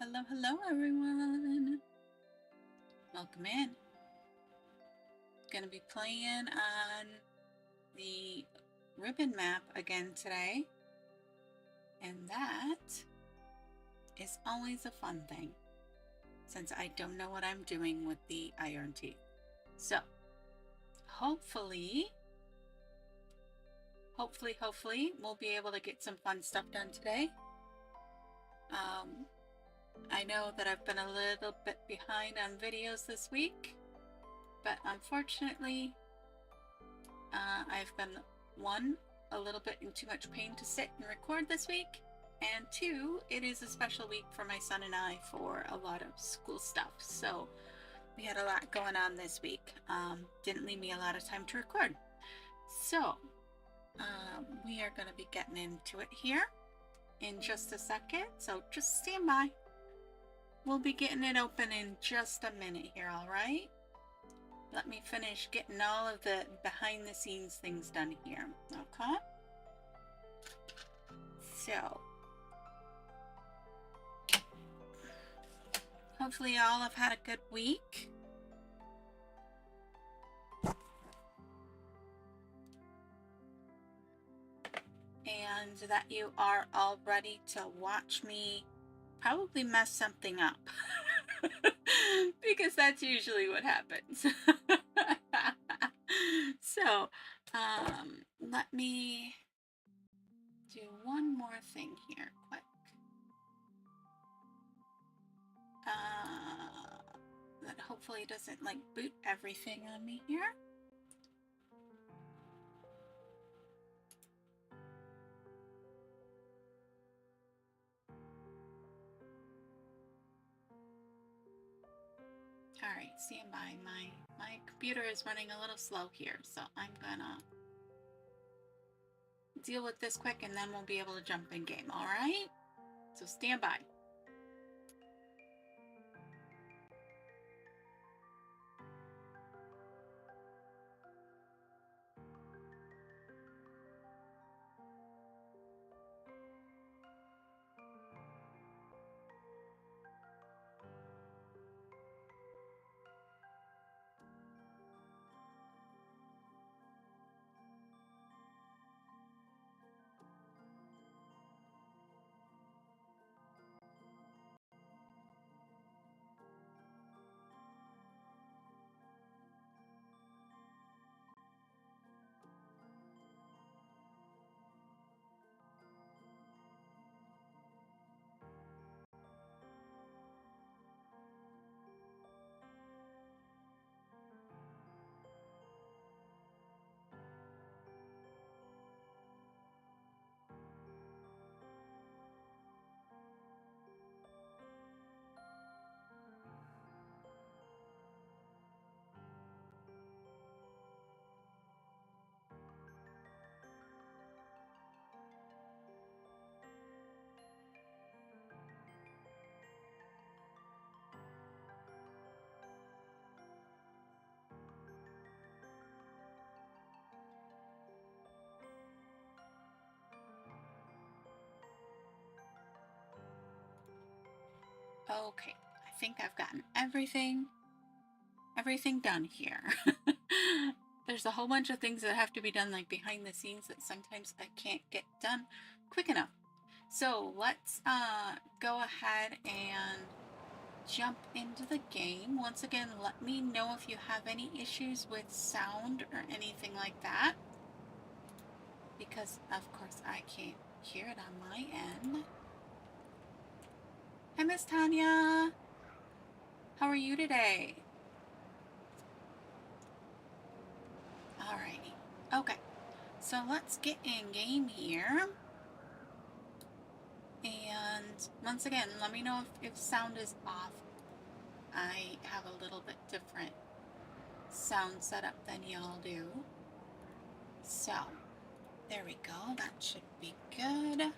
Hello, hello everyone. Welcome in. Gonna be playing on the ribbon map again today. And that is always a fun thing, since I don't know what I'm doing with the iron teeth. So, hopefully, we'll be able to get some fun stuff done today. I know that I've been a little bit behind on videos this week, but unfortunately, I've been, one, a little bit in too much pain to sit and record this week, and two, it is a special week for my son and I for a lot of school stuff, so we had a lot going on this week. Didn't leave me a lot of time to record. So, we are going to be getting into it here in just a second, so just stand by. We'll be getting it open in just a minute here, alright? Let me finish getting all of the behind the scenes things done here, okay? So, hopefully y'all have had a good week. And that you are all ready to watch me probably mess something up. Because that's usually what happens. So, let me do one more thing here quick. That hopefully doesn't like boot everything on me here. All right, stand by. My computer is running a little slow here, so I'm gonna deal with this quick and then we'll be able to jump in game, all right? So stand by. Okay, I think I've gotten everything done here. There's a whole bunch of things that have to be done like behind the scenes that sometimes I can't get done quick enough. So let's go ahead and jump into the game. Once again, let me know if you have any issues with sound or anything like that, because of course I can't hear it on my end. Hi, Miss Tanya. How are you today? Alrighty. Okay. So let's get in game here. And once again, let me know if sound is off. I have a little bit different sound setup than y'all do. So, there we go. That should be good.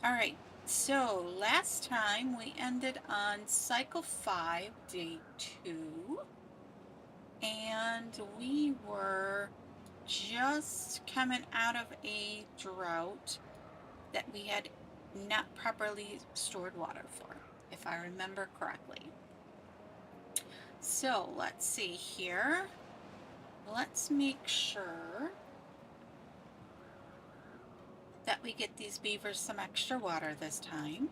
Alright. So, last time we ended on cycle 5, day 2, and we were just coming out of a drought that we had not properly stored water for, if I remember correctly. So let's see here. Let's make sure that we get these beavers some extra water this time.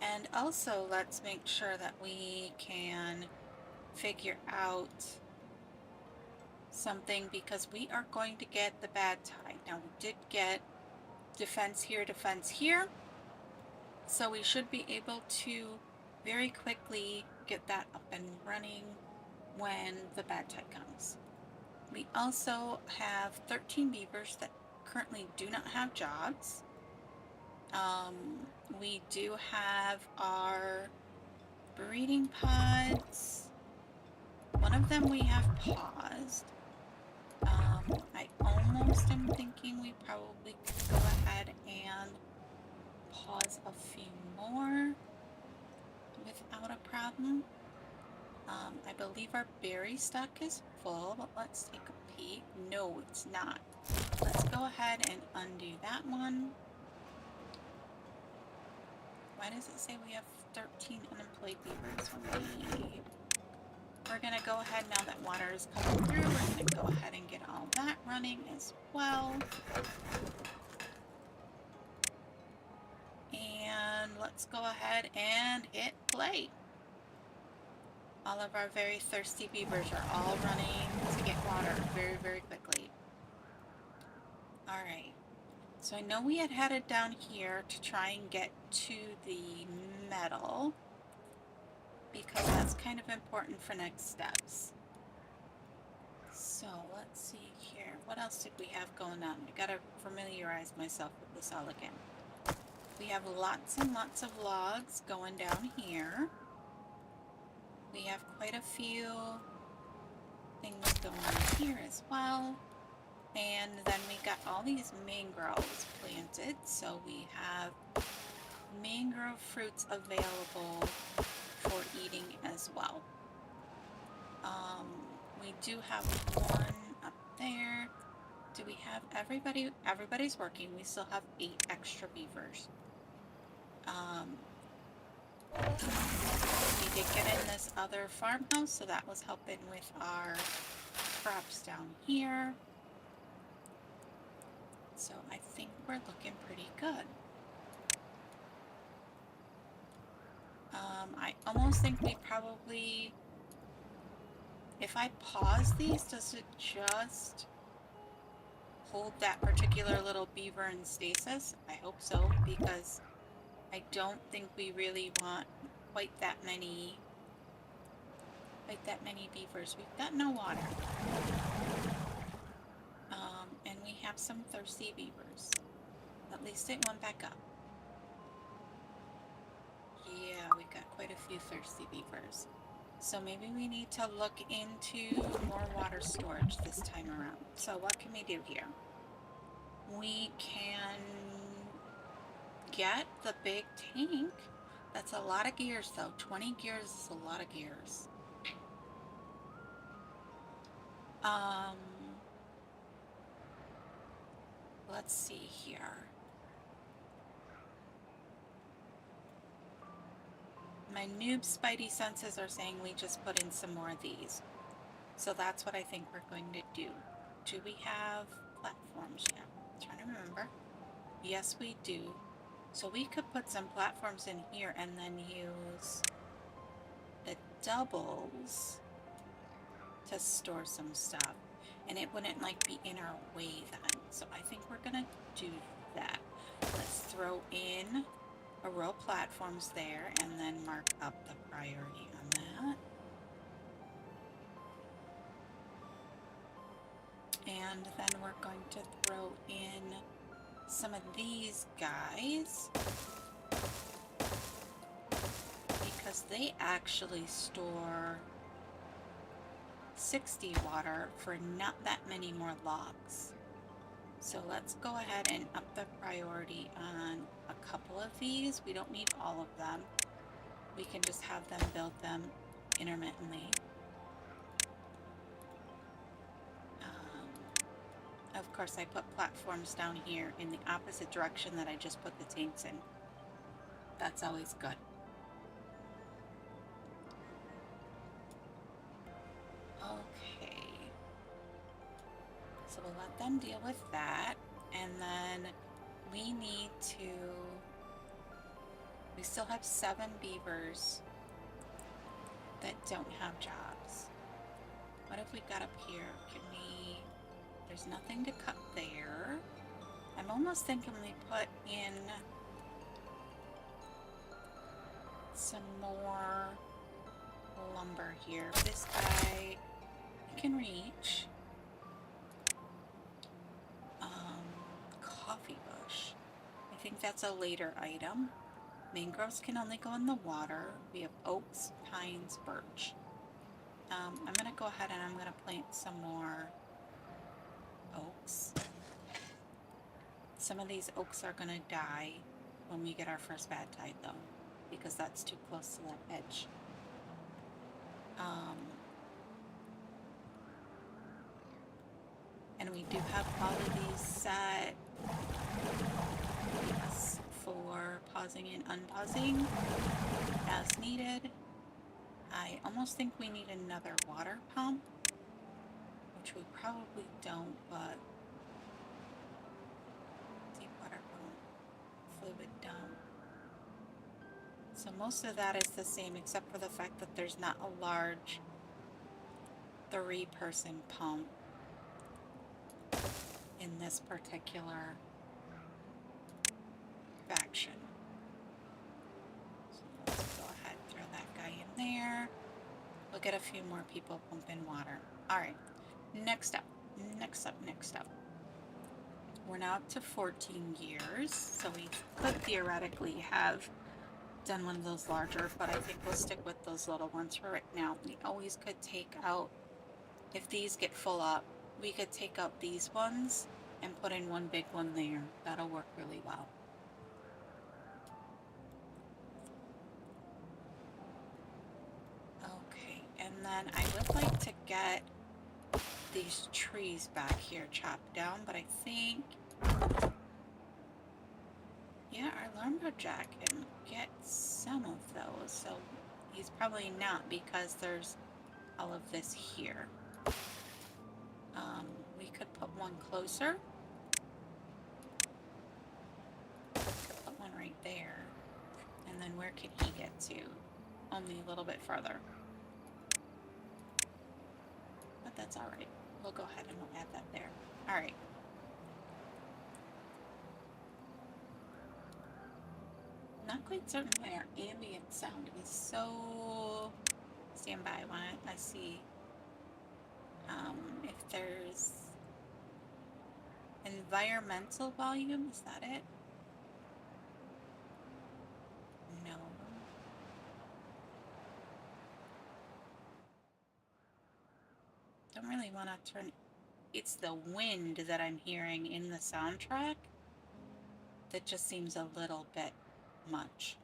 And also let's make sure that we can figure out something, because we are going to get the bad tide. Now we did get defense here, so we should be able to very quickly get that up and running when the bad tide comes. We also have 13 beavers that currently do not have jobs. We do have our breeding pods. One of them we have paused. I almost am thinking we probably could go ahead and pause a few more without a problem. I believe our berry stock is full, but let's take a peek. No, it's not. Let's go ahead and undo that one. Why does it say we have 13 unemployed beavers? We're going to go ahead, now that water is coming through, we're going to go ahead and get all that running as well. And let's go ahead and hit play. All of our very thirsty beavers are all running to get water very, very quickly. Alright, so I know we had headed down here to try and get to the metal, because that's kind of important for next steps. So let's see here. What else did we have going on? I gotta familiarize myself with this all again. We have lots and lots of logs going down here. We have quite a few things going on here as well. And then we got all these mangroves planted, so we have mangrove fruits available for eating as well. We do have one up there. Do we have everybody? Everybody's working. We still have 8 extra beavers. We did get in this other farmhouse, so that was helping with our crops down here. So I think we're looking pretty good. I almost think we probably, if I pause these, does it just hold that particular little beaver in stasis? I hope so, because I don't think we really want quite that many beavers. We've got no water. And we have some thirsty beavers. At least it went back up. Yeah, we've got quite a few thirsty beavers. So maybe we need to look into more water storage this time around. So what can we do here? We can get the big tank. That's a lot of gears though. 20 gears is a lot of gears. Let's see here. My Newb spidey senses are saying we just put in some more of these. So that's what I think we're going to do. Do we have platforms yet? I'm trying to remember. Yes, we do. So we could put some platforms in here and then use the doubles to store some stuff. And it wouldn't like be in our way then. So I think we're gonna do that. Let's throw in a row of platforms there and then mark up the priority on that. And then we're going to throw in some of these guys, because they actually store 60 water for not that many more logs. So let's go ahead and up the priority on a couple of these. We don't need all of them. We can just have them build them intermittently. Of course, I put platforms down here in the opposite direction that I just put the tanks in. That's always good. Okay. So we'll let them deal with that. And then we need to... We still have 7 beavers that don't have jobs. What have we got up here? Can we... There's nothing to cut there. I'm almost thinking we put in some more lumber here. This guy can reach. Coffee bush. I think that's a later item. Mangroves can only go in the water. We have oaks, pines, birch. I'm gonna go ahead and I'm gonna plant some more oaks. Some of these oaks are gonna die when we get our first bad tide though, because that's too close to that edge. And we do have all of these set for pausing and unpausing as needed. I almost think we need another water pump, which we probably don't, but deep water pump, fluid dump. So most of that is the same except for the fact that there's not a large 3-person pump in this particular faction. So let's go ahead and throw that guy in there. We'll get a few more people pumping water. Alright, next up. We're now up to 14 years, so we could theoretically have done one of those larger, but I think we'll stick with those little ones for right now. We always could take out, if these get full up, we could take out these ones and put in one big one there. That'll work really well. Okay, and then I would like to get these trees back here chopped down, but I think, yeah, our lumberjack can get some of those, so he's probably not because there's all of this here. We could put one closer. Could put one right there. And then where can he get to? Only a little bit farther. But that's alright. We'll go ahead and we'll add that there. Alright. Not quite certain why our ambient sound is so... Stand by while I see if there's environmental volume. Is that it? No. Don't really want to turn... It's the wind that I'm hearing in the soundtrack that just seems a little bit much.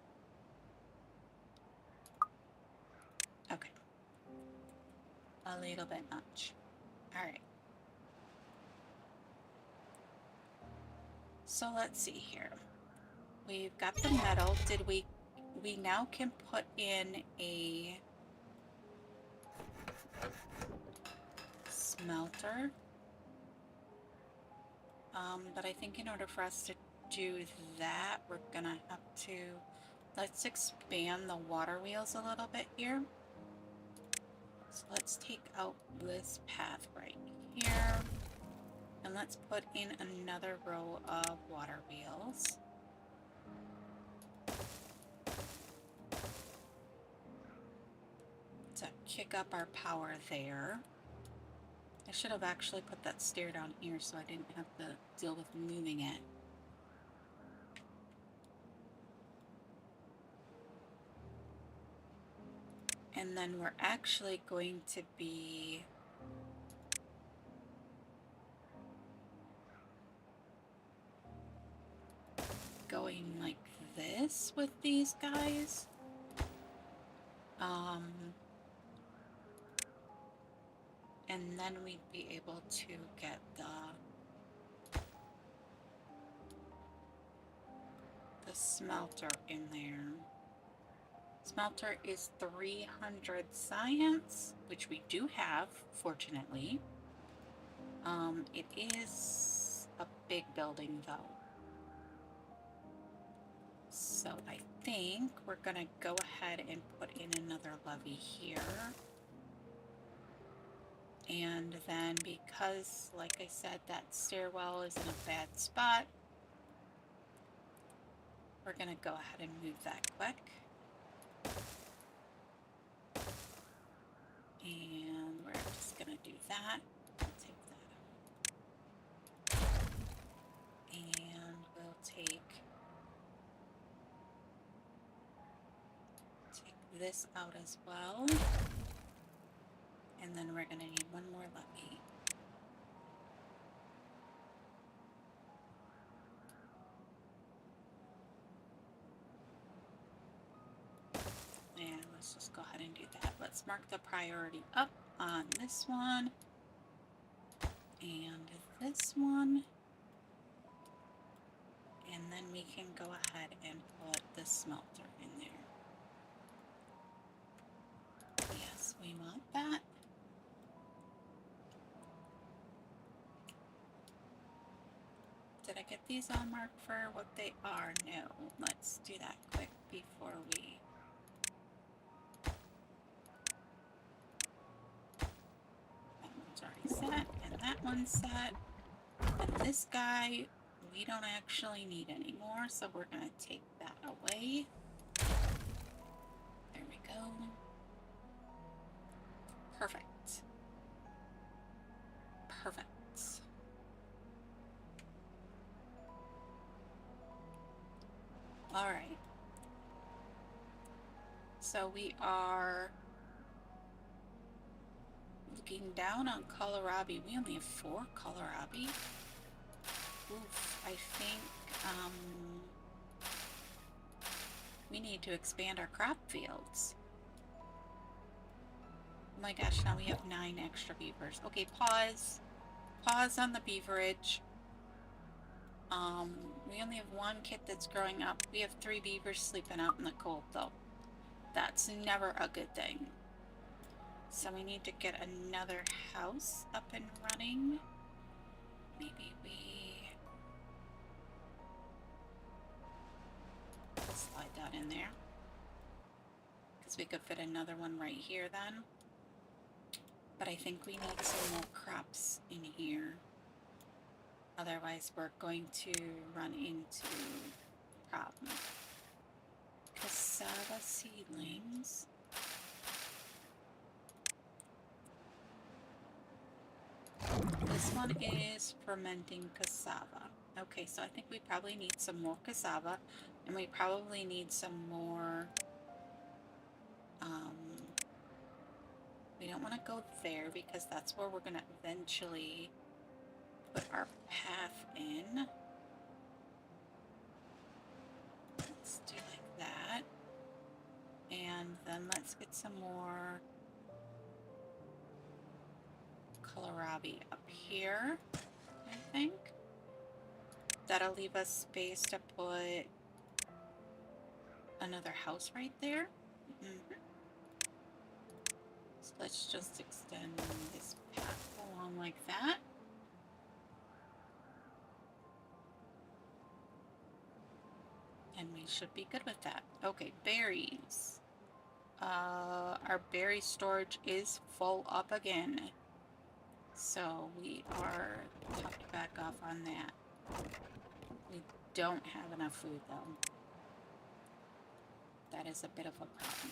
Okay. A little bit much. Alright. So let's see here. We've got the metal. Did we now can put in a smelter. But I think in order for us to do that, we're gonna have to, let's expand the water wheels a little bit here. So let's take out this path right here, and let's put in another row of water wheels. To kick up our power there. I should have actually put that stair down here so I didn't have to deal with moving it. And then we're actually going to be going like this with these guys. And then we'd be able to get the the smelter in there. Smelter is 300 science, which we do have, fortunately. It is a big building though. So I think we're gonna go ahead and put in another levee here. And then because, like I said, that stairwell is in a bad spot, we're gonna go ahead and move that quick. And we're just gonna do that. Take that out. And we'll take this out as well. And then we're gonna need one more levee. And let's just go ahead and do that. Let's mark the priority up on this one and this one. And then we can go ahead and put the smelter in there. Yes, we want that. Did I get these all marked for what they are? No. Let's do that quick before we... That one's already set, and that one's set. And this guy, we don't actually need anymore, so we're going to take that away. There we go. Perfect. Perfect. All right. So we are looking down on kohlrabi. We only have 4 kohlrabi. Oof, I think we need to expand our crop fields. Oh my gosh, now we have 9 extra beavers. Okay, pause. Pause on the beaverage. We only have 1 kit that's growing up. We have 3 beavers sleeping out in the cold though. That's never a good thing. So we need to get another house up and running. Maybe we slide that in there. Because we could fit another one right here then. But I think we need some more crops in here. Otherwise we're going to run into a problem. Cassava seedlings. This one is fermenting cassava. Okay, so I think we probably need some more cassava, and we probably need some more, we don't want to go there because that's where we're going to eventually put our path in. Let's do like that. And then let's get some more kohlrabi up here, I think. That'll leave us space to put another house right there. So let's just extend this path along like that. And we should be good with that. Okay, berries. Our berry storage is full up again. So we are topped back off on that. We don't have enough food though. That is a bit of a problem.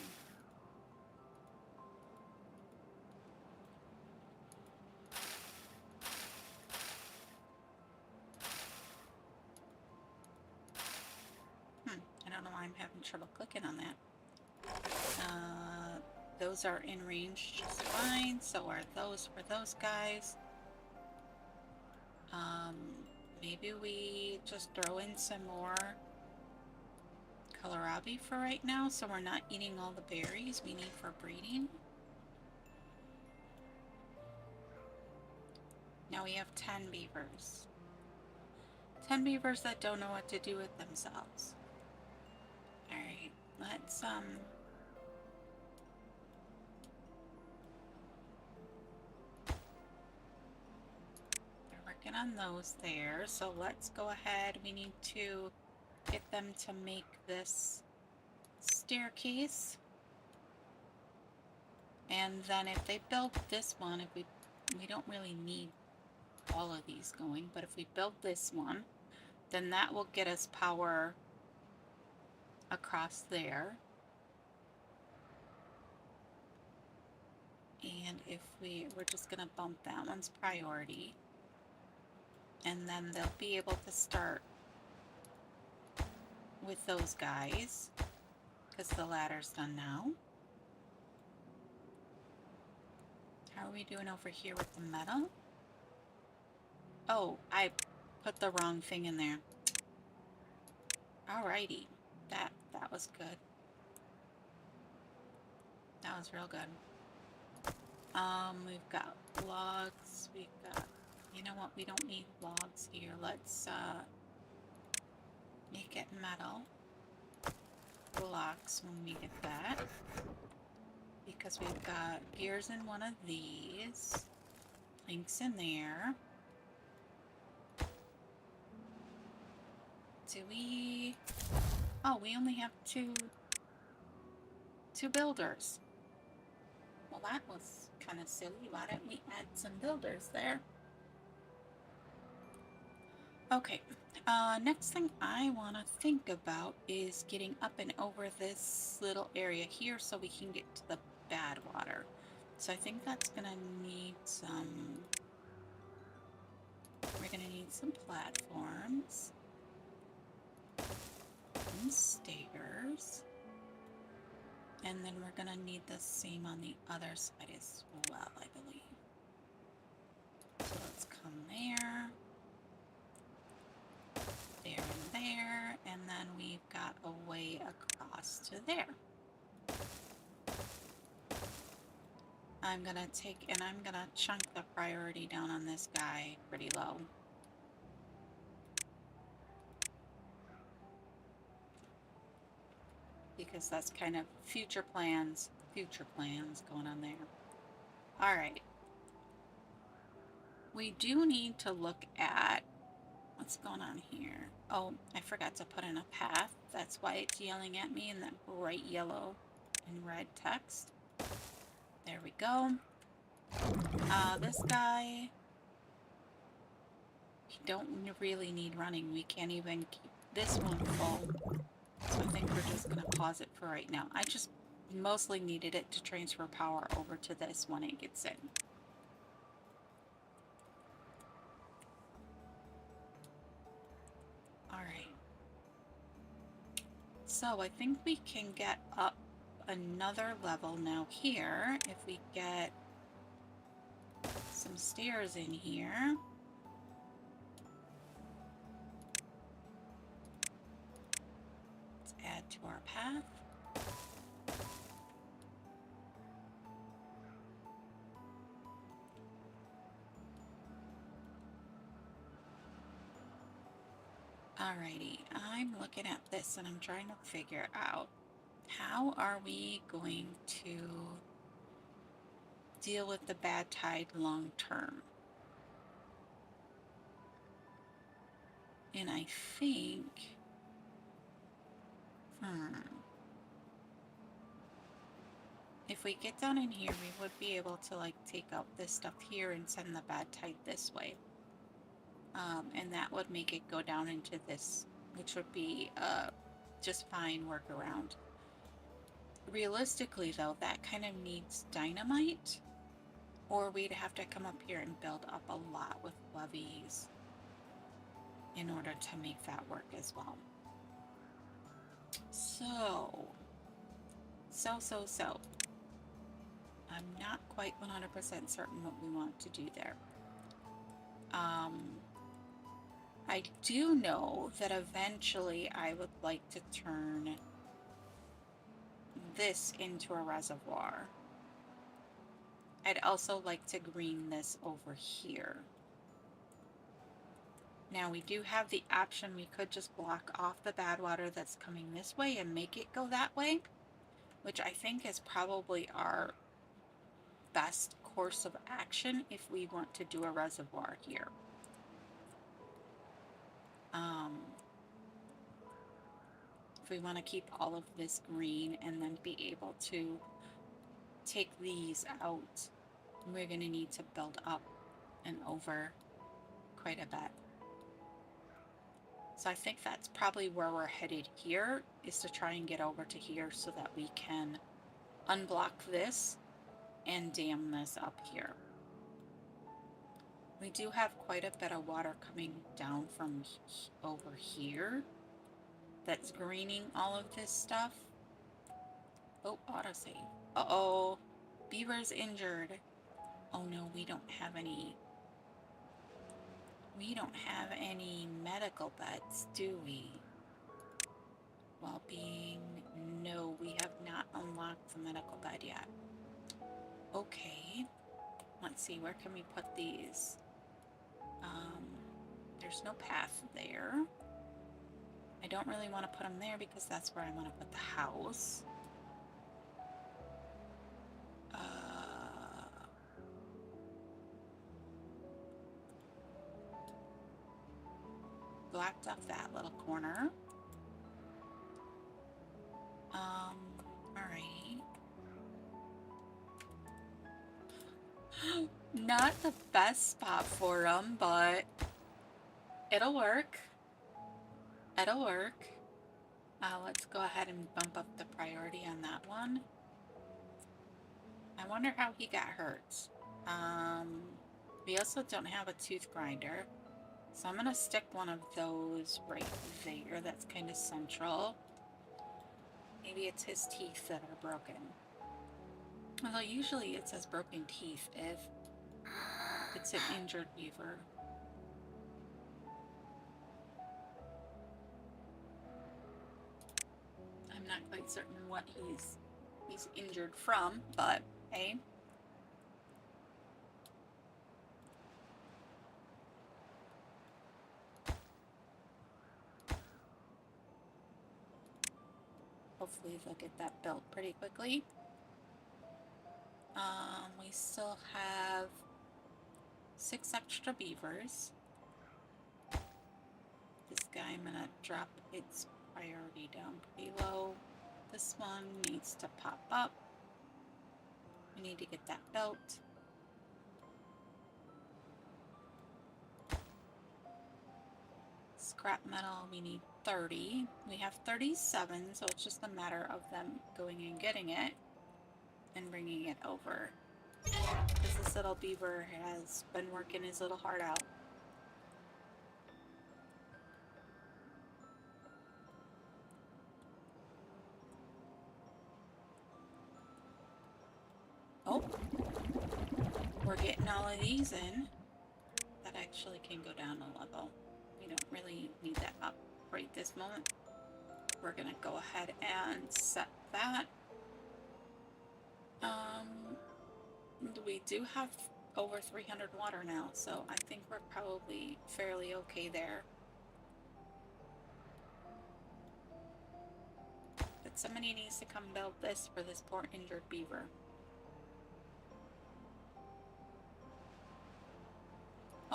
I don't know why I'm having trouble clicking on that. Those are in range just fine. So are those for those guys. Maybe we just throw in some more kohlrabi for right now, so we're not eating all the berries we need for breeding. Now we have 10 beavers. 10 beavers that don't know what to do with themselves. Alright, let's they're working on those there, so let's go ahead. We need to get them to make this staircase. And then if they build this one, if we don't really need all of these going, but if we build this one, then that will get us power across there. And if we're just gonna bump that one's priority, and then they'll be able to start with those guys because the ladder's done now. How are we doing over here with the metal? Oh, I put the wrong thing in there. Alrighty, that was good. That was real good. We've got logs. We've got. You know what? We don't need logs here. Let's make it metal blocks when we get that, because we've got gears in one of these, planks in there. Do we? Oh, we only have two builders. Well, that was kind of silly. Why don't we add some builders there? Okay, next thing I want to think about is getting up and over this little area here so we can get to the bad water. So I think that's gonna need some, we're gonna need some platforms, some stairs, and then we're gonna need the same on the other side as well, I believe. So let's come there. There and there, and then we've got a way across to there. I'm gonna take, and I'm gonna chunk the priority down on this guy pretty low. Because that's kind of future plans going on there. Alright. We do need to look at what's going on here. Oh, I forgot to put in a path. That's why it's yelling at me in that bright yellow and red text. There we go. This guy, we don't really need running. We can't even keep this one full. So I think we're just going to pause it for right now. I just mostly needed it to transfer power over to this when it gets in. Alright. So I think we can get up another level now here if we get some stairs in here. Let's add to our path. Alrighty, I'm looking at this and I'm trying to figure out how are we going to deal with the bad tide long term. And I think, if we get down in here, we would be able to like take out this stuff here and send the bad tide this way. And that would make it go down into this, which would be just fine workaround. Realistically though, that kind of needs dynamite, or we'd have to come up here and build up a lot with levees in order to make that work as well. So. I'm not quite 100% certain what we want to do there. I do know that eventually I would like to turn this into a reservoir. I'd also like to green this over here. Now we do have the option, we could just block off the bad water that's coming this way and make it go that way, which I think is probably our best course of action if we want to do a reservoir here. If we want to keep all of this green and then be able to take these out, we're going to need to build up and over quite a bit. So I think that's probably where we're headed here, is to try and get over to here so that we can unblock this and dam this up here. We do have quite a bit of water coming down from over here that's greening all of this stuff. Oh, autosave. Uh-oh, beaver's injured. Oh no, we don't have any medical beds, do we? Well-being, no, we have not unlocked the medical bed yet. Okay, let's see, where can we put these? There's no path there. I don't really want to put them there because that's where I want to put the house. Blocked off that little corner. Alright. Not the best spot for them, but it'll work. It'll work. Let's go ahead and bump up the priority on that one. I wonder how he got hurt. We also don't have a tooth grinder. So I'm going to stick one of those right there. That's kind of central. Maybe it's his teeth that are broken. Although usually it says broken teeth if it's an injured beaver. I'm not quite certain what he's injured from, but hey. Hopefully they'll get that built pretty quickly. We still have 6 extra beavers. This guy, I'm gonna drop its priority down pretty low. This one needs to pop up. We need to get that built. Scrap metal, we need 30. We have 37, so it's just a matter of them going and getting it and bringing it over. Because this little beaver has been working his little heart out. Oh, we're getting all of these in. That actually can go down a level. We don't really need that up right this moment. We're gonna go ahead and set that. We do have over 300 water now, so I think we're probably fairly okay there. But somebody needs to come build this for this poor injured beaver.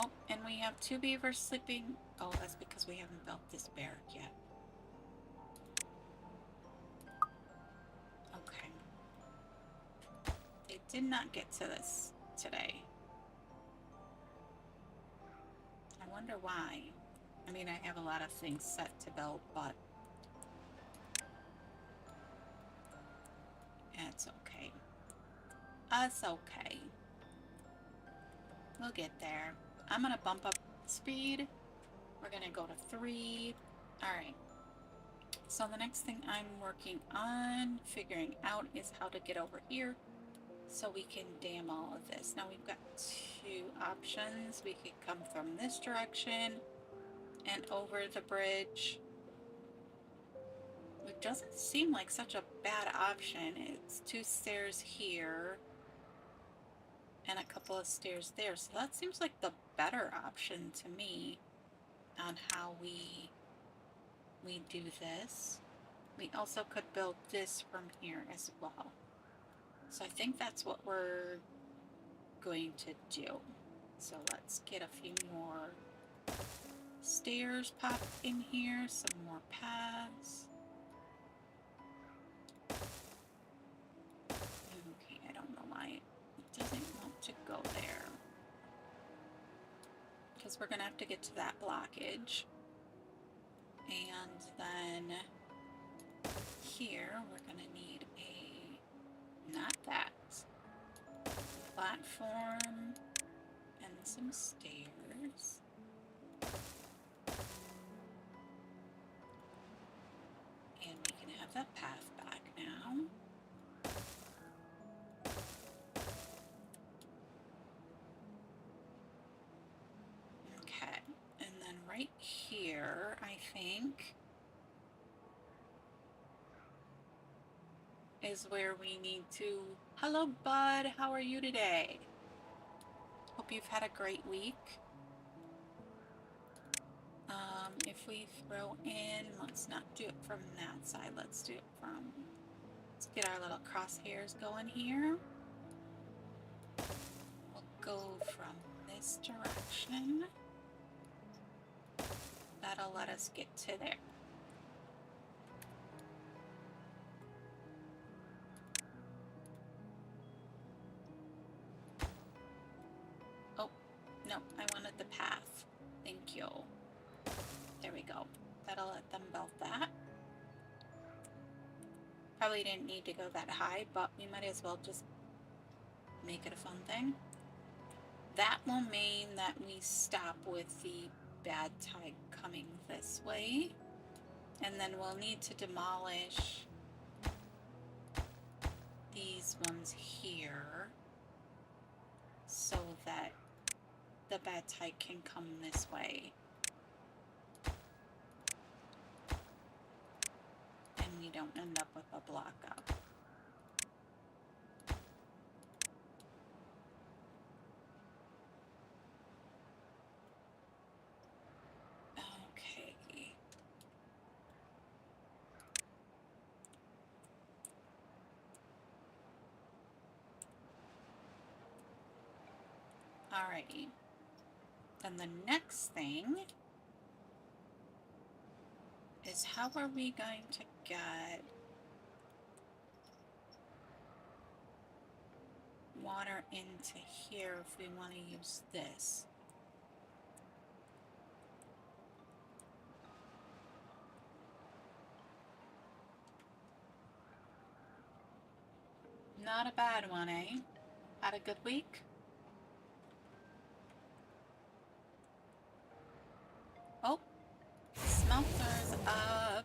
Oh, and we have 2 beavers sleeping. Oh, that's because we haven't built this barrack yet. Okay. It did not get to this today. I wonder why. I mean, I have a lot of things set to build, but it's okay. It's okay. We'll get there. I'm gonna bump up speed. We're gonna go to 3. Alright. So the next thing I'm working on figuring out is how to get over here so we can dam all of this. Now we've got 2 options. We could come from this direction and over the bridge, which doesn't seem like such a bad option. It's 2 stairs here and a couple of stairs there, so that seems like the better option to me. on how we do this. We also could build this from here as well. So I think that's what we're going to do. So let's get a few more stairs popped in here, some more paths. Okay, I don't know why it doesn't want to go there. Because we're gonna have to get to that blockage. And then here we're gonna need not that, platform and some stairs. And we can have that path back now. Okay, and then right here, I think, is where we need to... Hello, bud. How are you today? Hope you've had a great week. If we throw in, let's not do it from that side. Let's do it from... Let's get our little crosshairs going here. We'll go from this direction. That'll let us get to there. Oh, no, I wanted the path. Thank you. There we go. That'll let them build that. Probably didn't need to go that high, but we might as well just make it a fun thing. That will mean that we stop with the bad tide coming this way. And then we'll need to demolish these ones here so that the bad tide can come this way. And we don't end up with a block up. Okay. Alrighty. Then the next thing is how are we going to get water into here if we want to use this? Not a bad one, eh? Had a good week? Oh, smelter's up.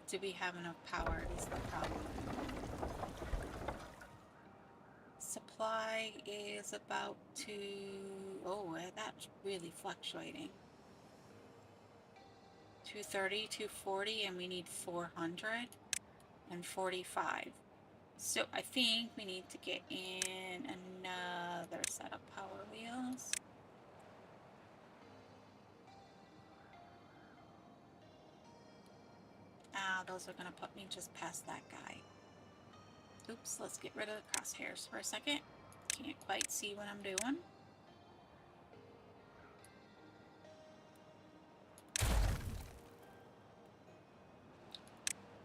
Do we have enough power is the problem. Supply is about to... Oh, that's really fluctuating. 230, 240, and we need 445. So I think we need to get in another set of power wheels. Ah, those are gonna put me just past that guy. Oops, let's get rid of the crosshairs for a second. Can't quite see what I'm doing.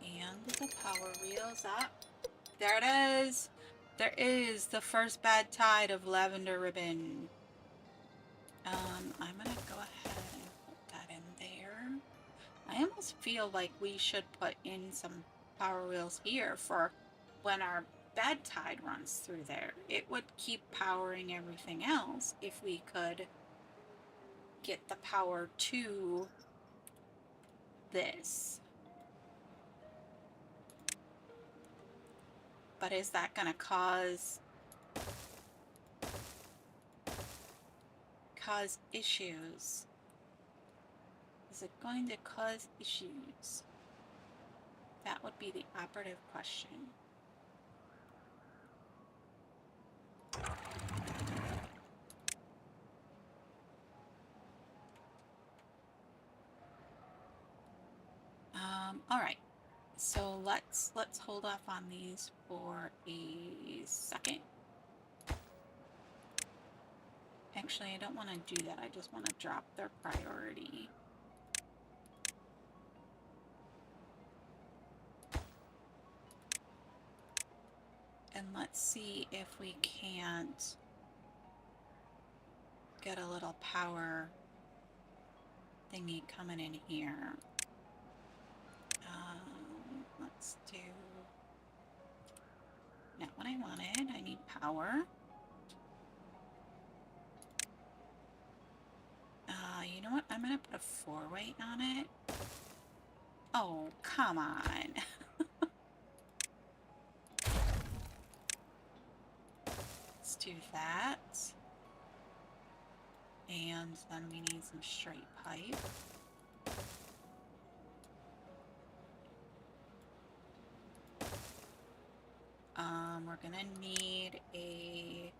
And the power wheels up. There it is. There is the first bad tide of Lavender Ribbon. I'm gonna go ahead and put that in there. I almost feel like we should put in some power wheels here for when our bad tide runs through there. It would keep powering everything else if we could get the power to this. But is that going to cause issues? Is it going to cause issues? That would be the operative question. All right. So let's hold off on these for a second. Actually, I don't want to do that. I just want to drop their priority. And let's see if we can't get a little power thingy coming in here. Let's do not what I wanted. I need power. You know what? I'm gonna put a 4-weight on it. Oh, come on. Let's do that. And then we need some straight pipe. We're gonna need a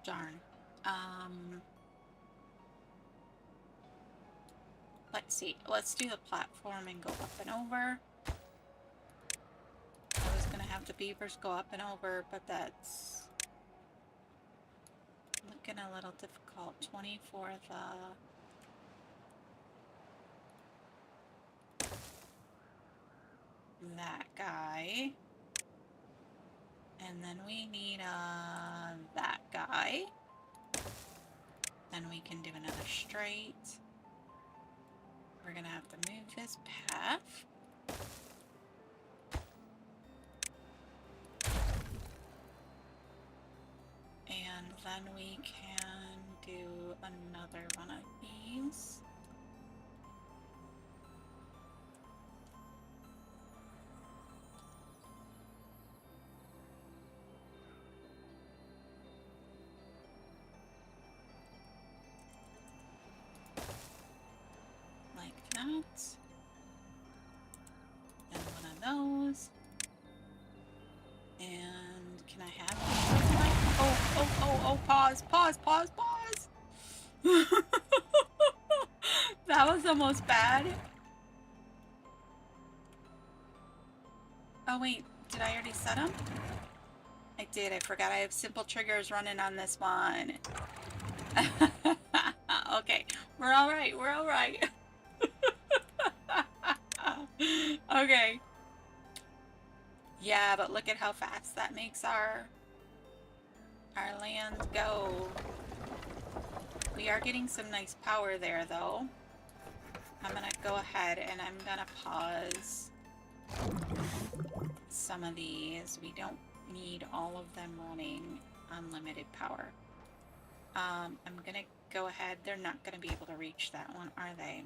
darn. Let's see. Let's do the platform and go up and over. I was gonna have the beavers go up and over, but that's looking a little difficult. 20 for that guy. And then we need that guy. Then we can do another straight. We're gonna have to move this path. And then we can do another one of these. Like that. And one of those. And can I have oh, pause. That was almost bad. Oh wait, did I already set them? I did, I forgot I have simple triggers running on this one. Okay, we're alright, Okay. Yeah, but look at how fast that makes our land go. We are getting some nice power there, though. I'm gonna go ahead and I'm gonna pause some of these. We don't need all of them running unlimited power. I'm gonna go ahead. They're not gonna be able to reach that one, are they?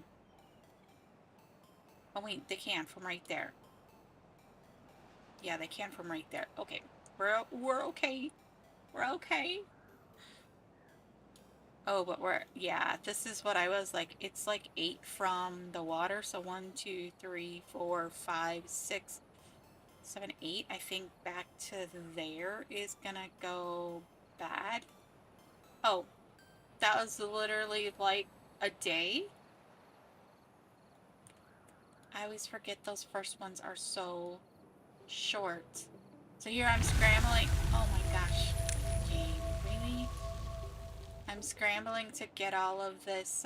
Oh wait, they can from right there. Yeah, they can from right there. Okay, we're okay. We're okay. Oh, but yeah, this is what I was like. It's like 8 from the water. So 1, 2, 3, 4, 5, 6, 7, 8. I think back to there is gonna go bad. Oh, that was literally like a day. I always forget those first ones are so short. So here I'm scrambling. Oh my gosh. Game, really? I'm scrambling to get all of this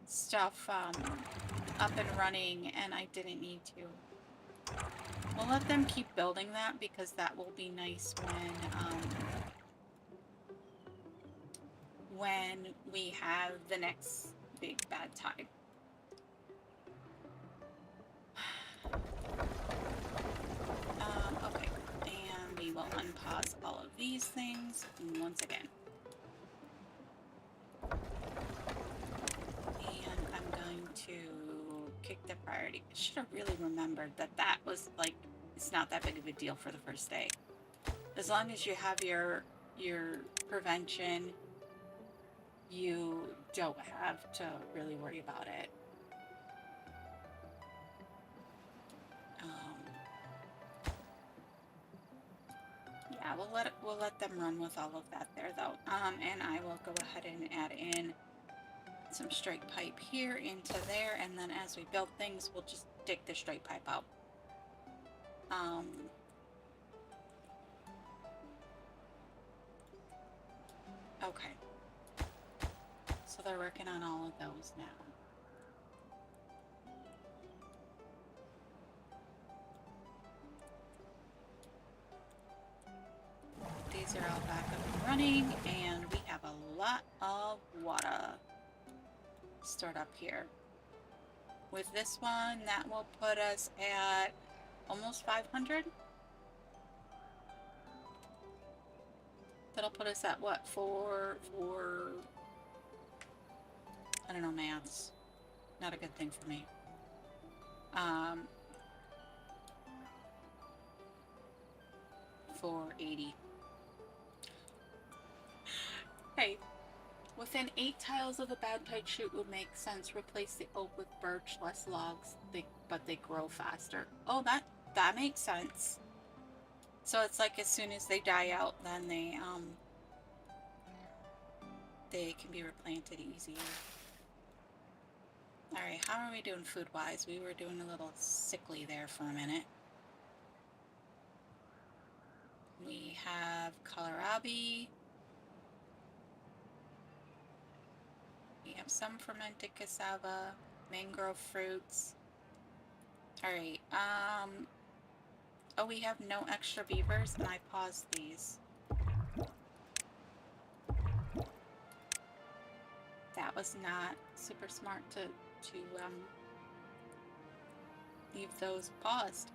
stuff up and running, and I didn't need to. We'll let them keep building that because that will be nice when we have the next big bad tide. Okay, and we will unpause all of these things once again. And I'm going to kick the priority. I should have really remembered that that was like, it's not that big of a deal for the first day. As long as you have your prevention, you don't have to really worry about it. we'll let them run with all of that there though. And I will go ahead and add in some straight pipe here into there, and then as we build things, we'll just dig the straight pipe out. Okay. So they're working on all of those now. These are all back up and running, and we have a lot of water stored up here. With this one, that will put us at almost 500. That'll put us at what? For I don't know, maths. Not a good thing for me. 480. Hey, within 8 tiles of the baptite shoot would make sense. Replace the oak with birch, less logs, but they grow faster. Oh, that makes sense. So it's like as soon as they die out, then they can be replanted easier. Alright, how are we doing food-wise? We were doing a little sickly there for a minute. We have kohlrabi. We have some fermented cassava, mangrove fruits. Alright, oh, we have no extra beavers, and I paused these. That was not super smart to leave those paused.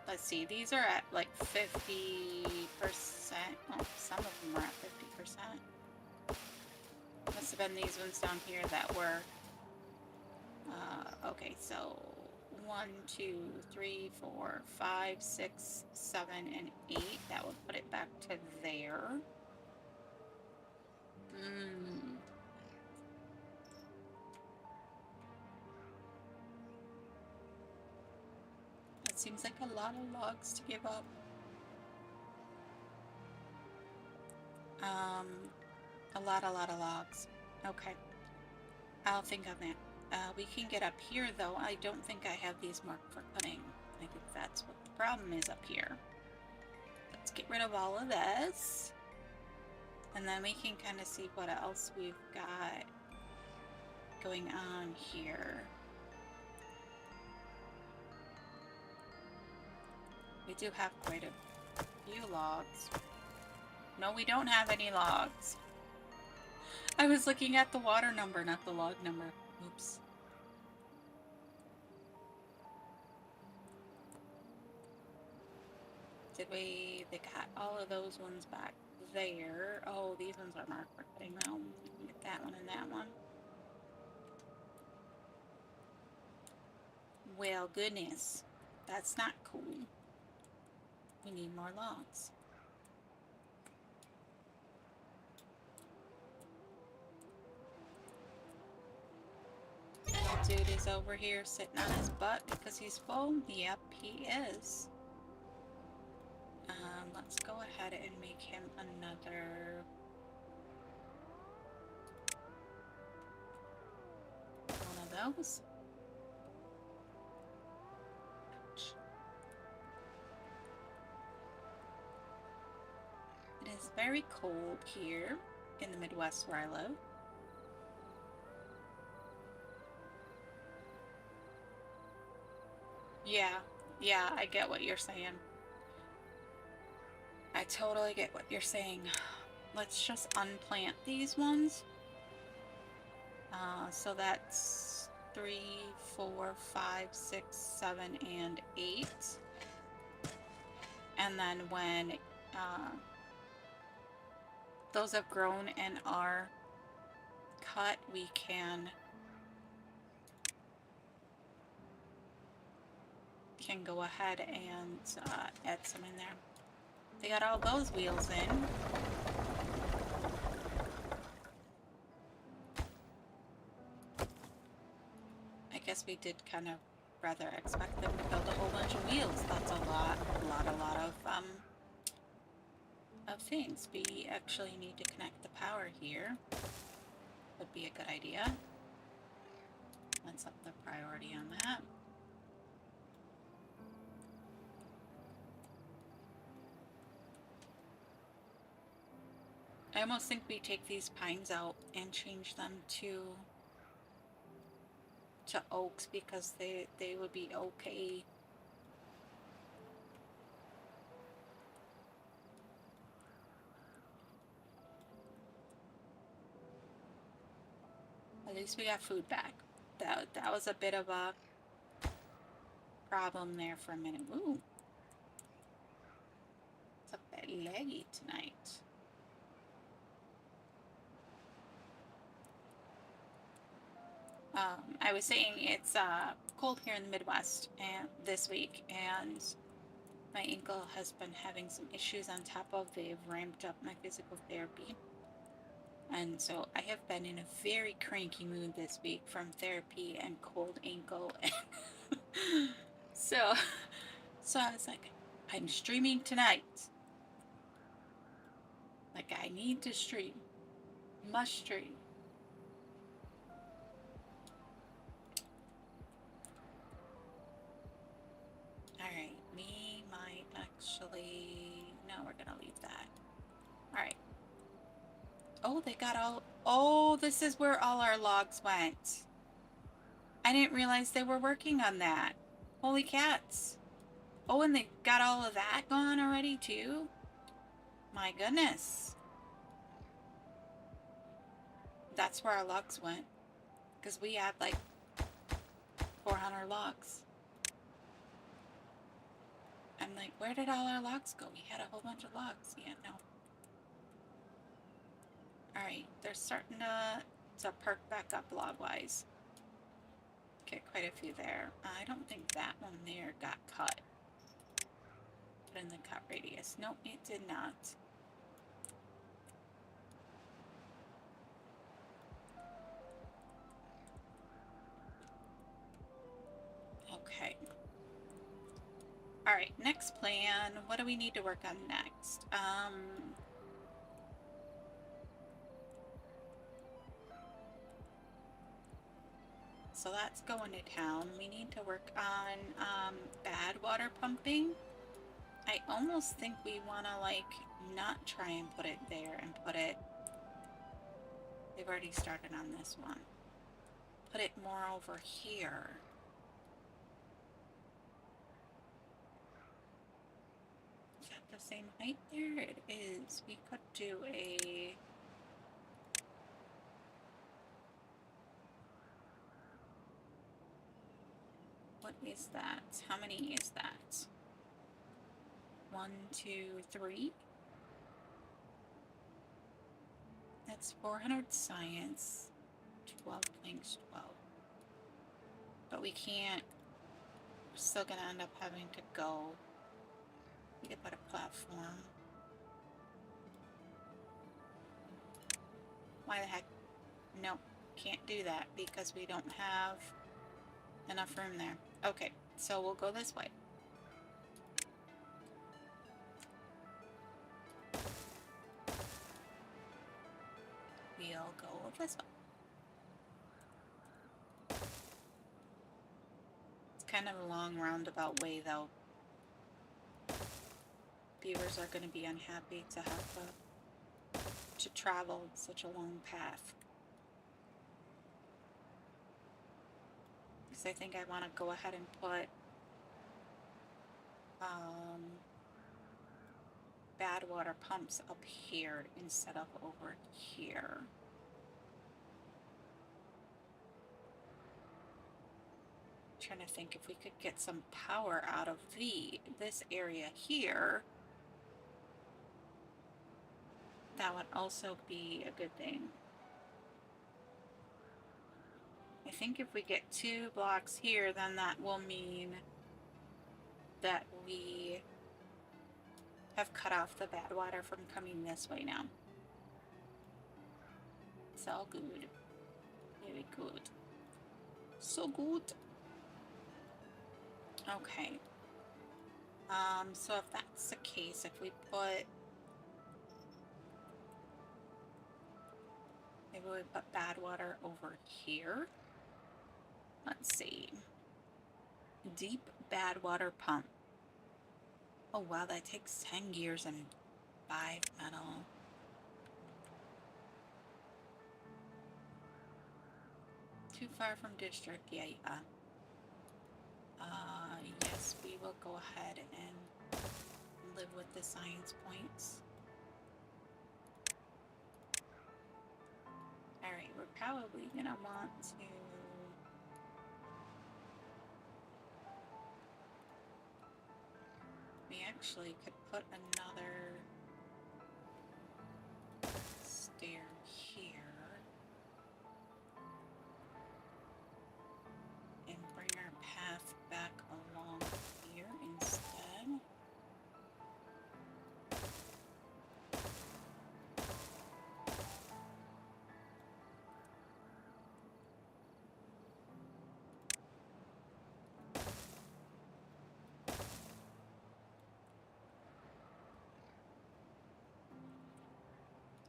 Let's see, these are at like 50%. Oh, some of them are at 50%. Must have been these ones down here that were, okay, so 1, 2, 3, 4, 5, 6, 7, and 8. That would put it back to there. That seems like a lot of logs to give up. A lot of logs. Okay. I'll think on that. We can get up here though. I don't think I have these marked for cutting. I think that's what the problem is up here. Let's get rid of all of this. And then we can kind of see what else we've got going on here. We do have quite a few logs. No, we don't have any logs. I was looking at the water number, not the log number. Oops. They got all of those ones back there. Oh, these ones are marked for cutting now. Get that one and that one. Well, goodness. That's not cool. We need more logs. Dude is over here sitting on his butt because he's full. Yep, he is. Let's go ahead and make him another one of those. It is very cold here in the Midwest where I live. Yeah, I get what you're saying. I totally get what you're saying. Let's just unplant these ones. So that's 3, 4, 5, 6, 7, and 8. And then when those have grown and are cut, we can go ahead and add some in there. They got all those wheels in. I guess we did kind of rather expect them to build a whole bunch of wheels. That's a lot of things. We actually need to connect the power here. Would be a good idea. Let's up the priority on that. I almost think we take these pines out and change them to oaks because they would be okay. At least we got food back. That was a bit of a problem there for a minute. Ooh. It's a bit leggy tonight. I was saying it's cold here in the Midwest and this week, and my ankle has been having some issues on top of they've ramped up my physical therapy. And so I have been in a very cranky mood this week from therapy and cold ankle. so I was like, I'm streaming tonight. Like, I need to stream. Must stream. Alright, we might actually... No, we're gonna leave that. Alright. Oh, they got all... Oh, this is where all our logs went. I didn't realize they were working on that. Holy cats. Oh, and they got all of that gone already, too? My goodness. That's where our logs went. Because we had, like, 400 logs. I'm like, where did all our logs go? We had a whole bunch of logs. Yeah, no. Alright, they're starting to perk back up log-wise. Get quite a few there. I don't think that one there got cut. Put in the cut radius. Nope, it did not. Okay. Alright, next plan. What do we need to work on next? So that's going to town. We need to work on bad water pumping. I almost think we want to, like, not try and put it there and put it... They've already started on this one. Put it more over here. Is that the same height there? It is. We could do a... What is that? How many is that? 1, 2, 3. That's 400 science. 12 planks, 12. But we can't. We're still gonna end up having to go. We could put a platform. Why the heck? Nope, can't do that because we don't have enough room there. Okay, so we'll go this way. We'll go this way. It's kind of a long roundabout way though. Viewers are going to be unhappy to have to travel such a long path. Because I think I want to go ahead and put bad water pumps up here instead of over here. I'm trying to think if we could get some power out of this area here. That would also be a good thing. I think if we get 2 blocks here, then that will mean that we have cut off the bad water from coming this way now. It's all good. Very good. So good. Okay. So if that's the case, if we put... Maybe we put bad water over here. Let's see. Deep bad water pump. Oh wow, that takes 10 gears and 5 metal. Too far from district, yeah. Yes, we will go ahead and live with the science points. Alright, we're probably gonna want to... We actually could put another stair here and bring our path back along here instead.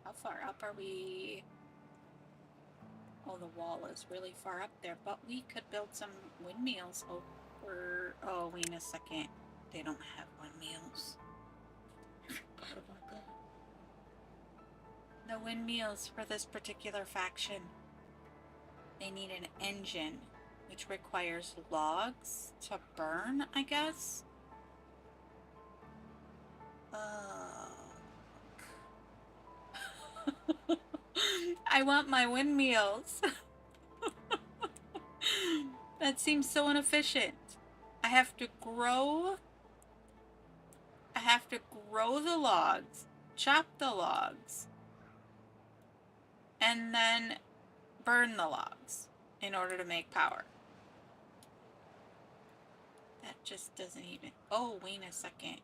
How far up are we? Oh, the wall is really far up there, but we could build some windmills over... Oh, wait a second. They don't have windmills. I forgot about that. No windmills for this particular faction. They need an engine, which requires logs to burn, I guess. I want my windmills. That seems so inefficient. I have to grow the logs, chop the logs, and then burn the logs in order to make power. That just doesn't even... Oh, wait a second.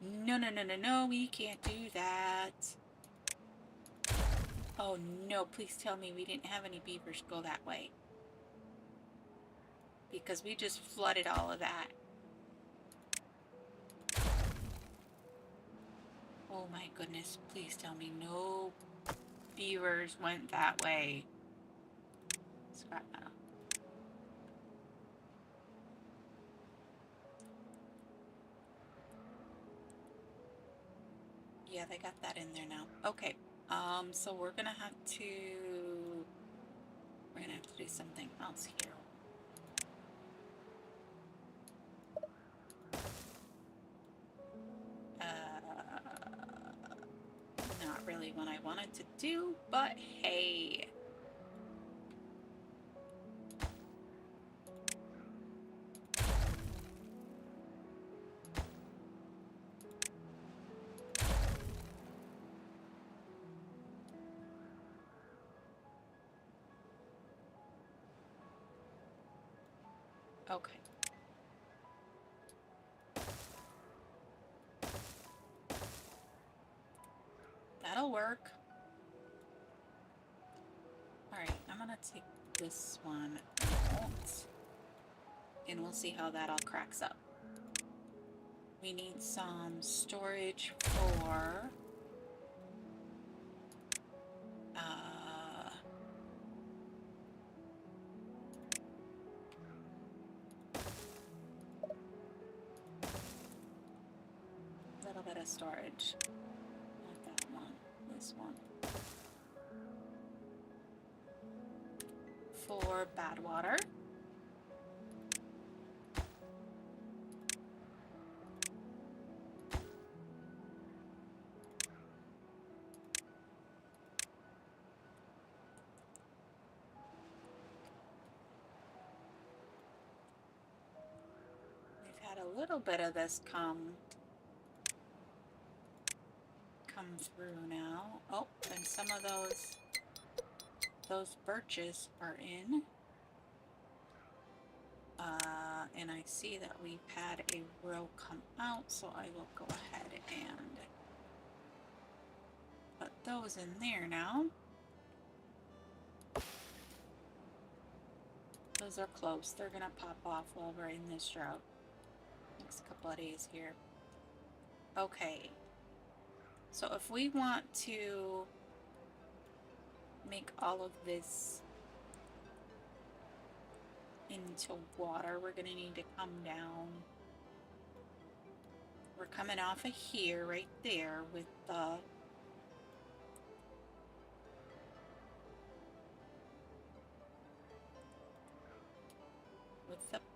No, we can't do that. Oh no, please tell me we didn't have any beavers go that way. Because we just flooded all of that. Oh my goodness, please tell me no beavers went that way. Scrap metal. Yeah, they got that in there now. Okay. So we're gonna have to do something else here. Not really what I wanted to do, but hey. Okay. That'll work. Alright, I'm gonna take this one out, and we'll see how that all cracks up. We need some storage for a little bit of storage. Not that one, this one. For bad water. We've had a little bit of this come through now. Oh, and some of those birches are in. And I see that we've had a row come out, so I will go ahead and put those in there now. Those because they're close. They're gonna pop off while we're in this drought. Next couple of days here. Okay. So if we want to make all of this into water, we're gonna need to come down. We're coming off of here, right there, with the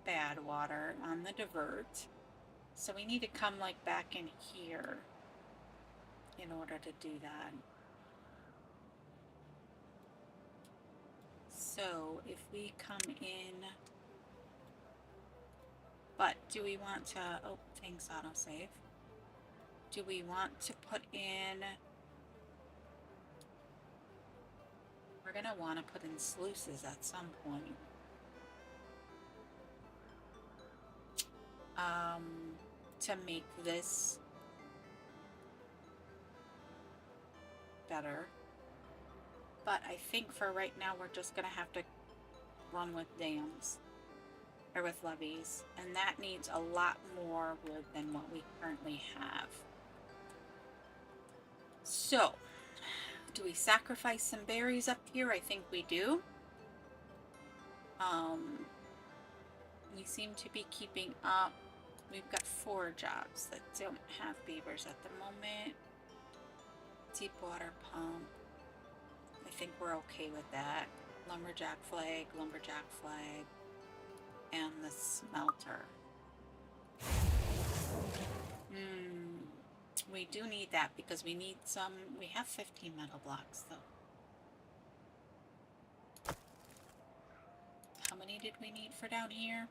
bad water on the divert. So we need to come like back in here in order to do that. So if we come in, but do we want to, oh, thanks autosave. Do we want to put in, we're gonna want to put in sluices at some point. To make this better. But I think for right now we're just gonna have to run with dams or with levees, and that needs a lot more wood than what we currently have. So do we sacrifice some berries up here? I think we do. We seem to be keeping up. We've got 4 jobs that don't have beavers at the moment. Deep water pump. I think we're okay with that. Lumberjack flag, and the smelter. We do need that because we need some, we have 15 metal blocks though. How many did we need for down here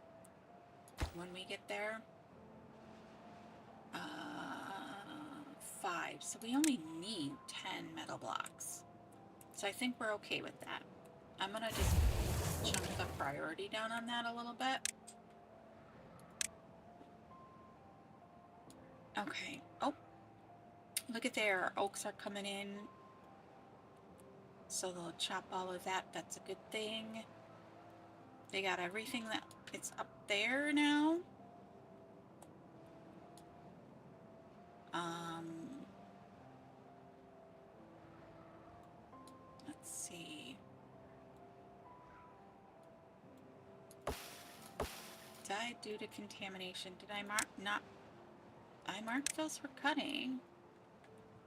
when we get there? 5. So we only need 10 metal blocks. So I think we're okay with that. I'm gonna just chunk the priority down on that a little bit. Okay. Oh, look at there. Our oaks are coming in. So they'll chop all of that. That's a good thing. They got everything that it's up there now. Let's see. Died due to contamination. Did I mark? Not. I marked those for cutting.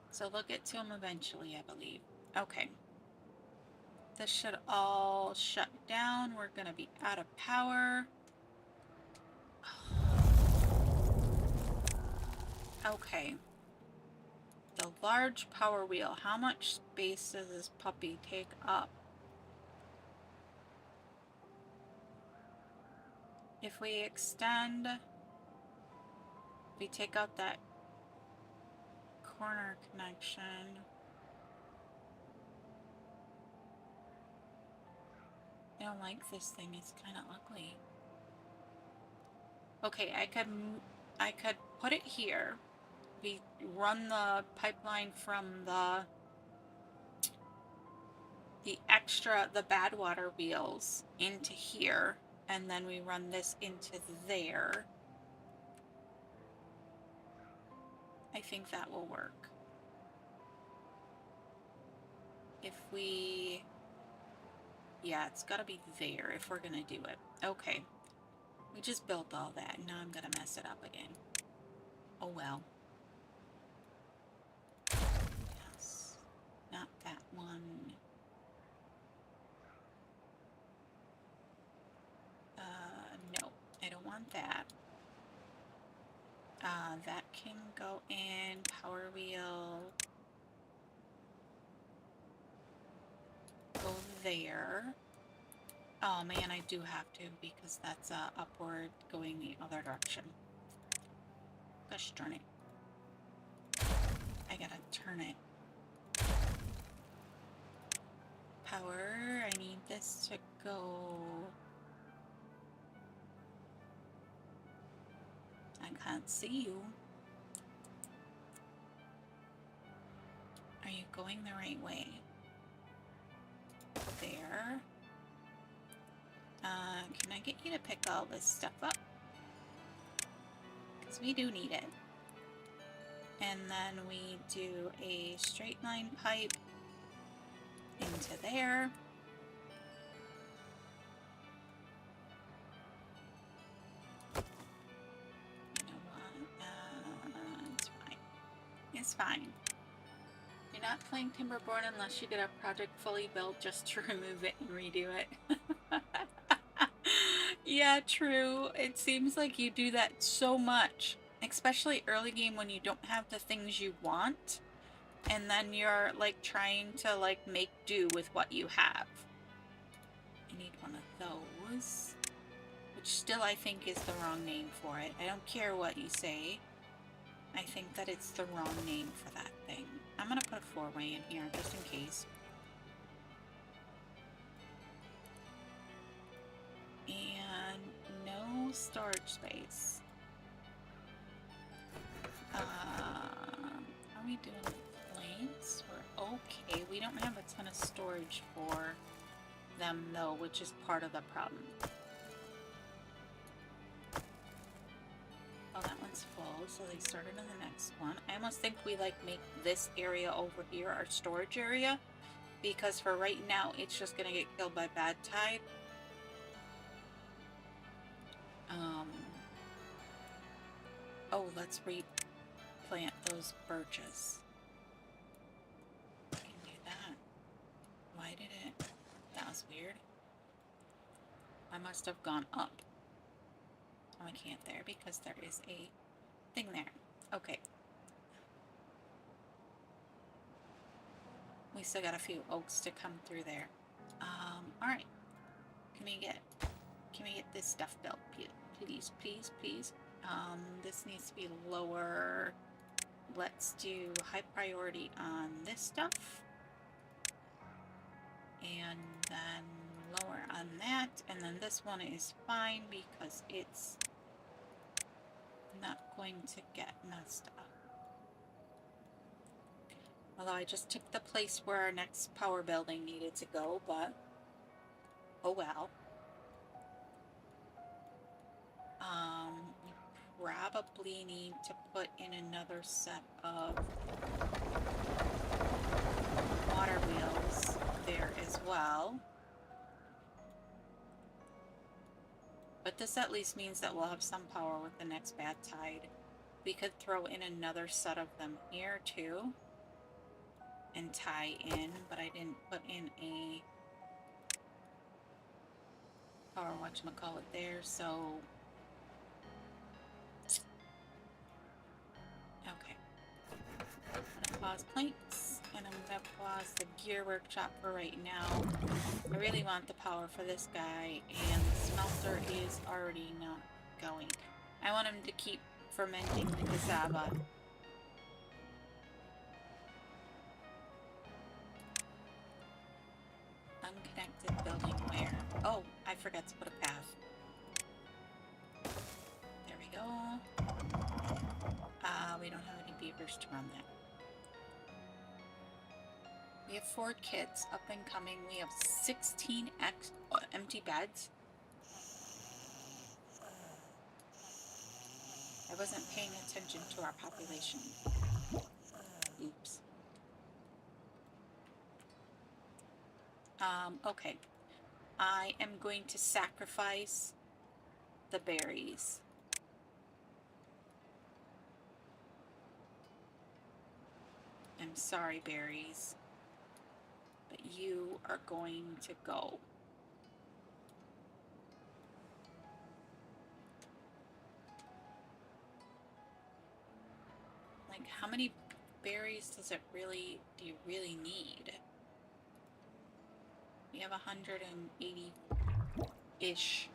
So they'll get to them eventually, I believe. Okay. This should all shut down. We're gonna be out of power. Okay. The large power wheel. How much space does this puppy take up? If we extend, we take out that corner connection. I don't like this thing. It's kind of ugly. Okay, I could put it here. We run the pipeline from the bad water wheels into here, and then we run this into there. I think that will work. If we, yeah, it's gotta be there if we're gonna do it. Okay, we just built all that, and now I'm gonna mess it up again. Oh well. Yes, not that one. No, I don't want that. That can go in, power wheel. Go there. Oh man, I do have to because that's upward going the other direction. Gosh darn it. I gotta turn it. Power, I need this to go. I can't see you. Are you going the right way? There. Can I get you to pick all this stuff up? Because we do need it. And then we do a straight line pipe into there. You know what? It's fine. It's fine. You're not playing Timberborn unless you get a project fully built just to remove it and redo it. Yeah, true. It seems like you do that so much, especially early game when you don't have the things you want, and then you're like trying to like make do with what you have. I need one of those, which still I think is the wrong name for it. I don't care what you say. I think that it's the wrong name for that thing. I'm gonna put a 4-way in here just in case. And no storage space. Are we doing planks? We're okay. We don't have a ton of storage for them though, which is part of the problem. Oh, that one's full, so they started on the next one. I almost think we like make this area over here our storage area, because for right now it's just gonna get killed by bad tide. Oh, let's replant those birches. I can do that. Why did it? That was weird. I must have gone up. Oh, I can't there because there is a thing there. Okay. We still got a few oaks to come through there. Alright. Can we get this stuff built? Please, please, please. This needs to be lower. Let's do high priority on this stuff. And then lower on that. And then this one is fine because it's not going to get messed up. Although I just took the place where our next power building needed to go, but oh well. We probably need to put in another set of water wheels there as well. But this at least means that we'll have some power with the next bad tide. We could throw in another set of them here too and tie in, but I didn't put in a power whatchamacallit there, so okay. I'm gonna pause planks and I'm gonna pause the gear workshop for right now. I really want the power for this guy, and the smelter is already not going. I want him to keep fermenting the cassava. Unconnected building where? Oh, I forgot to put a path. There we go. We don't have any beavers to run that. We have 4 kids up and coming. We have 16 empty beds. I wasn't paying attention to our population. Oops. Okay. I am going to sacrifice the berries. I'm sorry, berries, but you are going to go. Like, how many berries do you really need? We have 180-ish.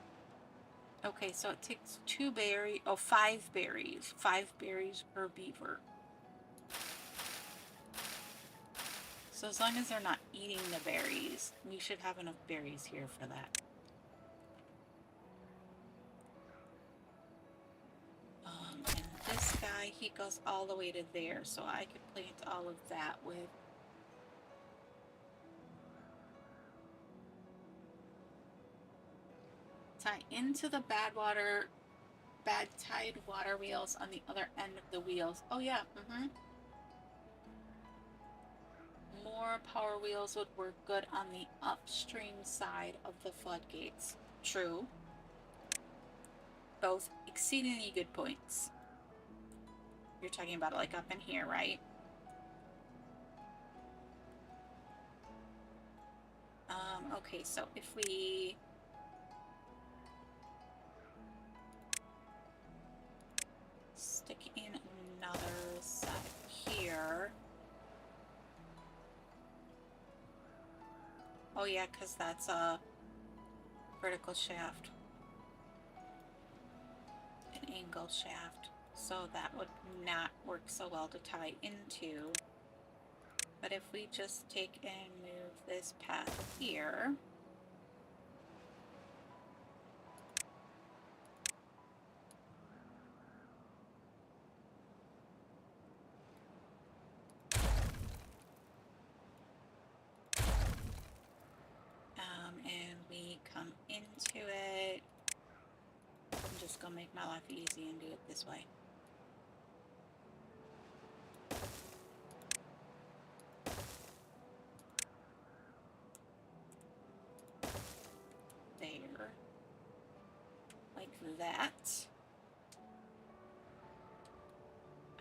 Okay, so it takes 5 berries. 5 berries per beaver. So as long as they're not eating the berries, we should have enough berries here for that. And this guy, he goes all the way to there, so I could plant all of that with tie into the bad tide water wheels on the other end of the wheels. Oh yeah, More power wheels would work good on the upstream side of the floodgates. True. Both exceedingly good points. You're talking about like up in here, right? Okay, so if we stick in another side here. Oh yeah, because that's a vertical shaft. An angle shaft. So that would not work so well to tie into. But if we just take and move this path here. And we come into it. I'm just gonna make my life easy and do it this way. There. Like that.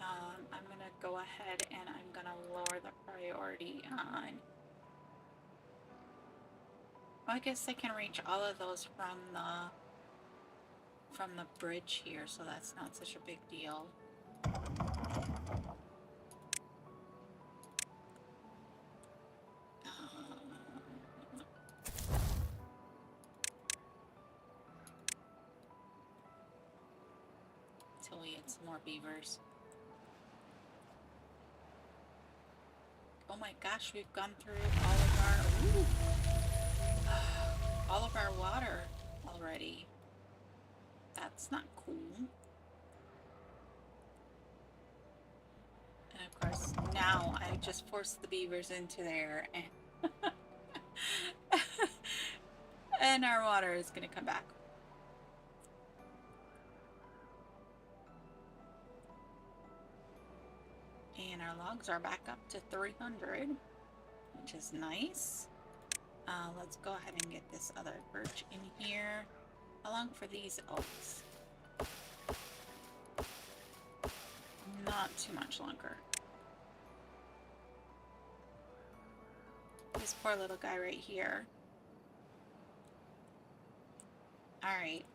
I'm gonna go ahead and I'm gonna lower the priority on. Well, I guess I can reach all of those from the bridge here, so that's not such a big deal. Until we get some more beavers. Oh my gosh, we've gone through all of our water already. That's not cool. And of course, now I just forced the beavers into there, and and our water is gonna come back. And our logs are back up to 300, which is nice. Let's go ahead and get this other birch in here. How long for these oaks? Not too much longer. This poor little guy right here. Alright.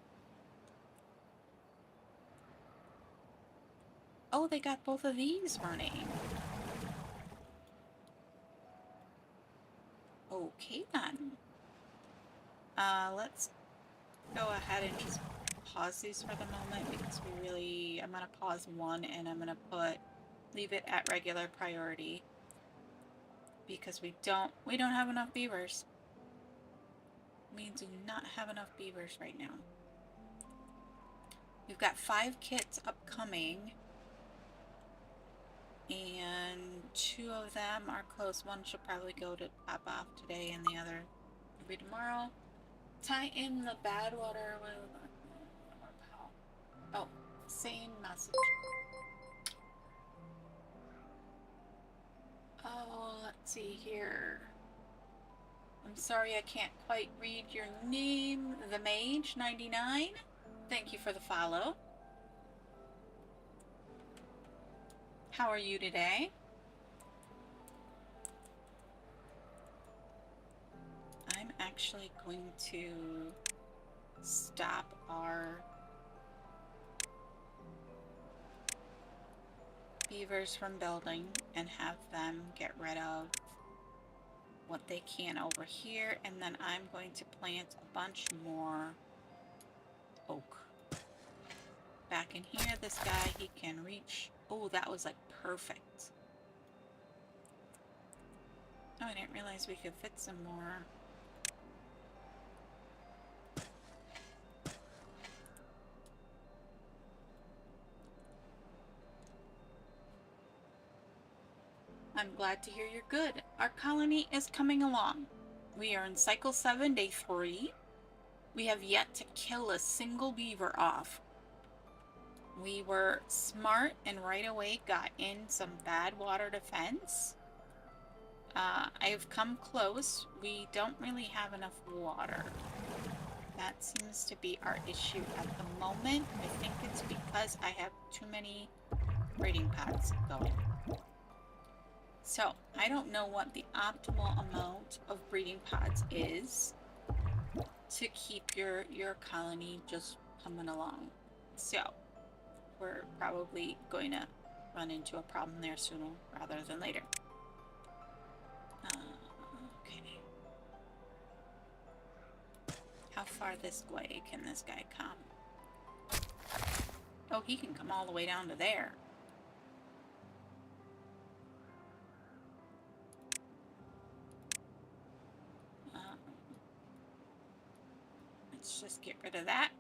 Oh, they got both of these running. Okay then. Let's go ahead and just pause these for the moment because I'm gonna pause one and I'm gonna leave it at regular priority because we don't have enough beavers. We do not have enough beavers right now. We've got 5 kits upcoming. And 2 of them are close. One should probably go to pop off today and the other will be tomorrow. Tie in the bad water with... Oh, same message. Oh, let's see here. I'm sorry I can't quite read your name. The Mage 99. Thank you for the follow. How are you today? I'm actually going to stop our beavers from building and have them get rid of what they can over here, and then I'm going to plant a bunch more oak. Back in here, this guy, he can reach. Oh, that was like perfect. Oh, I didn't realize we could fit some more. I'm glad to hear you're good. Our colony is coming along. We are in cycle 7, day 3. We have yet to kill a single beaver off. We were smart and right away got in some bad water defense. I've come close. We don't really have enough water. That seems to be our issue at the moment. I think it's because I have too many breeding pods going. So, I don't know what the optimal amount of breeding pods is to keep your colony just humming along. So, we're probably going to run into a problem there sooner rather than later. Okay. How far this way can this guy come? Oh, he can come all the way down to there. Let's just get rid of that.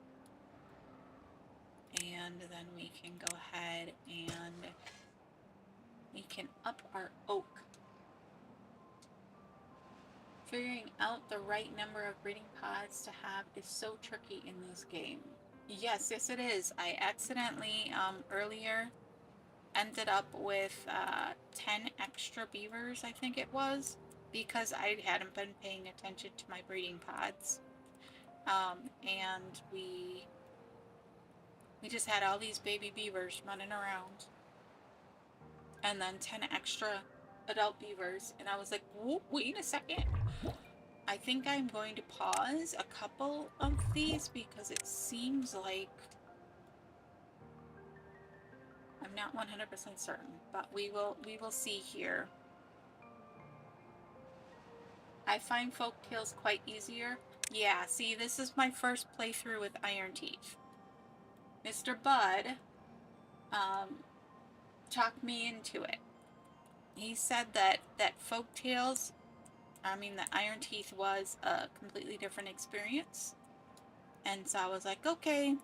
And then we can go ahead and we can up our oak. Figuring out the right number of breeding pods to have is so tricky in this game. Yes, it is. I accidentally earlier ended up with 10 extra beavers, I think it was, because I hadn't been paying attention to my breeding pods. And we just had all these baby beavers running around. And then 10 extra adult beavers. And I was like, whoa, wait a second. I think I'm going to pause a couple of these because it seems like I'm not 100% certain, but we will see here. I find folktales quite easier. Yeah, see, this is my first playthrough with Ironteeth. Mr. Bud talked me into it. He said that folktales, that Ironteeth was a completely different experience. And so I was like, okay,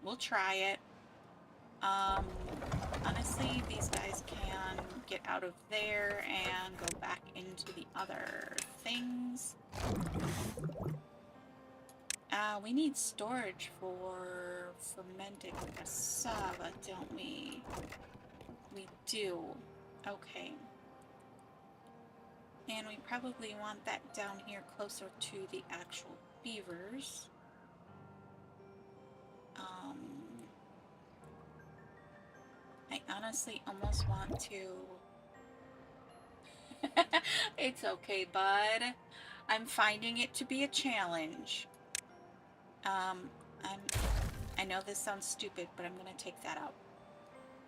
we'll try it. Honestly, these guys can get out of there and go back into the other things. We need storage for fermented cassava, don't we? We do. Okay. And we probably want that down here closer to the actual beavers. I honestly almost want to... It's okay, bud. I'm finding it to be a challenge. I know this sounds stupid, but I'm gonna take that out.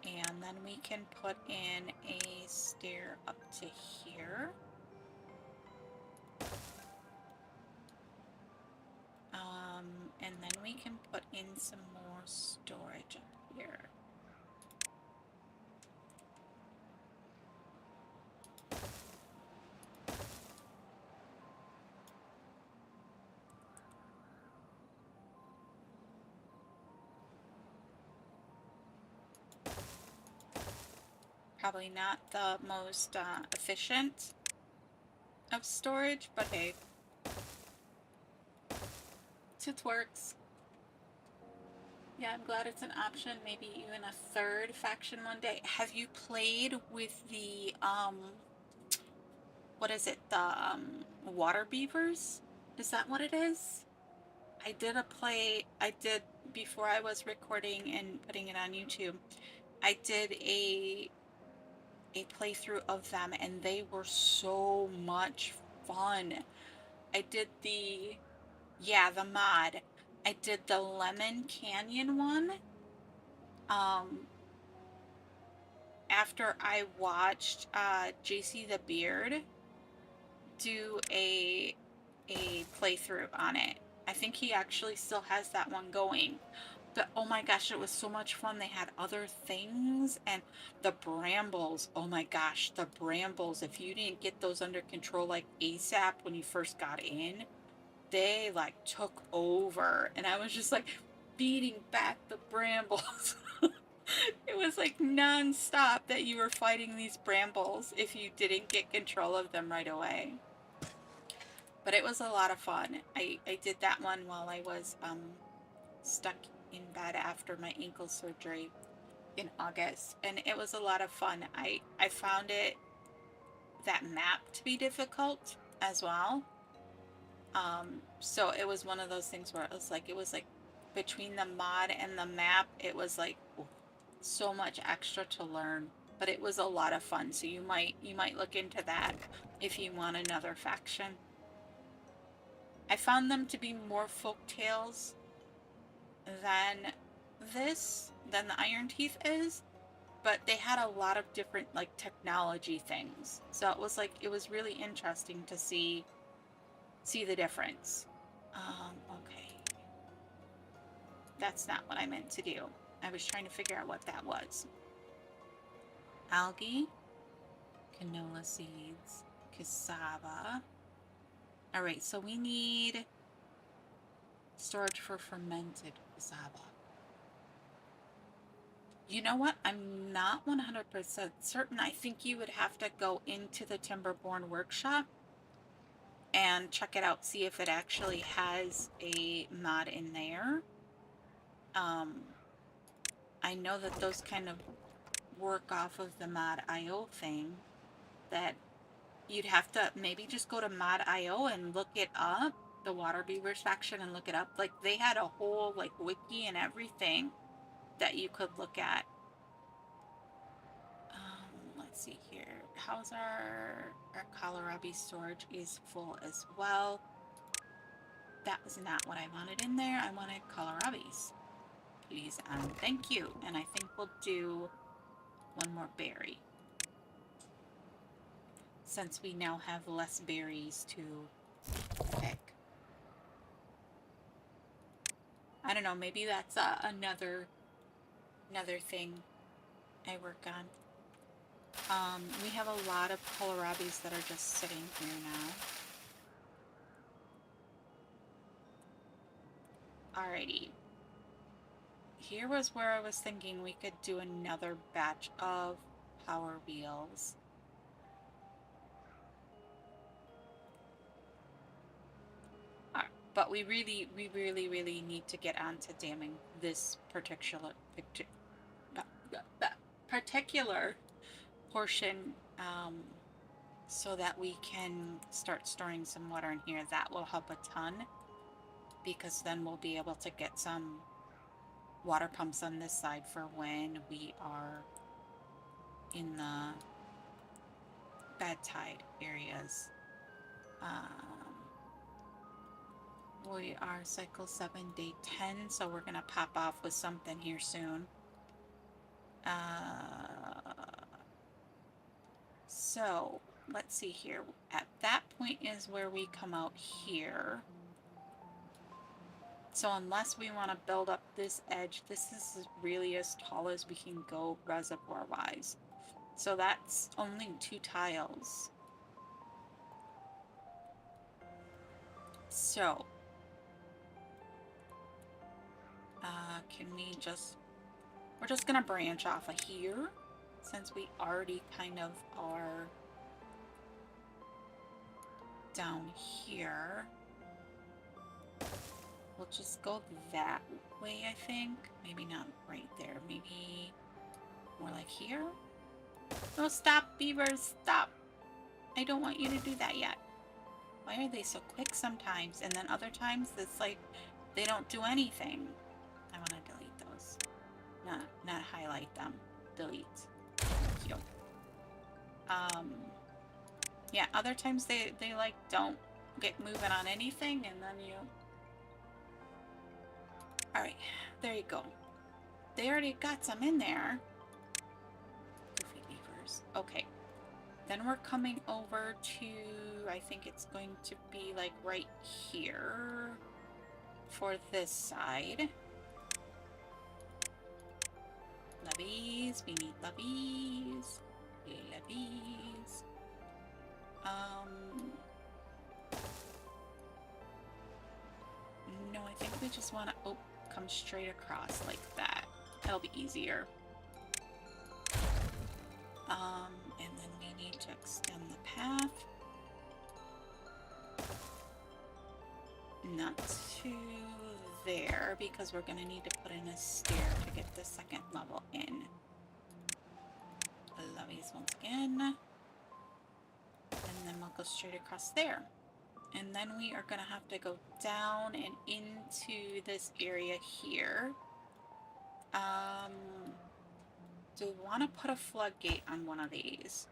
And then we can put in a stair up to here. And then we can put in some more storage up here. Probably not the most efficient of storage, but hey, it works. Yeah, I'm glad it's an option, maybe even a third faction one day. Have you played with the, what is it, the water beavers? Is that what it is? I did before I was recording and putting it on YouTube, I did a playthrough of them, and they were so much fun. I did the mod. I did the Lemon Canyon one. After I watched JC the Beard do a playthrough on it. I think he actually still has that one going. But oh my gosh, it was so much fun. They had other things, and the brambles, oh my gosh, the brambles, if you didn't get those under control like ASAP when you first got in, they like took over, and I was just like beating back the brambles. It was like non-stop that you were fighting these brambles if you didn't get control of them right away. But it was a lot of fun. I did that one while I was stuck in bed after my ankle surgery in August, and it was a lot of fun. I found that map to be difficult as well. So it was one of those things where it was like between the mod and the map, it was like so much extra to learn, but it was a lot of fun. So you might look into that if you want another faction. I found them to be more folk tales than the Ironteeth is, but they had a lot of different like technology things. So it was really interesting to see the difference. Okay. That's not what I meant to do. I was trying to figure out what that was. Algae, canola seeds, cassava. All right, so we need storage for fermented cassava. You know what? I'm not 100% certain. I think you would have to go into the Timberborn workshop and check it out, see if it actually has a mod in there. I know that those kind of work off of the mod.io thing, that you'd have to maybe just go to mod.io and look it up, the water beavers faction, and look it up. Like they had a whole like wiki and everything that you could look at. Let's see here. How's our kohlrabi storage is full as well. That was not what I wanted in there. I wanted kohlrabis. Please and thank you. And I think we'll do one more berry, since we now have less berries to pick. I don't know, maybe that's another thing I work on. We have a lot of kohlrabis that are just sitting here now. Alrighty. Here was where I was thinking we could do another batch of power wheels. Alright, but we really need to get on to damming this particular portion, so that we can start storing some water in here. That will help a ton, because then we'll be able to get some water pumps on this side for when we are in the bad tide areas. We are cycle 7, day 10, so we're gonna pop off with something here soon. So let's see here. At that point is where we come out here. So unless we want to build up this edge, this is really as tall as we can go reservoir wise. So that's only 2 tiles. So can we just, we're just gonna branch off of here, since we already kind of are down here. We'll just go that way, I think. Maybe not right there. Maybe more like here. No, stop, beavers, stop. I don't want you to do that yet. Why are they so quick sometimes? And then other times it's like they don't do anything. I want to delete those. Not highlight them. Delete. Thank you. Yeah, other times they like don't get moving on anything, and then you... Alright, there you go. They already got some in there. Goofy beavers. Okay. Then we're coming over to, I think it's going to be like right here for this side. Levies, we need levies. Levies. No, I think we just want to come straight across like that. That'll be easier. And then we need to extend the path. not to there, because we're going to need to put in a stair to get the second level in. Lovies once again. And then we'll go straight across there. And then we are going to have to go down and into this area here. Do we want to put a floodgate on one of these?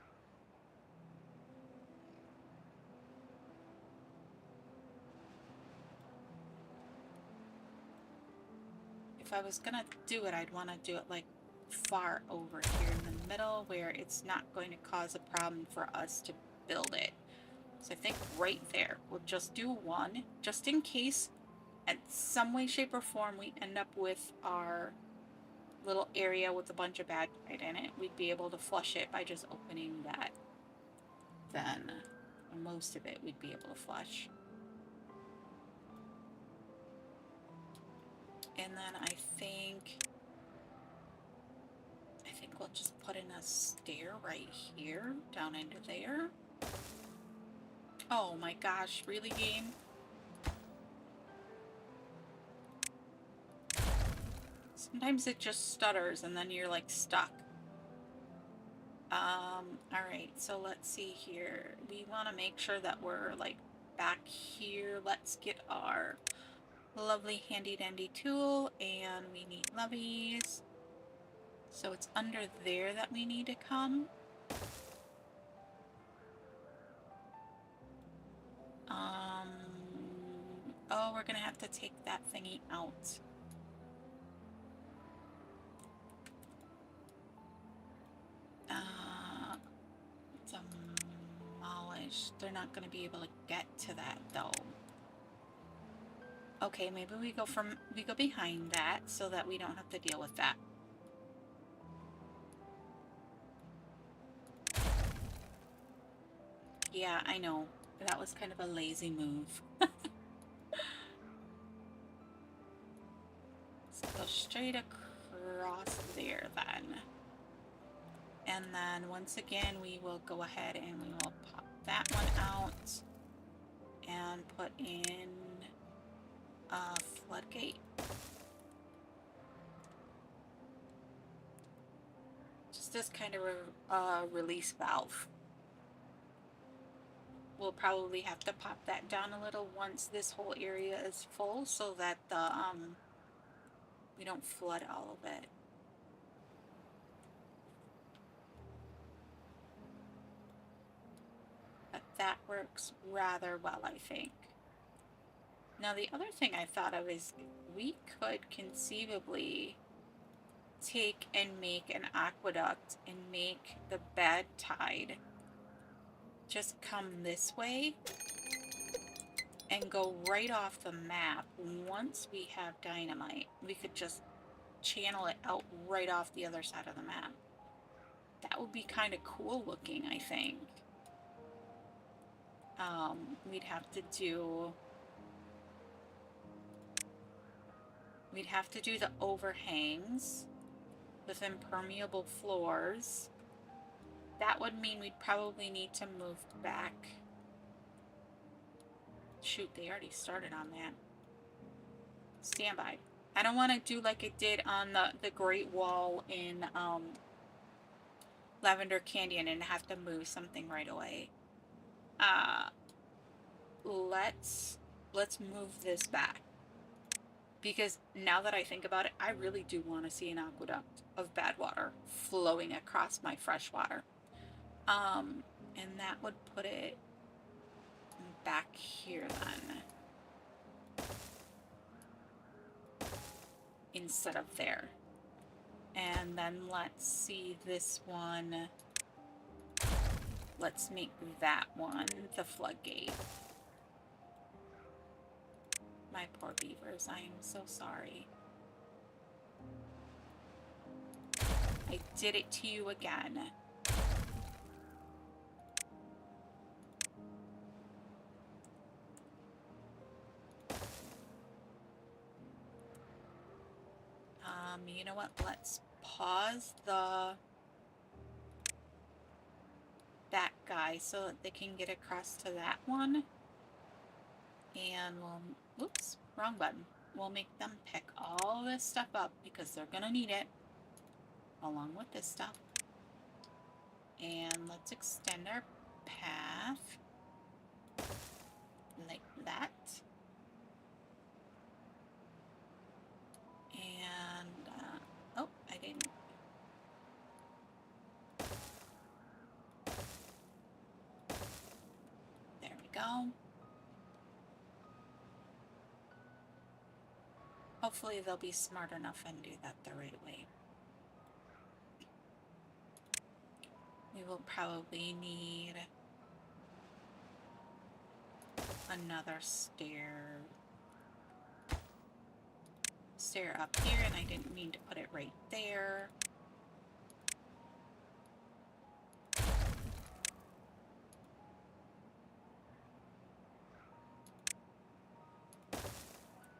If I was going to do it, I'd want to do it like far over here in the middle where it's not going to cause a problem for us to build it. So I think right there, we'll just do one, just in case at some way, shape, or form we end up with our little area with a bunch of bad guide in it. We'd be able to flush it by just opening that. Then most of it we'd be able to flush. And then I think we'll just put in a stair right here, down into there. Oh my gosh, really, game? Sometimes it just stutters and then you're like stuck. Alright, so let's see here. We want to make sure that we're like back here. Let's get our lovely handy dandy tool, and we need levies. So it's under there that we need to come. Oh, we're gonna have to take that thingy out. Demolish. They're not gonna be able to get to that though. Okay, maybe we go behind that so that we don't have to deal with that. Yeah, I know. That was kind of a lazy move. So go straight across there then. And then once again, we will go ahead and we will pop that one out and put in a floodgate. Just this kind of a release valve. We'll probably have to pop that down a little once this whole area is full so that the we don't flood all of it. But that works rather well, I think. Now the other thing I thought of is we could conceivably take and make an aqueduct and make the bad tide just come this way and go right off the map. Once we have dynamite, we could just channel it out right off the other side of the map. That would be kind of cool looking, I think. We'd have to do the overhangs with impermeable floors. That would mean we'd probably need to move back. Shoot, they already started on that. Stand by. I don't want to do like it did on the Great Wall in Lavender Canyon and have to move something right away. Let's move this back. Because now that I think about it, I really do want to see an aqueduct of bad water flowing across my fresh water. And that would put it back here then. Instead of there. And then let's see this one. Let's make that one the floodgate. My poor beavers, I am so sorry. I did it to you again. You know what? Let's pause that guy so that they can get across to that one. And we'll, oops, wrong button. We'll make them pick all this stuff up because they're gonna need it along with this stuff. And let's extend our path like that. And, oh, I didn't. There we go. Hopefully they'll be smart enough and do that the right way. We will probably need another stair up here, and I didn't mean to put it right there.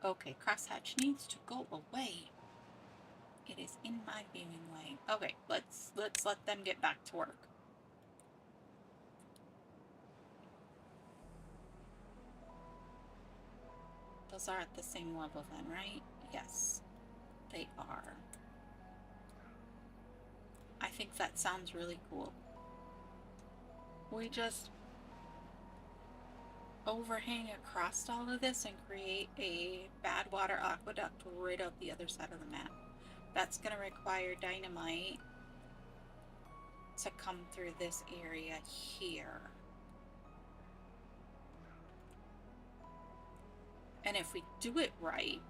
Okay, crosshatch needs to go away. It is in my viewing way. Okay, let's let them get back to work. Those are at the same level then, right? Yes, they are. I think that sounds really cool. We just overhang across all of this and create a bad water aqueduct right out the other side of the map. That's going to require dynamite to come through this area here. And if we do it right,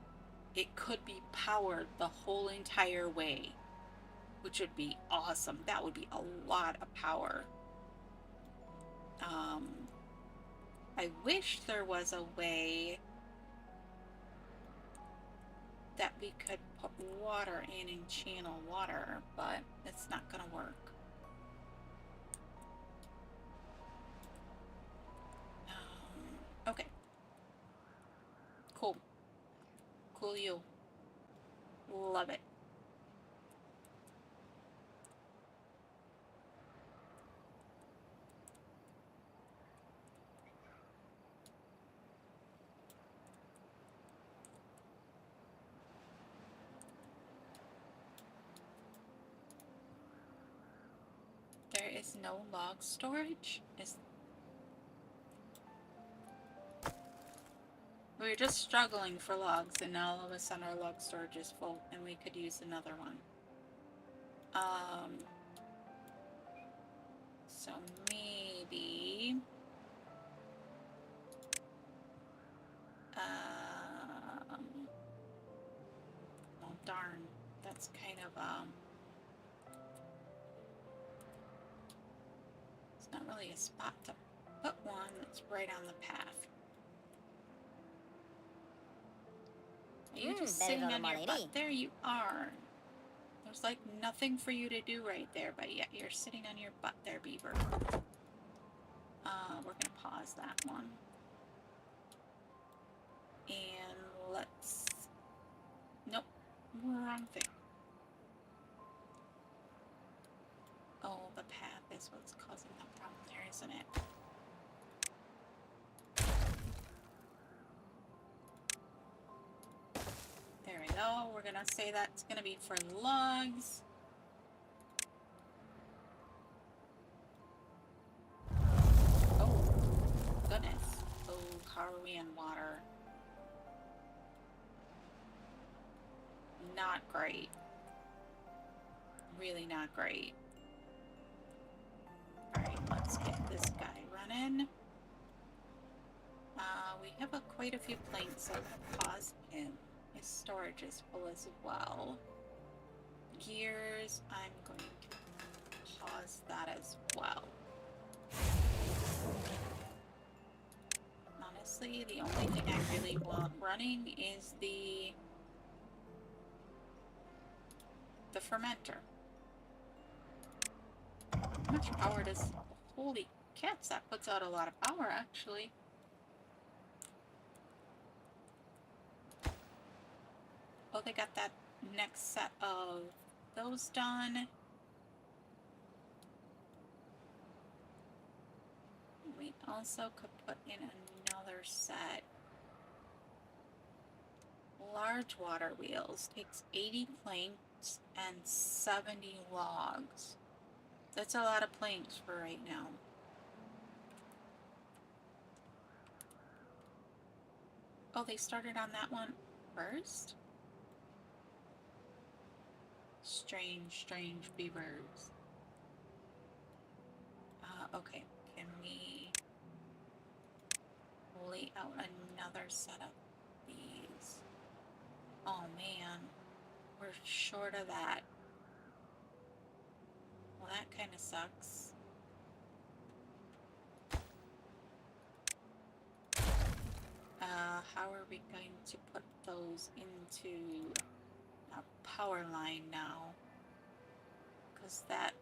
it could be powered the whole entire way, which would be awesome. That would be a lot of power. I wish there was a way that we could put water in and channel water, but it's not gonna work. Okay. Cool. Cool you. Love it. There is no log storage? We were just struggling for logs, and now all of a sudden our log storage is full, and we could use another one. So maybe... oh darn, that's kind of, it's not really a spot to put one that's right on the path. Are you just sitting on your butt? There you are. There's like nothing for you to do right there, but yet you're sitting on your butt there, beaver. We're gonna pause that one. And let's... Nope, wrong thing. Oh, the path is what's causing the problem there, isn't it? There we go. We're gonna say that's gonna be for logs. Oh, goodness. Oh, how are we in water? Not great. Really not great. Alright, let's get this guy running. We have quite a few planks, so pause him. His storage is full as well. Gears, I'm going to pause that as well. Honestly, the only thing I really want running is the fermenter. How much power does... Holy cats, that puts out a lot of power, actually. Oh, they got that next set of those done. We also could put in another set large water wheels. Takes 80 planks and 70 logs. That's a lot of planks for right now. Oh, they started on that one first? Strange, strange beavers. Okay, can we lay out another set of these? Oh man, we're short of that. Well, that kind of sucks. How are we going to put those into a power line now? Because that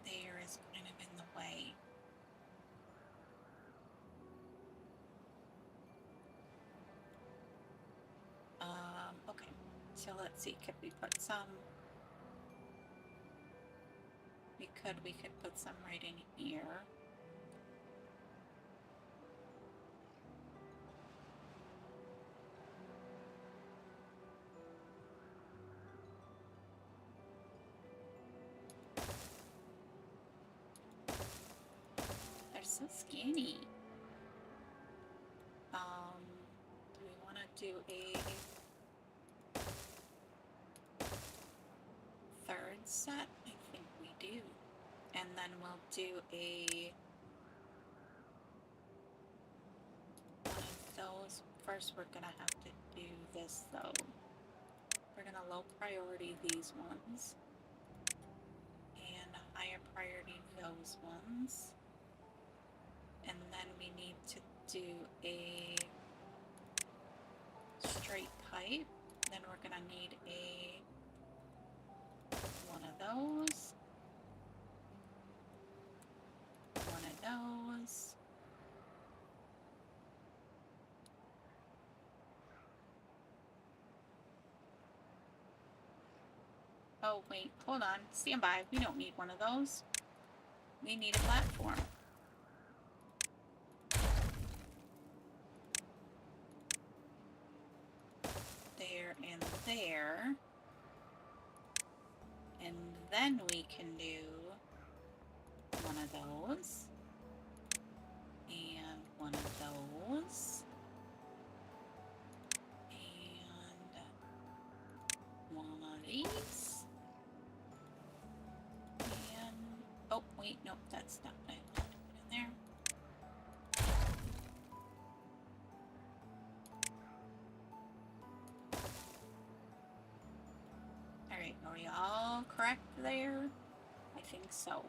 there is kind of in the way. Okay, so let's see, could we put some? We could put some right in here. They're so skinny. Do we want to do a third set? I think we do. And then we'll do a one of those. First, we're gonna have to do this though. We're gonna low priority these ones and higher priority those ones. And then we need to do a straight pipe. Then we're gonna need a one of those. One of those. Oh wait, hold on, stand by. We don't need one of those. We need a platform. There and there. And then we can do one of those. And one of those. And one of these. And, oh wait, nope, that's not what I want to put in there. Alright, are we all correct there? I think so.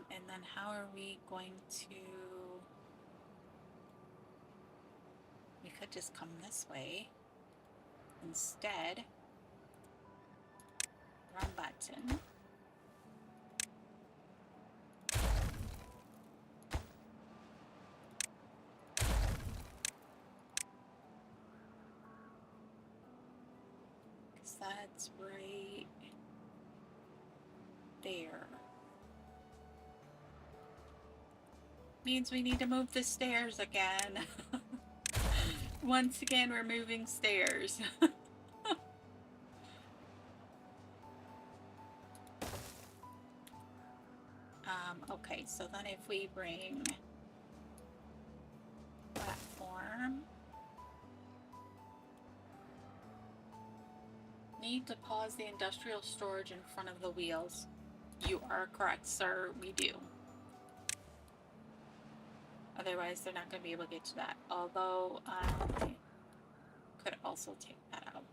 And then how are we going to... We could just come this way. Instead, run button. Because that's right there. Means we need to move the stairs again. Once again, we're moving stairs. Okay, so then if we bring platform, need to pause the industrial storage in front of the wheels. You are correct, sir, we do. Otherwise, they're not going to be able to get to that. Although, I could also take that out.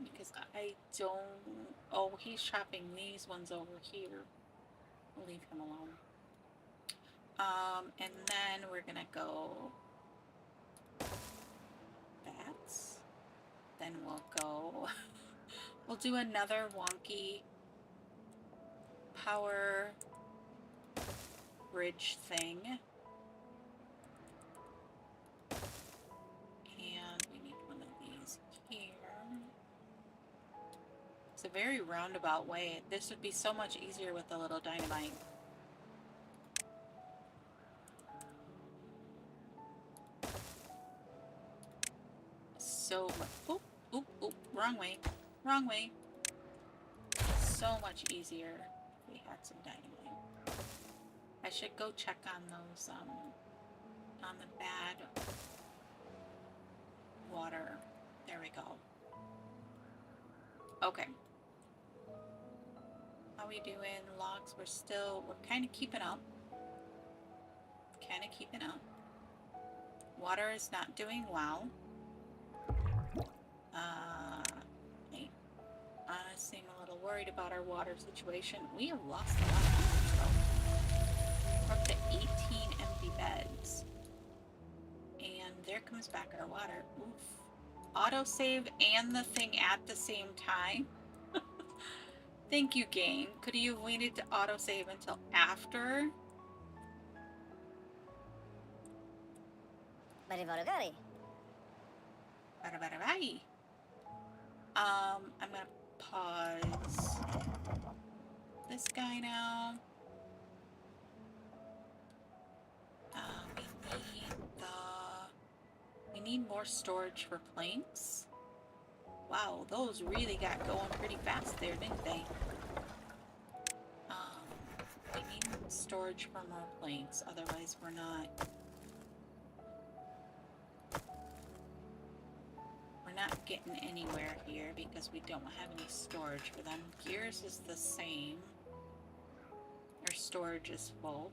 Because I don't... Oh, he's chopping these ones over here. We'll leave him alone. And then we're going to go... that. Then we'll go... We'll do another wonky... power bridge thing. And we need one of these here. It's a very roundabout way. This would be so much easier with a little dynamite. so much. Oop, oop, oop, wrong way. Wrong way. So much easier if we had some dynamite. I should go check on those, on the bad water. There we go. Okay. How we doing? Logs, we're kind of keeping up. Water is not doing well. Honestly, I'm a little worried about our water situation. We have lost a lot of water, though. We're up to 18 empty beds. And there comes back our water. Oof. Autosave and the thing at the same time. Thank you, game. Could you have waited to autosave until after? I'm gonna pause this guy now. We need more storage for planks. Wow, those really got going pretty fast there, didn't they? We need storage for more planks, otherwise we're not getting anywhere here because we don't have any storage for them. Gears is the same. Our storage is full.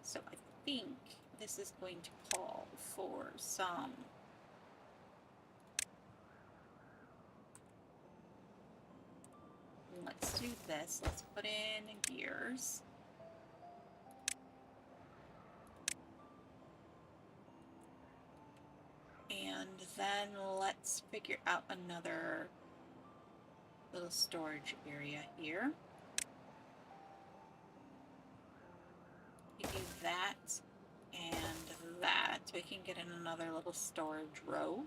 So I think this is going to call for some let's do this. Let's put in gears. And then let's figure out another little storage area here. We do that and that. We can get in another little storage row.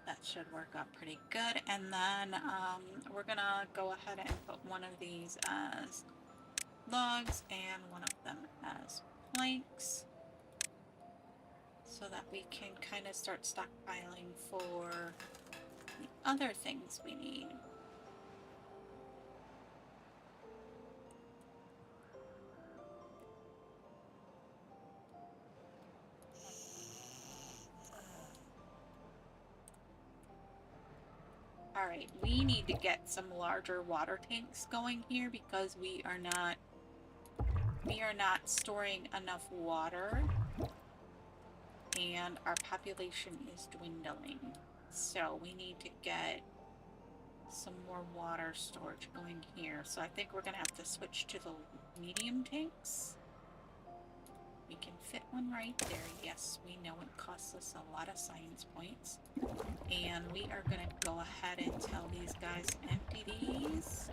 That should work out pretty good. And then we're gonna go ahead and put one of these as logs and one of them as planks so that we can kind of start stockpiling for the other things we need. Alright, we need to get some larger water tanks going here because we are not storing enough water and our population is dwindling. So we need to get some more water storage going here. So I think we're gonna have to switch to the medium tanks. We can fit one right there. Yes, we know it costs us a lot of science points. And we are gonna go ahead and tell these guys to empty these.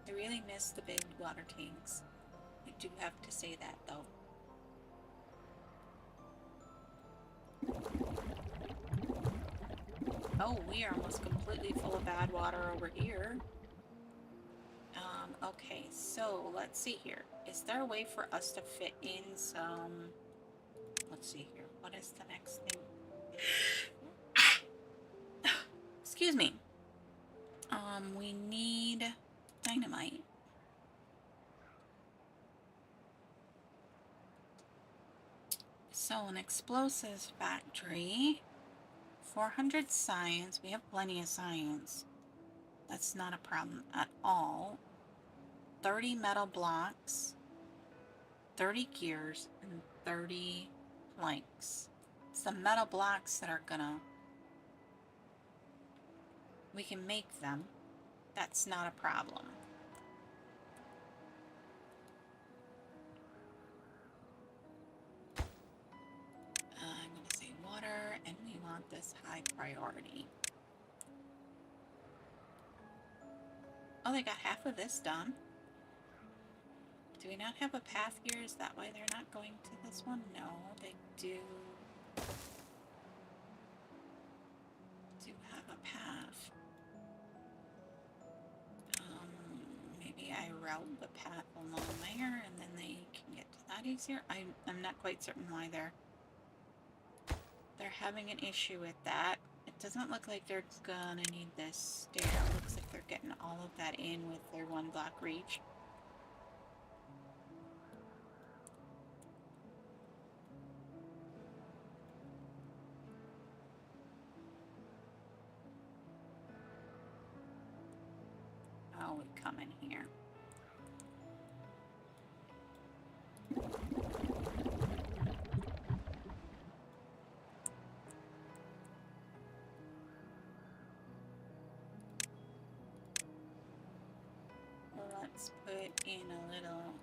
I really miss the big water tanks. I do have to say that though. Oh, we are almost completely full of bad water over here. Okay, so let's see here. Is there a way for us to fit in some... Let's see here. What is the next thing? Excuse me. We need dynamite. So an explosives factory. 400 science. We have plenty of science. That's not a problem at all. 30 metal blocks, 30 gears, and 30 planks. It's the metal blocks that are gonna... We can make them. That's not a problem. I'm gonna say water, and we want this high priority. Oh, they got half of this done. Do we not have a path here? Is that why they're not going to this one? No, they do have a path. Maybe I route the path along there and then they can get to that easier. I'm not quite certain why they're having an issue with that. It doesn't look like they're gonna need this stair. It looks like they're getting all of that in with their 1 block reach. Oh, we come in here. Let's put in a little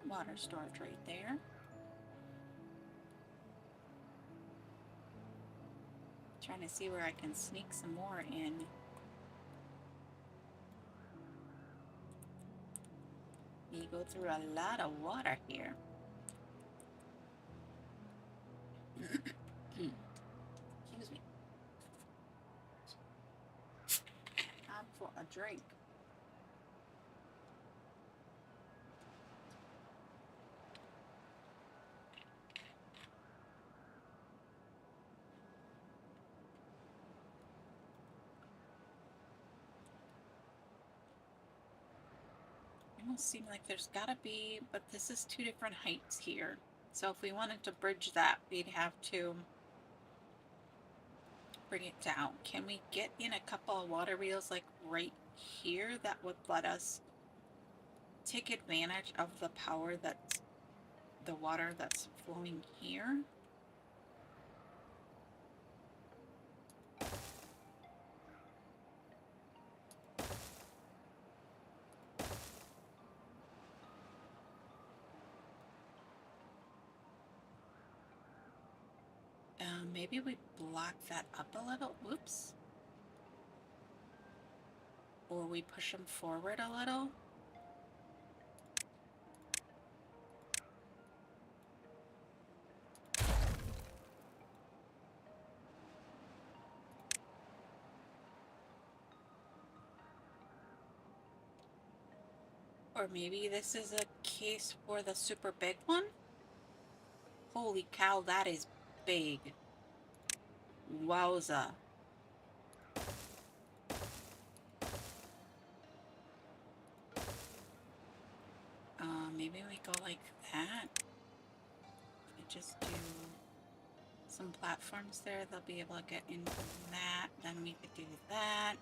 water storage right there. Trying to see where I can sneak some more in. You go through a lot of water here. Excuse me. Time for a drink. Almost seem like there's gotta be, but this is 2 different heights here. So if we wanted to bridge that, we'd have to bring it down. Can we get in a couple of water wheels like right here that would let us take advantage of the power that's the water that's flowing here? Maybe we block that up a little. Whoops. Or we push them forward a little. Or maybe this is a case for the super big one. Holy cow, that is big. Wowza. Maybe we go like that. We just do some platforms there. They'll be able to get into that. Then we could do that.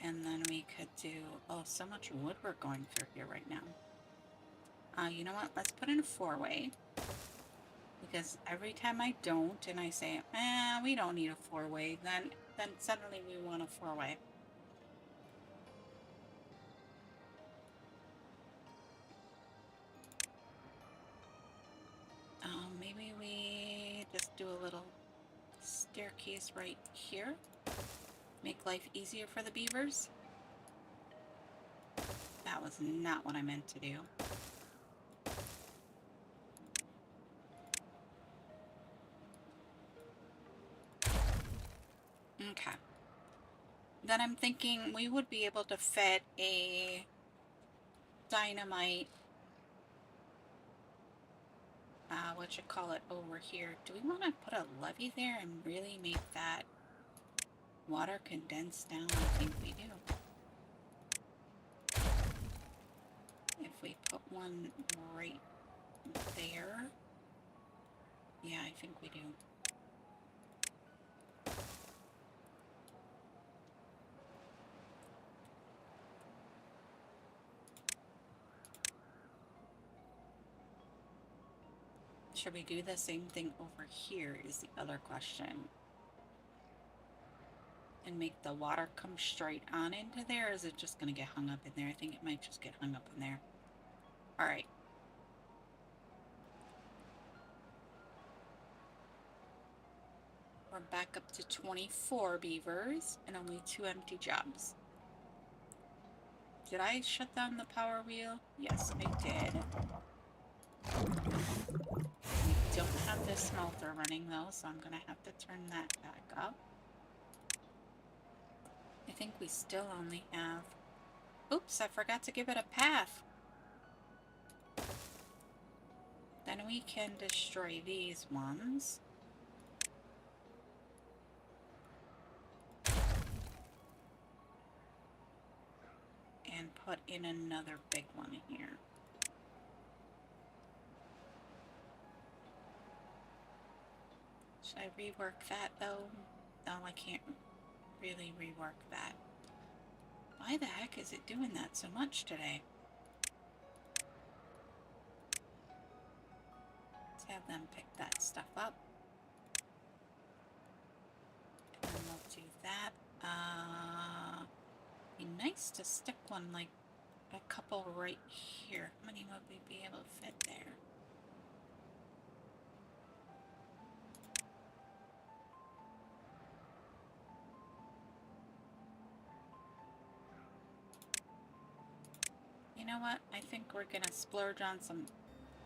And then we could do, oh, so much wood we're going through here right now. You know what? Let's put in a 4-way. Because every time I don't, and I say, we don't need a 4-way, then suddenly we want a 4-way. Maybe we just do a little staircase right here. Make life easier for the beavers. That was not what I meant to do. Okay. Then I'm thinking we would be able to fit a dynamite, over here. Do we want to put a levee there and really make that water condense down? I think we do. If we put one right there, yeah, I think we do. Should we do the same thing over here is the other question. And make the water come straight on into there, or is it just going to get hung up in there? I think it might just get hung up in there. Alright. Or We're back up to 24 beavers and only 2 empty jobs. Did I shut down the power wheel? Yes, I did. We don't have the smelter running though, so I'm gonna have to turn that back up. I think we still only have... Oops, I forgot to give it a path. Then we can destroy these ones. And put in another big one here. Should I rework that though? No, I can't really rework that. Why the heck is it doing that so much today? Let's have them pick that stuff up. And then we'll do that. Be nice to stick one like a couple right here. How many would we be able to fit there? You know what? I think we're gonna splurge on some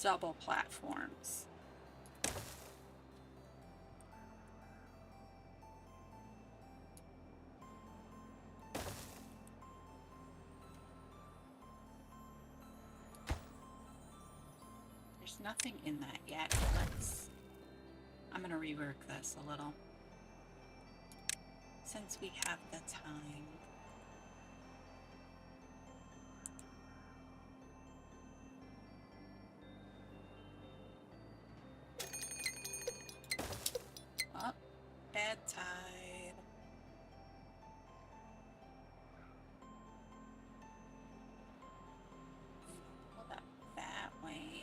double platforms. There's nothing in that yet. I'm gonna rework this a little. Since we have the time. Oh, bad tide. Hold up that way.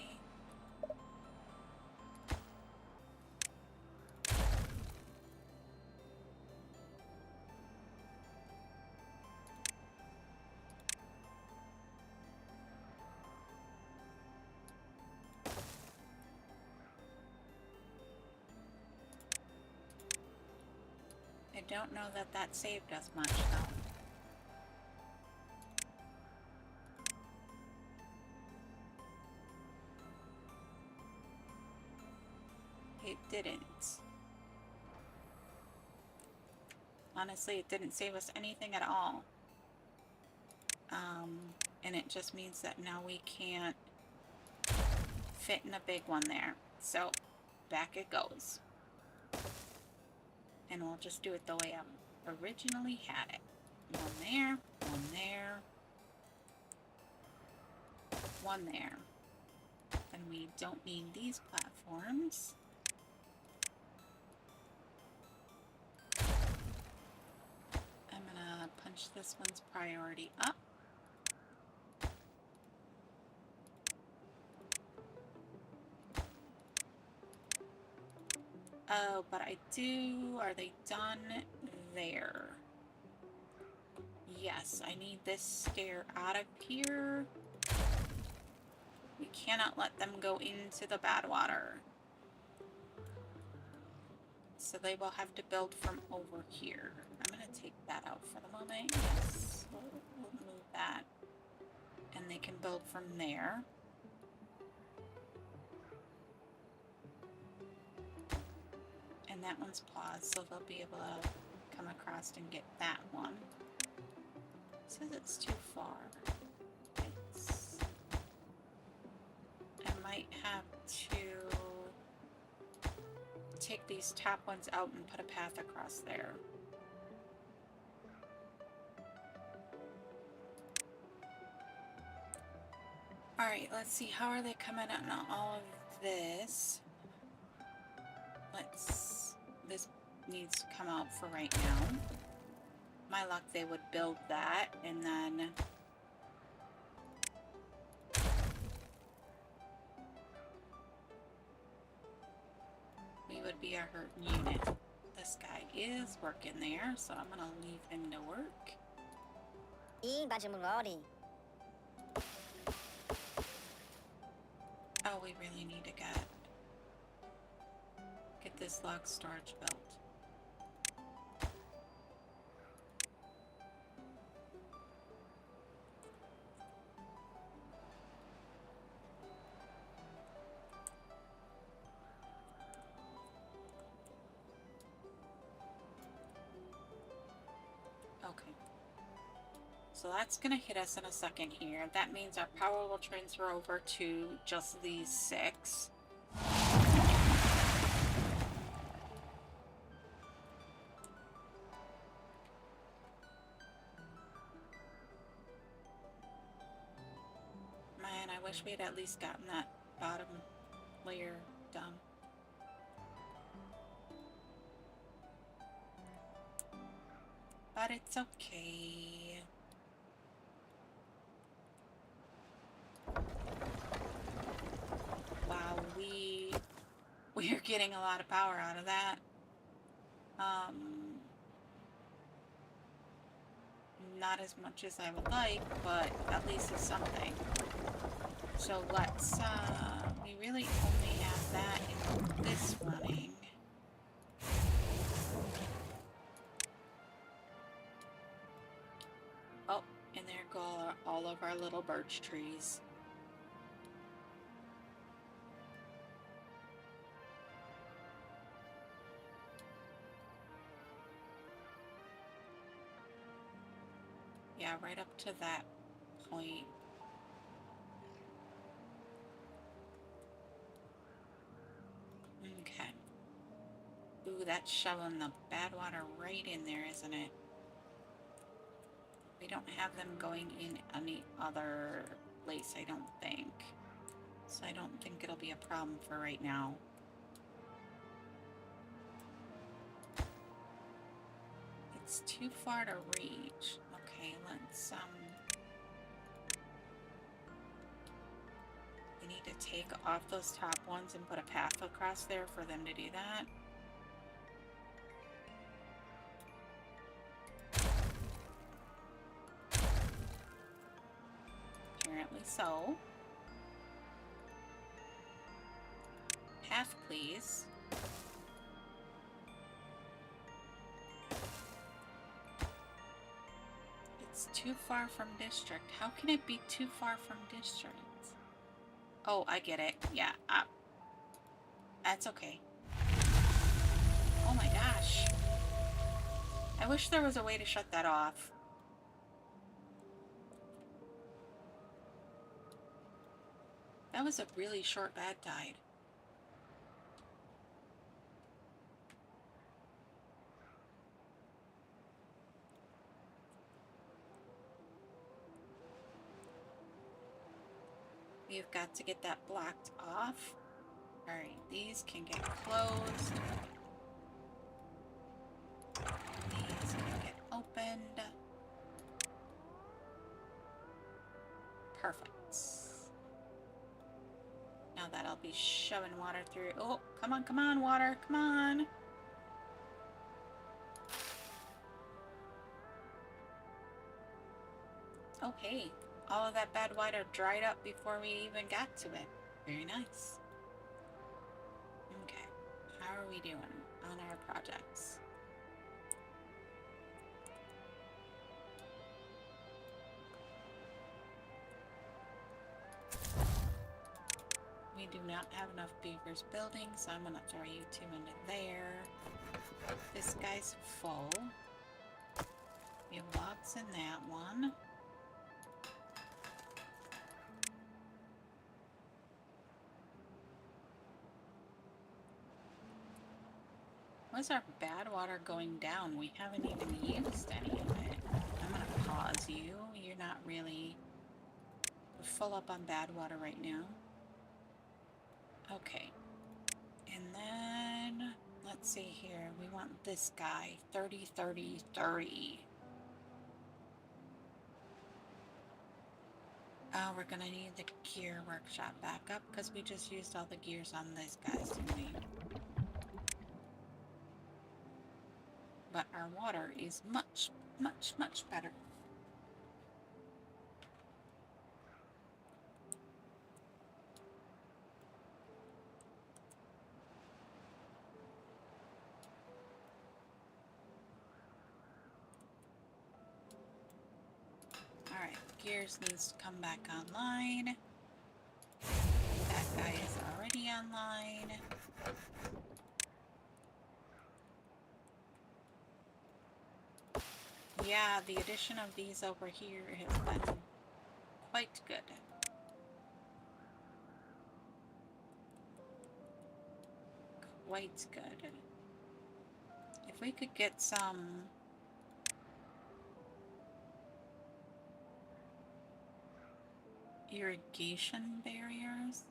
I don't know that that saved us much though. It didn't. Honestly, it didn't save us anything at all. And it just means that now we can't fit in a big one there. So, back it goes. And we'll just do it the way I originally had it. One there, one there, one there. And we don't need these platforms. I'm gonna punch this one's priority up. Oh, but I do... Are they done there? Yes, I need this stair out of here. We cannot let them go into the bad water. So they will have to build from over here. I'm going to take that out for the moment. Yes, we'll move that. And they can build from there. And that one's paused, so they'll be able to come across and get that one. It says it's too far. I might have to take these top ones out and put a path across there. Alright, let's see. How are they coming on all of this? This needs to come out for right now. My luck, they would build that and then we would be a hurt unit. This guy is working there, so I'm gonna leave him to work. Oh, we really need to get this log storage built. So that's going to hit us in a second here. That means our power will transfer over to just these 6. Man, I wish we had at least gotten that bottom layer done. But it's okay. Wow, we are getting a lot of power out of that. Not as much as I would like, but at least it's something. So let's, we really only have that in this running. Oh, and there go all of our little birch trees. Yeah, right up to that point. Okay. Ooh, that's shoving the bad water right in there, isn't it? We don't have them going in any other place, I don't think. So I don't think it'll be a problem for right now. It's too far to reach. Okay, let's, we need to take off those top ones and put a path across there for them to do that. Apparently so. Half, please. It's too far from district. How can it be too far from district? Oh, I get it. Yeah, that's okay. Oh my gosh. I wish there was a way to shut that off. That was a really short bad tide. We've got to get that blocked off. Alright, these can get closed. These can get opened. Perfect. Now that I'll be shoving water through. Oh, come on, water, come on. Oh, hey. All of that bad water dried up before we even got to it. Very nice. Okay. How are we doing on our projects? We do not have enough beavers building, so I'm going to throw you 2 into there. This guy's full. We have logs in that one. Why's our bad water going down? We haven't even used any of it. I'm going to pause you. You're not really full up on bad water right now. Okay. And then, let's see here. We want this guy. 30, 30, 30. We're going to need the gear workshop back up because we just used all the gears on these guys, didn't we? But our water is much, much, much better. Alright, gears needs to come back online. That guy is already online. Yeah, the addition of these over here has been quite good. Quite good. If we could get some irrigation barriers.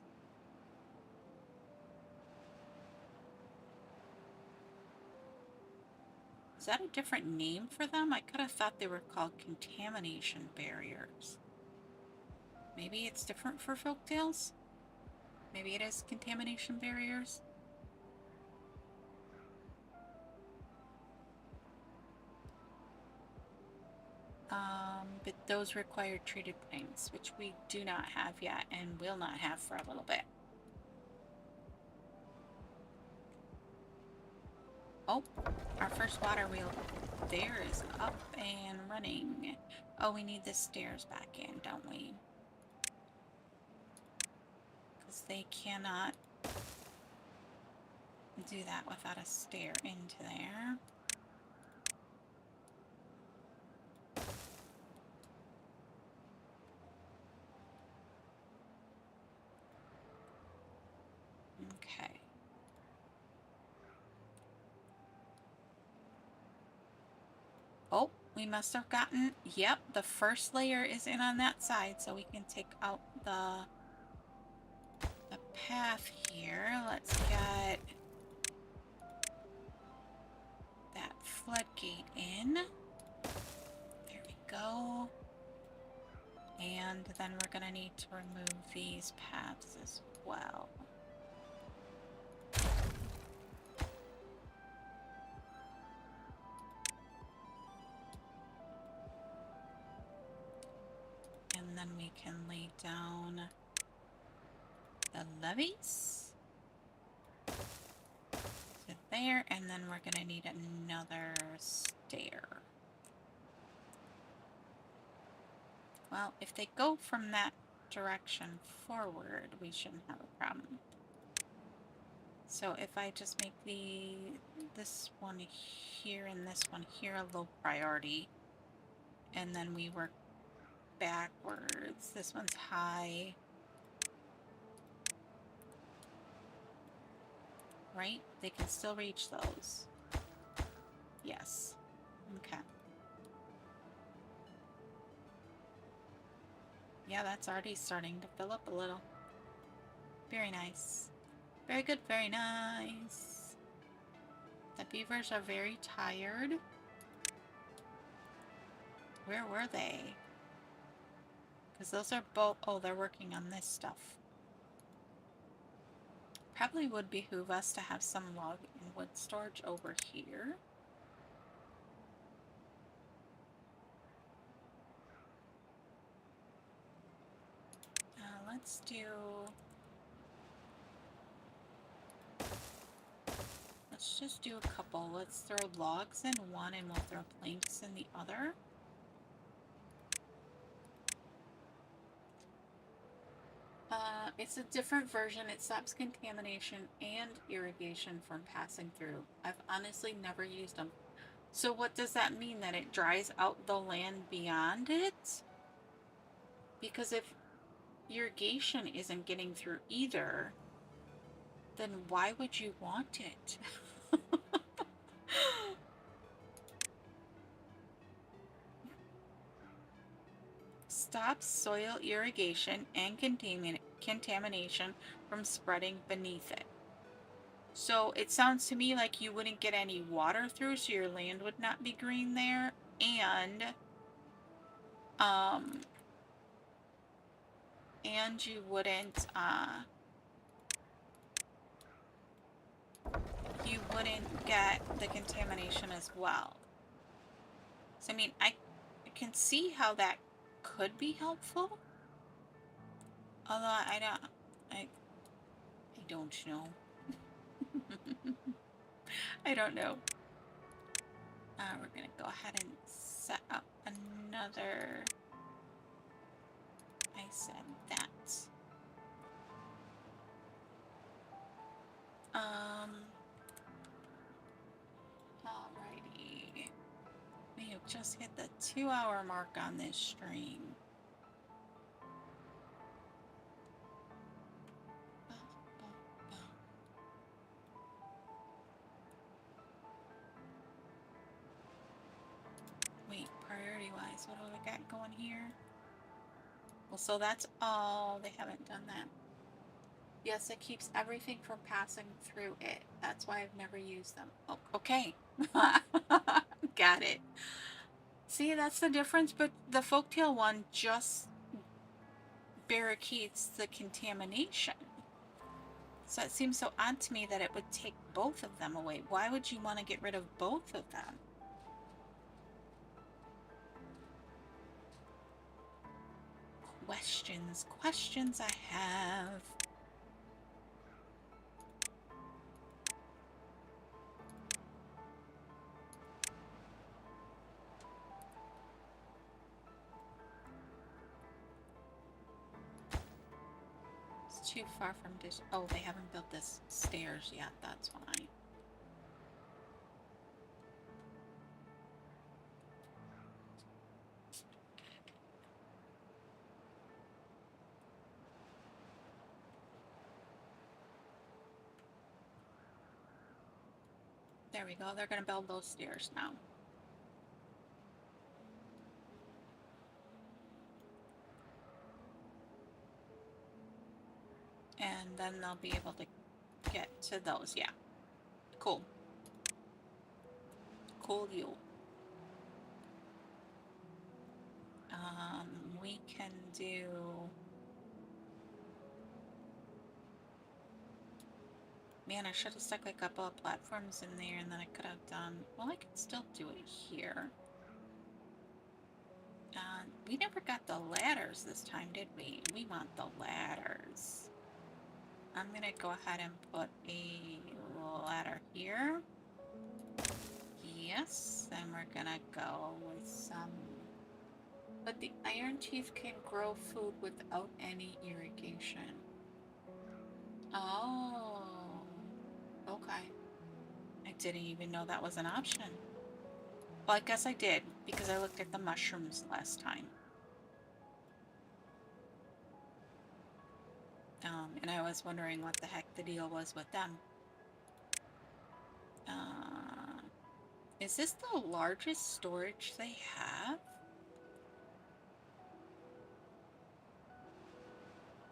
Is that a different name for them? I could have thought they were called contamination barriers. Maybe it's different for folktails? Maybe it is contamination barriers? But those require treated plants, which we do not have yet and will not have for a little bit. Oh, our first water wheel there is up and running. Oh, we need the stairs back in, don't we? Because they cannot do that without a stair into there. Okay. Oh, we must have gotten, yep, the first layer is in on that side, so we can take out the path here. Let's get that floodgate in. There we go. And then we're gonna need to remove these paths as well. And then we can lay down the levees to there, and then we're gonna need another stair. Well, if they go from that direction forward, we shouldn't have a problem. So if I just make this one here and this one here a low priority, and then we work backwards. This one's high. Right? They can still reach those. Yes. Okay. Yeah, that's already starting to fill up a little. Very nice. Very good, very nice. The beavers are very tired. Where were they? Because those are both... Oh, they're working on this stuff. Probably would behoove us to have some log and wood storage over here. Let's do... Let's just do a couple. Let's throw logs in one and we'll throw planks in the other. It's a different version. It stops contamination and irrigation from passing through. I've honestly never used them. So what does that mean? That it dries out the land beyond it? Because if irrigation isn't getting through either, then why would you want it? Stops soil irrigation and contamination from spreading beneath it. So it sounds to me like you wouldn't get any water through, so your land would not be green there, and you wouldn't get the contamination as well. So I mean, I can see how that could be helpful, although I don't know. I don't know. We're gonna go ahead and set up another. I said that. Alrighty. We have just hit the 2-hour mark on this stream. Wait, priority-wise, what do we got going here? Well, so that's all. They haven't done that. Yes, it keeps everything from passing through it. That's why I've never used them. Oh, okay. Got it. See, that's the difference, but the folktale one just barricades the contamination. So it seems so odd to me that it would take both of them away. Why would you want to get rid of both of them? Questions I have. Too far from dish. Oh, they haven't built this stairs yet, that's why. There we go, they're gonna build those stairs now. And then they'll be able to get to those, yeah. Cool. Cool you. We can do... Man, I should have stuck a couple of platforms in there and then I could have done... Well, I could still do it here. We never got the ladders this time, did we? We want the ladders. I'm gonna go ahead and put a ladder here. Yes, then we're gonna go with some... But the iron teeth can grow food without any irrigation. Oh, okay. I didn't even know that was an option. Well, I guess I did, because I looked at the mushrooms last time. And I was wondering what the heck the deal was with them. Is this the largest storage they have?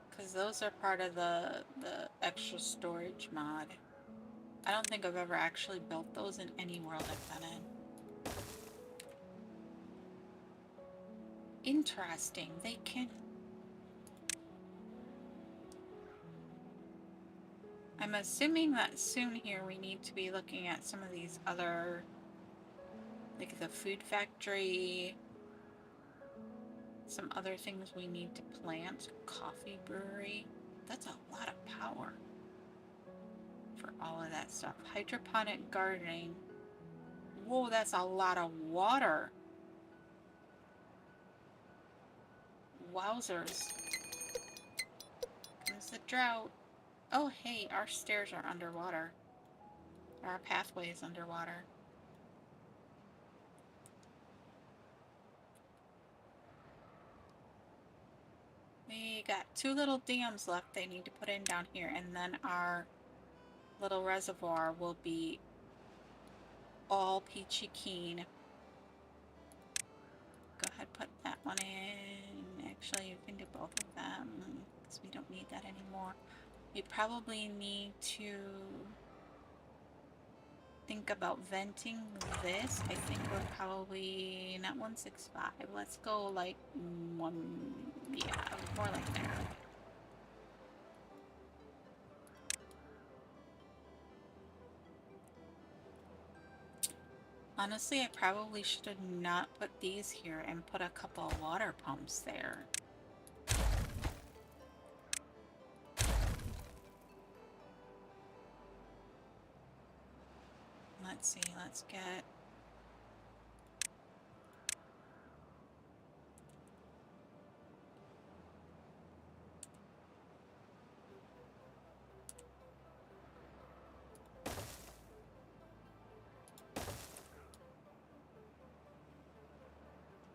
Because those are part of the extra storage mod. I don't think I've ever actually built those in any world I've been in. Interesting. They can... I'm assuming that soon here we need to be looking at some of these other... like the food factory... Some other things we need to plant. Coffee brewery. That's a lot of power for all of that stuff. Hydroponic gardening. Whoa, that's a lot of water. Wowzers. Comes the drought. Oh, hey, our stairs are underwater. Our pathway is underwater. We got 2 little dams left they need to put in down here, and then our little reservoir will be all peachy keen. Go ahead, put that one in. Actually, you can do both of them, because we don't need that anymore. We probably need to think about venting this. I think we're probably not 165. Let's go like yeah, more like there. Honestly, I probably should have not put these here and put a couple of water pumps there. Let's see, let's get...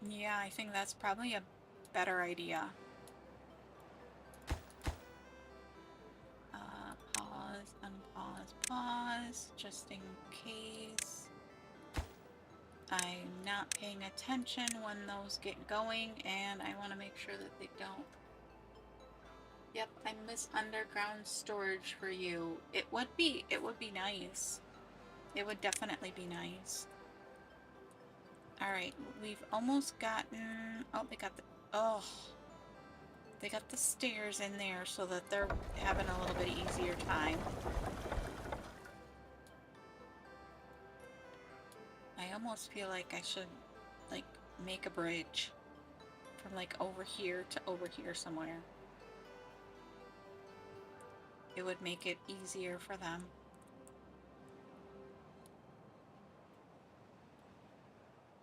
Yeah, I think that's probably a better idea. Pause, unpause, pause, just in case I'm not paying attention when those get going, and I want to make sure that they don't. Yep, I miss underground storage for you. It would be nice. It would definitely be nice. Alright, we've almost gotten, oh, they got the stairs in there so that they're having a little bit easier time. I almost feel like I should, like, make a bridge from, like, over here to over here somewhere. It would make it easier for them.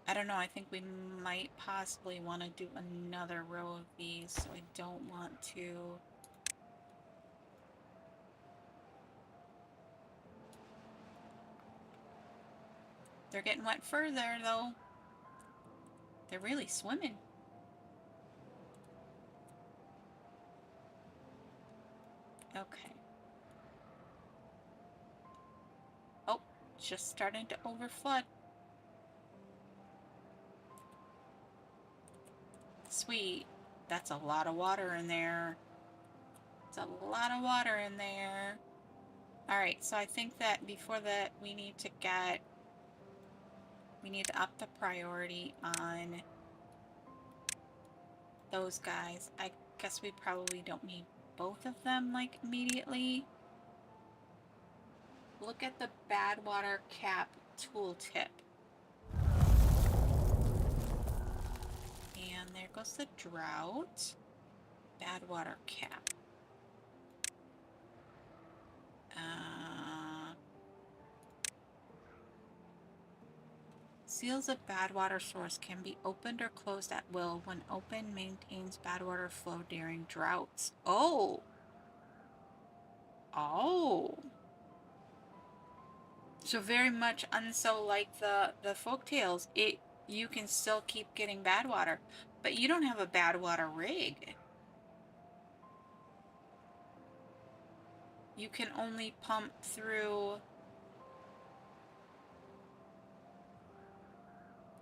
I don't know, I think we might possibly want to do another row of these, so I don't want to... They're getting wet further, though. They're really swimming. Okay. Oh, just starting to overflood. Sweet. That's a lot of water in there. It's a lot of water in there. Alright, so I think that before that we need to up the priority on those guys. I guess we probably don't need both of them, like, immediately. Look at the bad water cap tooltip. And there goes the drought. Bad water cap. Seals of bad water source can be opened or closed at will. When open, maintains bad water flow during droughts. Oh! Oh! So very much unso like the folktales, you can still keep getting bad water, but you don't have a bad water rig. You can only pump through...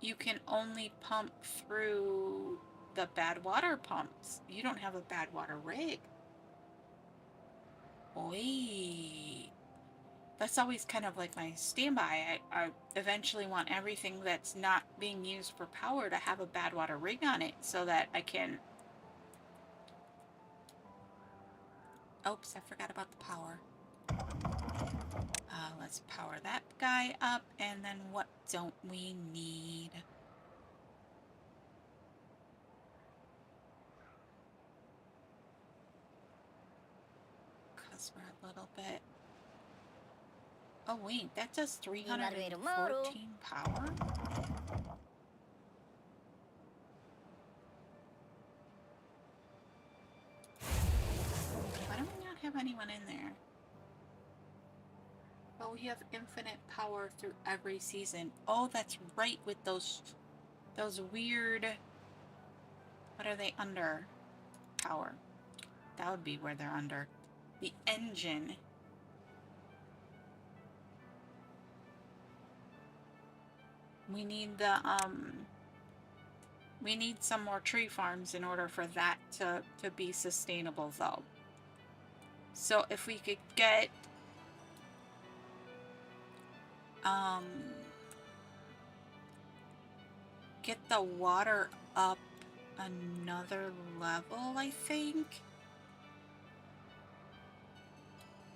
You can only pump through the bad water pumps. You don't have a bad water rig. Oi. That's always kind of like my standby. I eventually want everything that's not being used for power to have a bad water rig on it so that I can... Oops, I forgot about the power. Let's power that guy up, and then what don't we need? Because we're a little bit... Oh wait, that does 314 power? Why do we not have anyone in there? Well, we have infinite power through every season. Oh, that's right, with those weird... What are they under? Power. That would be where they're under. The engine. We need the, we need some more tree farms in order for that to be sustainable, though. So if we could get, get the water up another level, I think.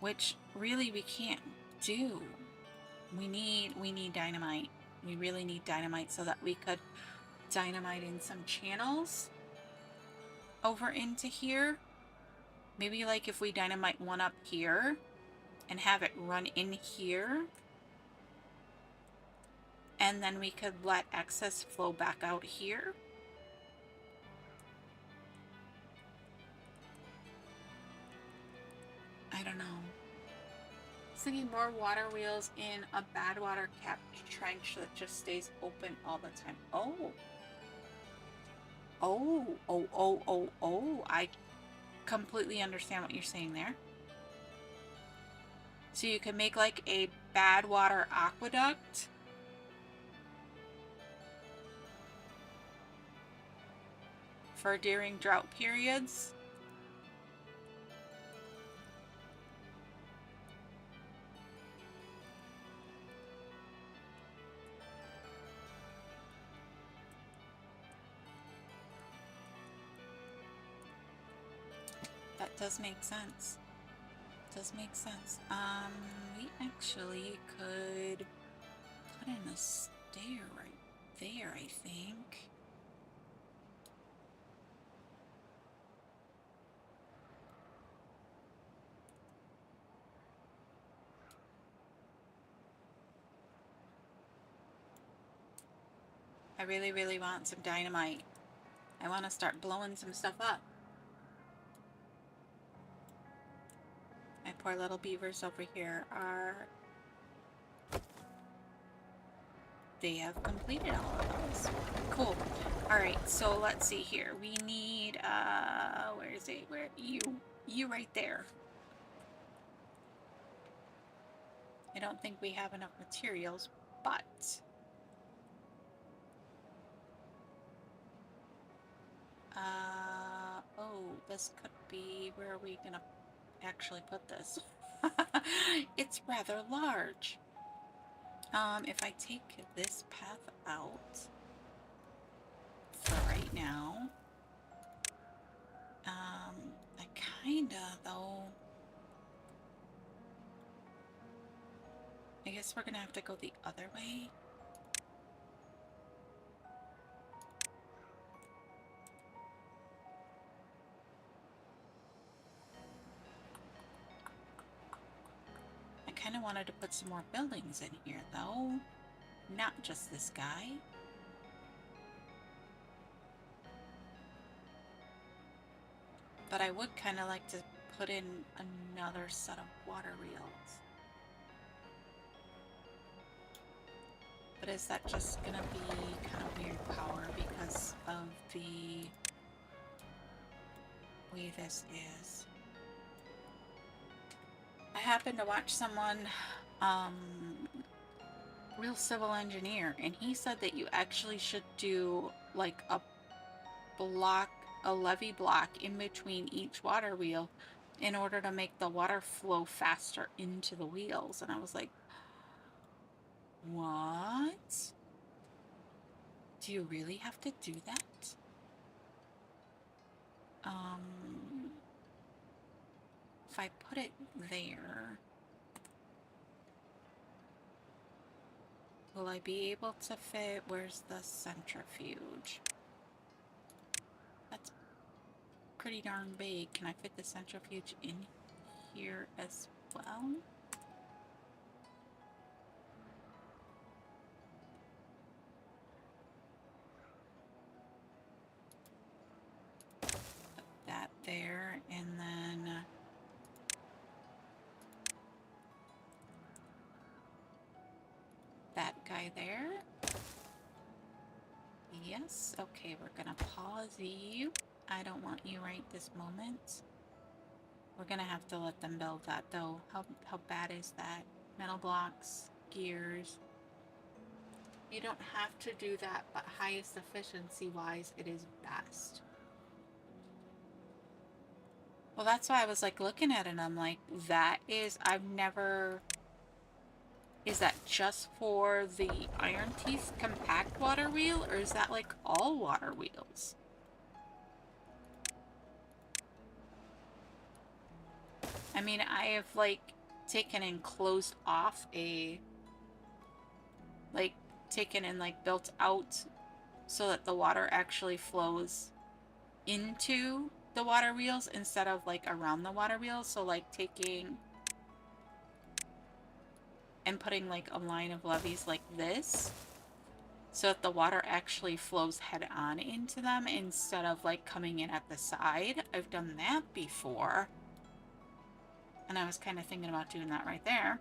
Which really we can't do. We need dynamite. We really need dynamite so that we could dynamite in some channels over into here. Maybe like if we dynamite one up here and have it run in here. And then we could let excess flow back out here. I don't know. Thinking more water wheels in a bad water cap trench that just stays open all the time. Oh. Oh, I completely understand what you're saying there. So you can make like a bad water aqueduct. For during drought periods. That does make sense. Does make sense. We actually could put in a stair right there, I think. I really, really want some dynamite. I want to start blowing some stuff up. My poor little beavers over here are... They have completed all of those. Cool. Alright, so let's see here. We need, where is it? Where you? You right there. I don't think we have enough materials, but... oh, this could be... Where are we gonna actually put this? It's rather large. If I take this path out for right now, I kinda, though, I guess we're gonna have to go the other way. I kinda wanted to put some more buildings in here, though. Not just this guy. But I would kind of like to put in another set of water reels. But is that just gonna be kind of weird power because of the way this is? I happened to watch someone, real civil engineer, and he said that you actually should do like a levee block in between each water wheel in order to make the water flow faster into the wheels. And I was like, what? Do you really have to do that? If I put it there, will I be able to fit? Where's the centrifuge? That's pretty darn big. Can I fit the centrifuge in here as well? Put that there, and then that guy there. Yes, okay, we're gonna pause you. I don't want you right this moment. We're gonna have to let them build that though. How bad is that? Metal blocks, gears. You don't have to do that, but highest efficiency wise, it is best. Well, that's why I was like looking at it and I'm like, that is, I've never... Is that just for the Ironteeth compact water wheel, or is that like all water wheels? I mean, I have like taken and closed off a, like taken and like built out so that the water actually flows into the water wheels instead of like around the water wheels. So like taking and putting like a line of levees like this so that the water actually flows head on into them instead of like coming in at the side. I've done that before. And I was kind of thinking about doing that right there.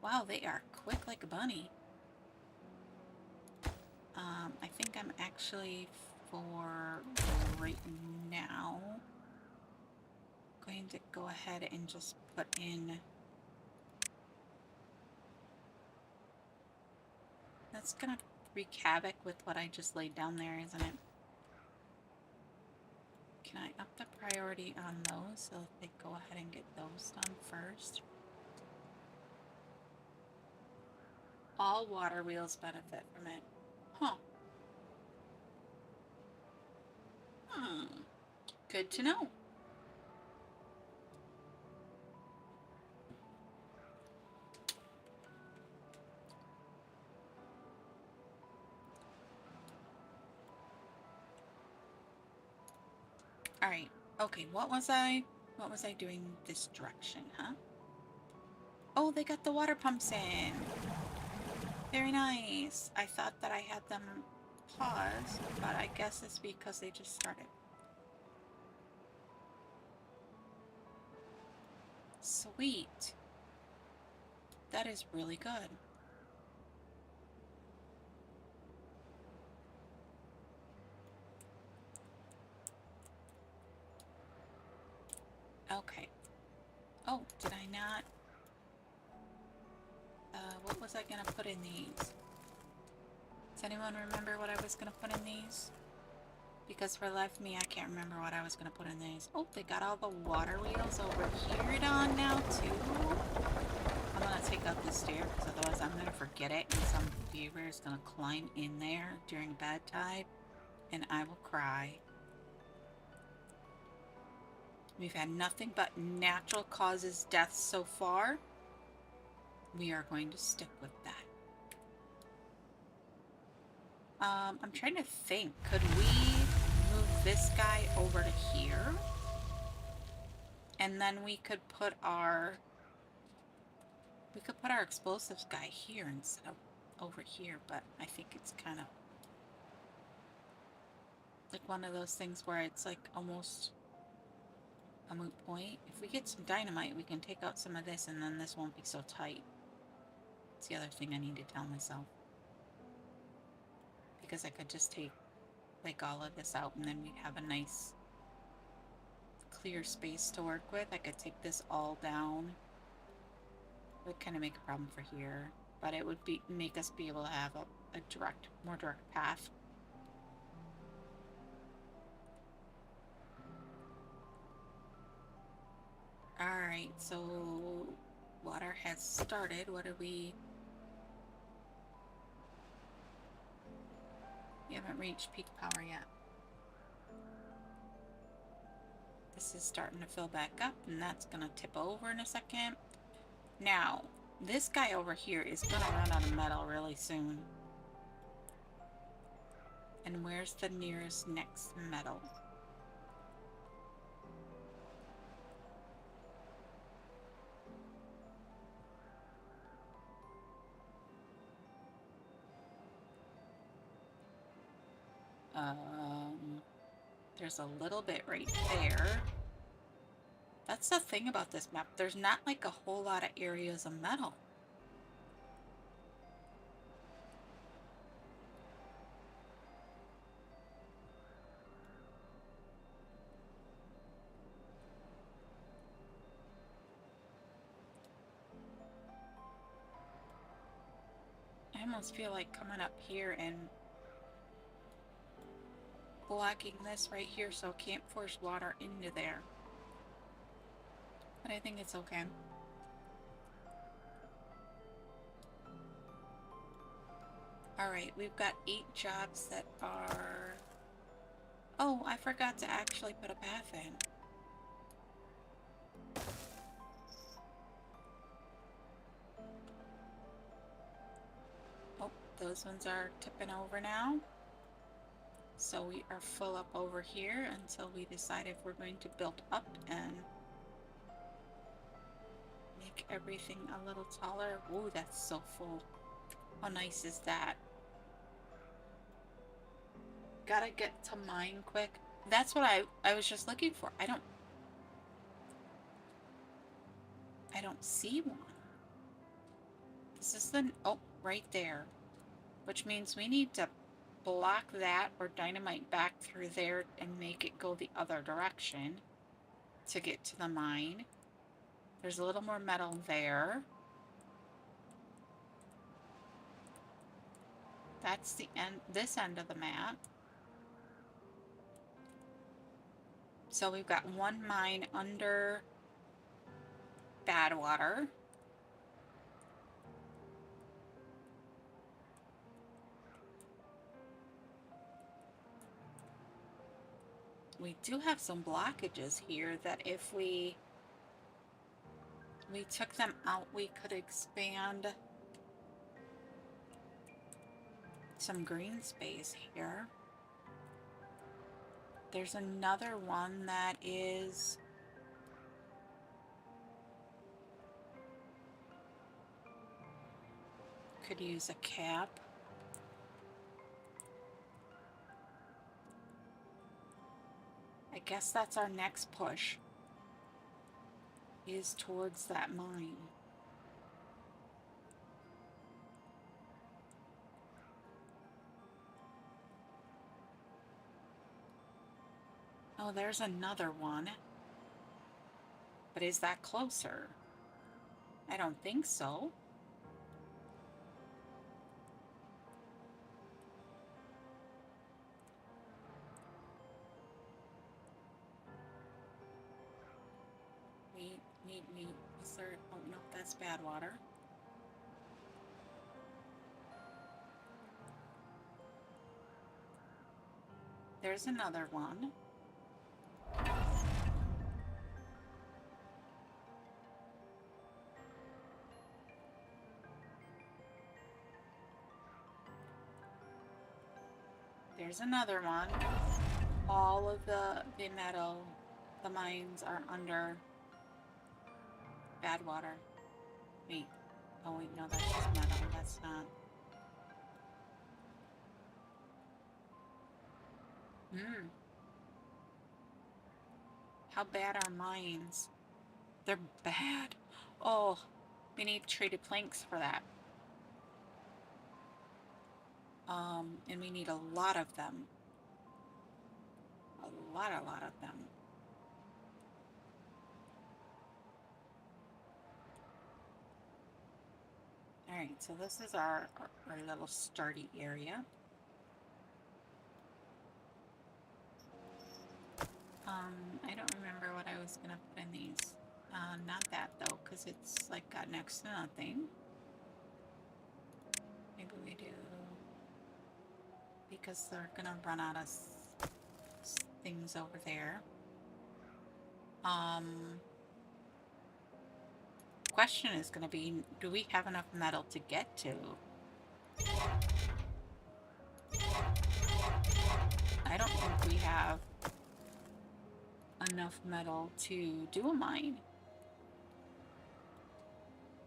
Wow, they are quick like a bunny. I think I'm actually, for right now, going to go ahead and just put in... That's gonna wreak havoc with what I just laid down there, isn't it? Can I up the priority on those so they go ahead and get those done first? All water wheels benefit from it. Huh. Good to know. Alright. Okay, what was I doing this direction, huh? Oh, they got the water pumps in. Very nice. I thought that I had them paused, but I guess it's because they just started. Sweet. That is really good. Okay. Oh, did I not? What was I gonna put in these? Does anyone remember what I was gonna put in these? Because for life of me, I can't remember what I was gonna put in these. Oh, they got all the water wheels over here on now too. I'm gonna take out the stair because otherwise I'm gonna forget it and some beaver is gonna climb in there during bad tide and I will cry. We've had nothing but natural causes deaths so far. We are going to stick with that. I'm trying to think. Could we move this guy over to here? And then we could put our... explosives guy here instead of over here, but I think it's kind of like one of those things where it's like almost a moot point. If we get some dynamite, we can take out some of this and then this won't be so tight. That's the other thing I need to tell myself. Because I could just take like all of this out and then we'd have a nice clear space to work with. I could take this all down. It would kind of make a problem for here, but it would make us be able to have a more direct path. Alright, so water has started. What do we... We haven't reached peak power yet. This is starting to fill back up, and that's gonna tip over in a second. Now, this guy over here is gonna run out of metal really soon. And where's the nearest next metal? There's a little bit right there. That's the thing about this map. There's not like a whole lot of areas of metal. I almost feel like coming up here and blocking this right here so it can't force water into there. But I think it's okay. Alright, we've got 8 jobs that are... Oh, I forgot to actually put a path in. Oh, those ones are tipping over now. So we are full up over here until we decide if we're going to build up and make everything a little taller. Ooh, that's so full. How nice is that? Gotta get to mine quick. That's what I was just looking for. I don't see one. This is the... Oh, right there. Which means we need to block that or dynamite back through there and make it go the other direction to get to the mine. There's a little more metal there. That's the end, this end of the map. So we've got one mine under Badwater. We do have some blockages here that if we took them out, we could expand some green space here. There's another one that is could use a cap. I guess that's our next push, is towards that mine. Oh, there's another one. But is that closer? I don't think so. Wait. Is there? Oh, no, that's Badwater. There's another one. There's another one. All of the metal, the mines are under Badwater. Wait. Oh wait, no, that's just metal. That's not. How bad are mines? They're bad. Oh, we need traded planks for that. And we need a lot of them. A lot of them. Alright, so this is our little sturdy area. I don't remember what I was gonna put in these. Not that though, because it's like got next to nothing. Maybe we do, because they're gonna run out of things over there. Question is gonna be, do we have enough metal to get to? I don't think we have enough metal to do a mine.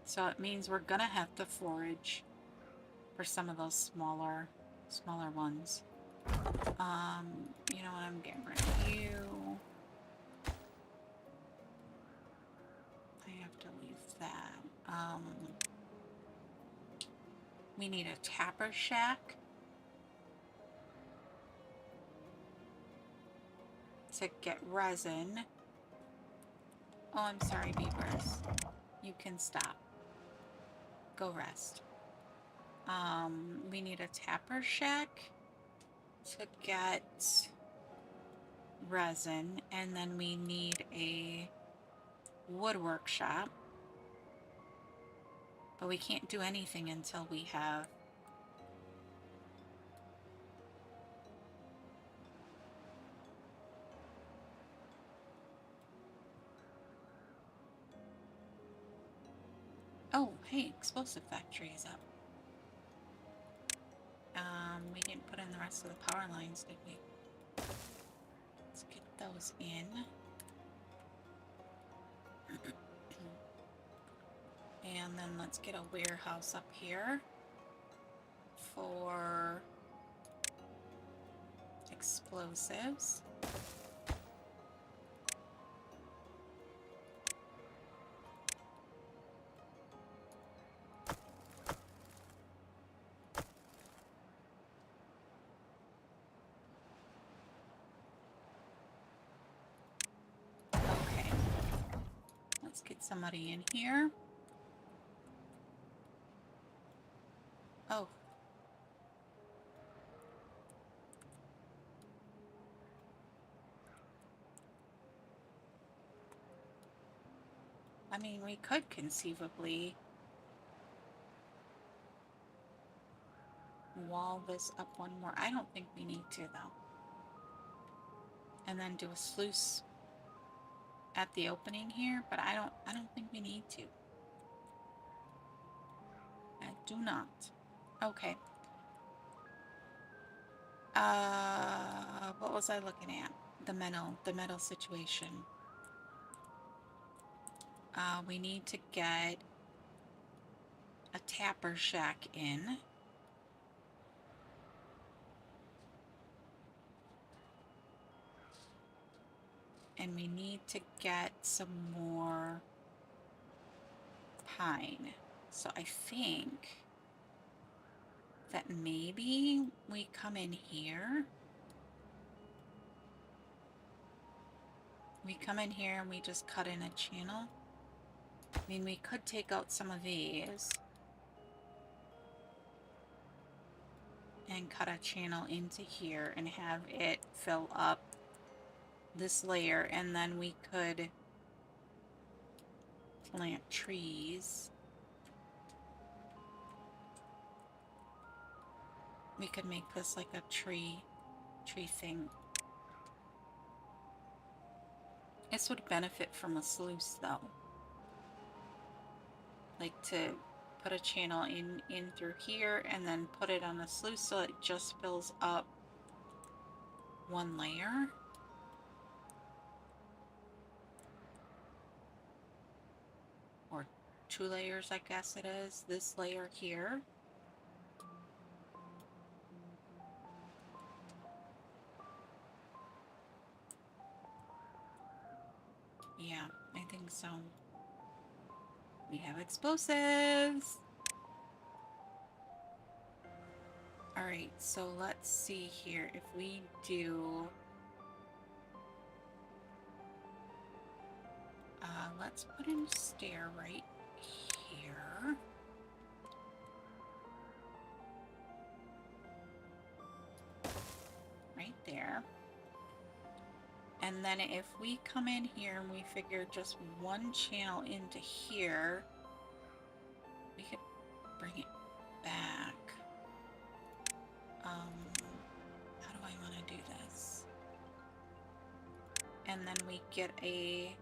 So it means we're gonna have to forage for some of those smaller ones. You know what, I'm getting rid of you. I have to leave that. We need a tapper shack to get resin. Oh, I'm sorry, beavers. You can stop. Go rest. We need a tapper shack to get resin, and then we need a wood workshop. But we can't do anything until we have oh, hey, explosive factory is up. We didn't put in the rest of the power lines, did we? Let's get those in. And then let's get a warehouse up here for explosives. somebody in here. Oh. I mean, we could conceivably wall this up one more. I don't think we need to, though. And then do a sluice at the opening here, but I don't think we need to. I do not. Okay. What was I looking at? The metal situation. We need to get a tapper shack in. And we need to get some more pine. So I think that maybe we come in here. We come in here and we just cut in a channel. I mean, we could take out some of these and cut a channel into here and have it fill up this layer, and then we could plant trees. We could make this like a tree thing. This would benefit from a sluice though. Like to put a channel in through here and then put it on the sluice so it just fills up one layer. Or 2 layers, I guess it is. This layer here. Yeah, I think so. We have explosives. Alright, so let's see here. If we do... let's put in a stair right here. Right there. And then if we come in here and we figure just one channel into here, we could bring it back. How do I want to do this? And then we get a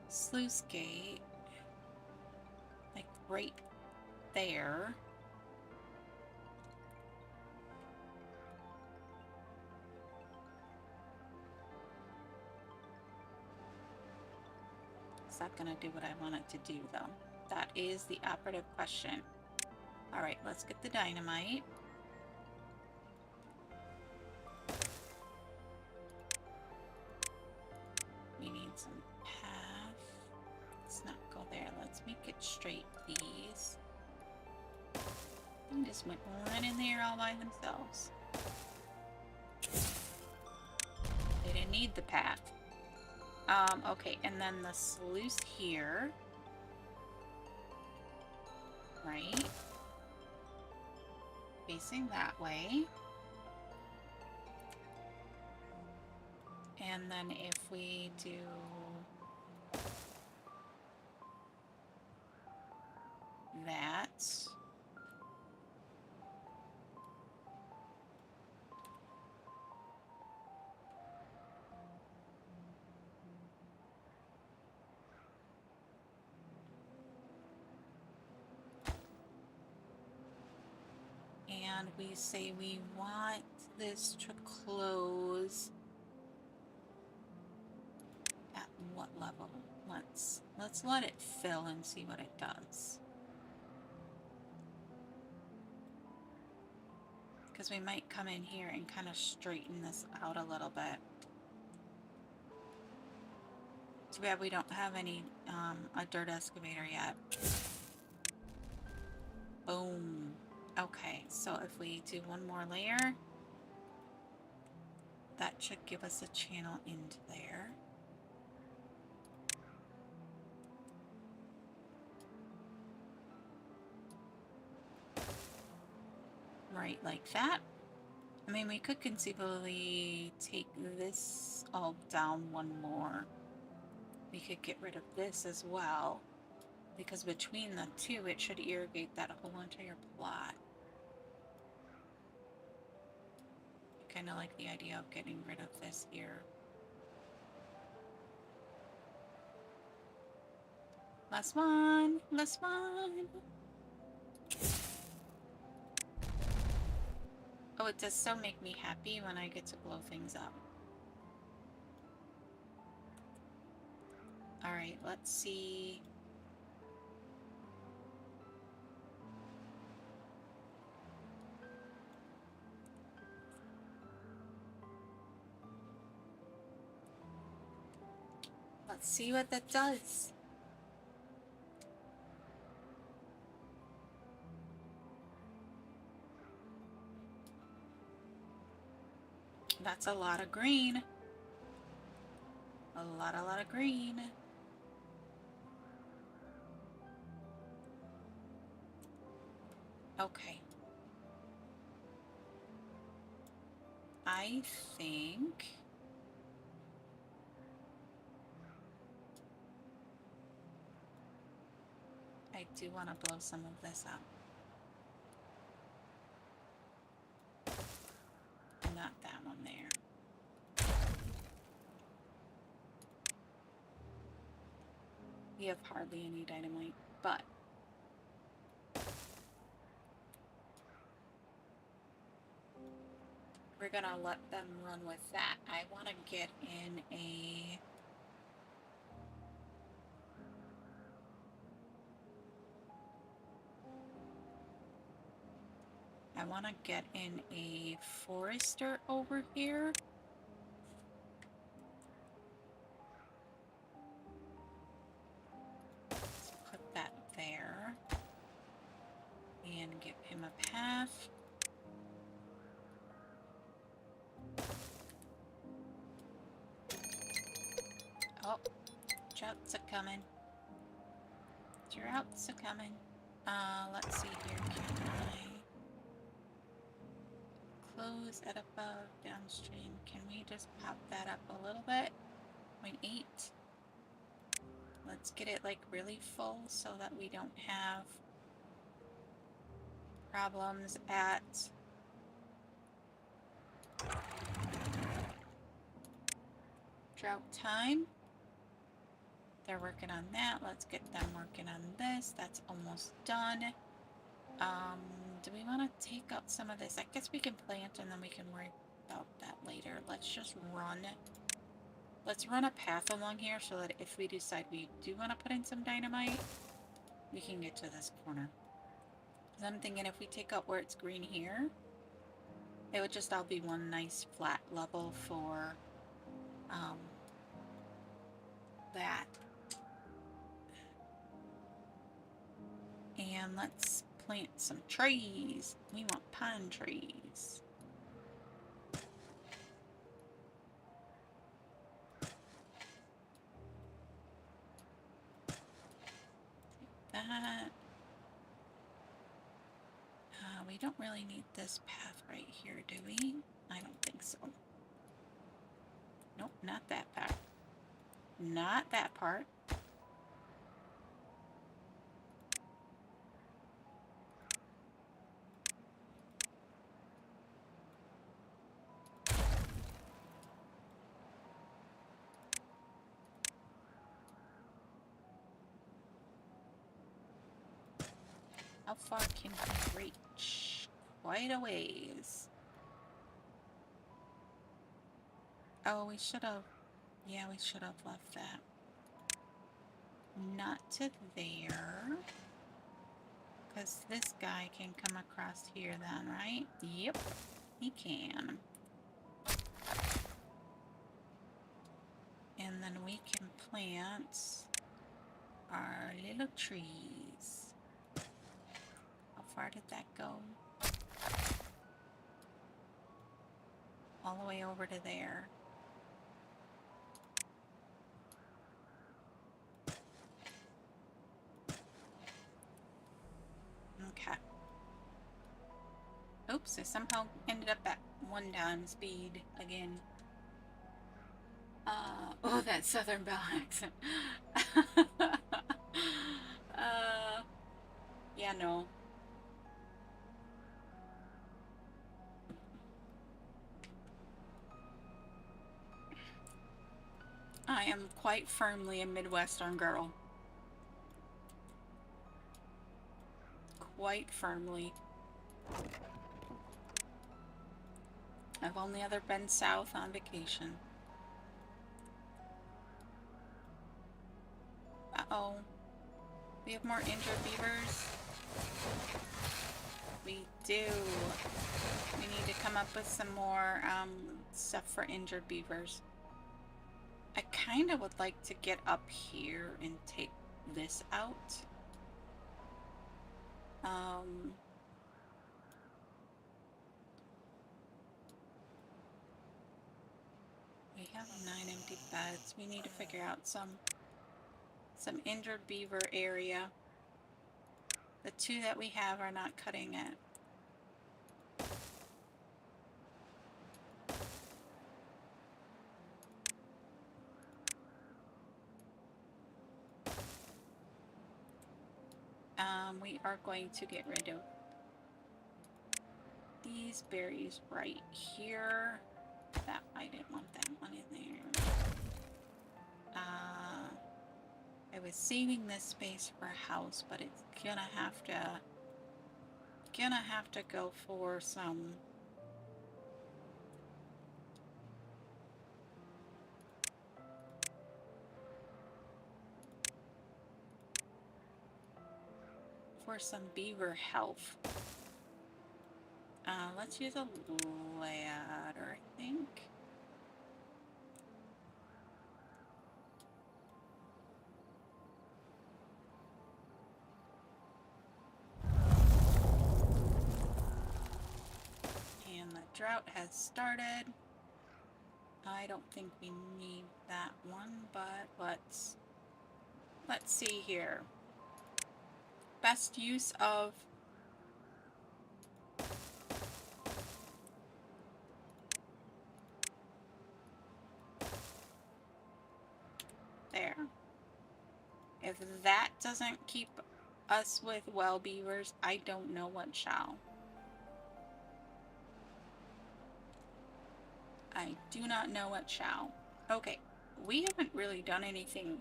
sluice gate, like right there. Is that gonna do what I want it to do though? That is the operative question. Alright, let's get the dynamite. We need some path. Let's not go there. Let's make it straight, please. They just went right in there all by themselves. They didn't need the path. Okay, and then the sluice here. Right? Facing that way. And then if we do that, and we say we want this to close at what level? Let's let it fill and see what it does. Because we might come in here and kind of straighten this out a little bit. Too bad we don't have any a dirt excavator yet. Boom. Okay, so if we do one more layer, that should give us a channel into there. right like that. I mean, we could conceivably take this all down one more. We could get rid of this as well, because between the two, it should irrigate that whole entire plot. I kind of like the idea of getting rid of this here. Last one, last one. Oh, it does so make me happy when I get to blow things up. All right, let's see. Let's see what that does. That's a lot of green. A lot of green. Okay. I think I do want to blow some of this up. Not that one there. We have hardly any dynamite, but we're gonna let them run with that. I want to get in a... I want to get in a forester over here. Let's put that there. And give him a path. Oh, droughts are coming. Droughts are coming. Let's see here. Can I close at above, downstream? Can we just pop that up a little bit? 0.8. Let's get it like really full so that we don't have problems at drought time. They're working on that. Let's get them working on this. That's almost done. Do we want to take out some of this? I guess we can plant and then we can worry about that later. Let's just run. Let's run a path along here so that if we decide we do want to put in some dynamite, we can get to this corner. I'm thinking if we take out where it's green here, it would just all be one nice flat level for that. And let's plant some trees. We want pine trees. Take that. We don't really need this path right here, do we? I don't think so. Nope, not that part. Not that part. How far can we reach? Quite a ways. Oh, we should have... Yeah, we should have left that. Not to there. Because this guy can come across here then, right? Yep, he can. And then we can plant our little trees. How far did that go? All the way over to there. Okay. Oops, I somehow ended up at 1 speed again. Oh, that Southern Belle accent. Yeah, no. I am quite firmly a Midwestern girl. Quite firmly. I've only ever been south on vacation. Uh-oh. We have more injured beavers. We do. We need to come up with some more stuff for injured beavers. I kind of would like to get up here and take this out. We have 9 empty beds. We need to figure out some injured beaver area. The 2 that we have are not cutting it. We are going to get rid of these berries right here. I didn't want that one in there. I was saving this space for a house, but it's gonna have to go for some beaver health. Let's use a ladder, I think. And the drought has started. I don't think we need that one, but let's see here. Best use of there. If that doesn't keep us with well beavers, I don't know what shall. I do not know what shall. Okay, we haven't really done anything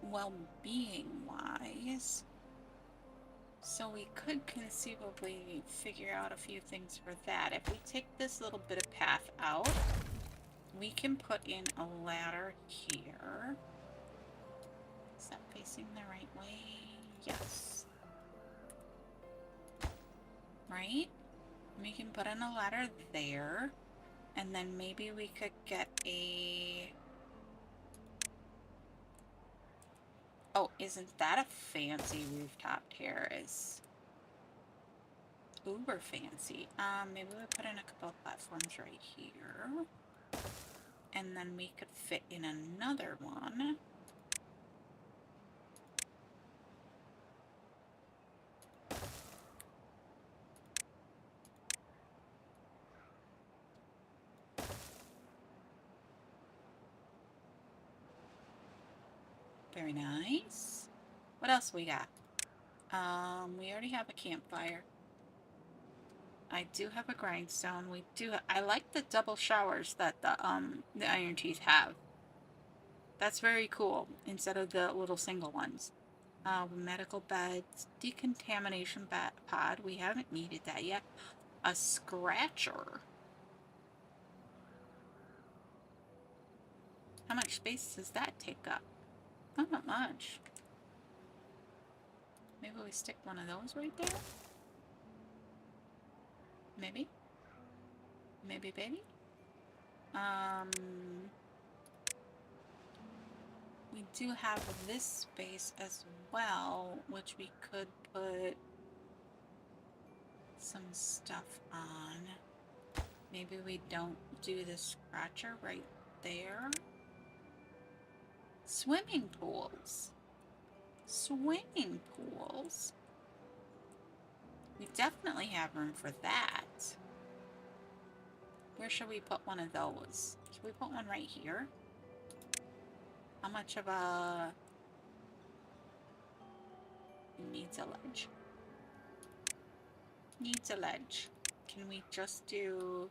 well-being wise, so we could conceivably figure out a few things for that. If we take this little bit of path out, we can put in a ladder here. Is that facing the right way? Yes. Right? We can put in a ladder there, and then maybe we could get a... Oh, isn't that a fancy rooftop terrace? Uber fancy. Maybe we put in a couple of platforms right here, and then we could fit in another one. Very nice. What else we got? We already have a campfire. I do have a grindstone. I like the double showers that the Ironteeth have. That's very cool, instead of the little single ones. Medical beds, decontamination pod. We haven't needed that yet. A scratcher. How much space does that take up? Not much. Maybe we stick one of those right there? Maybe? Maybe, baby? We do have this space as well, which we could put some stuff on. Maybe we don't do the scratcher right there. Swimming pools. Swimming pools. We definitely have room for that. Where should we put one of those? Should we put one right here? How much of a... It needs a ledge. Needs a ledge. Can we just do...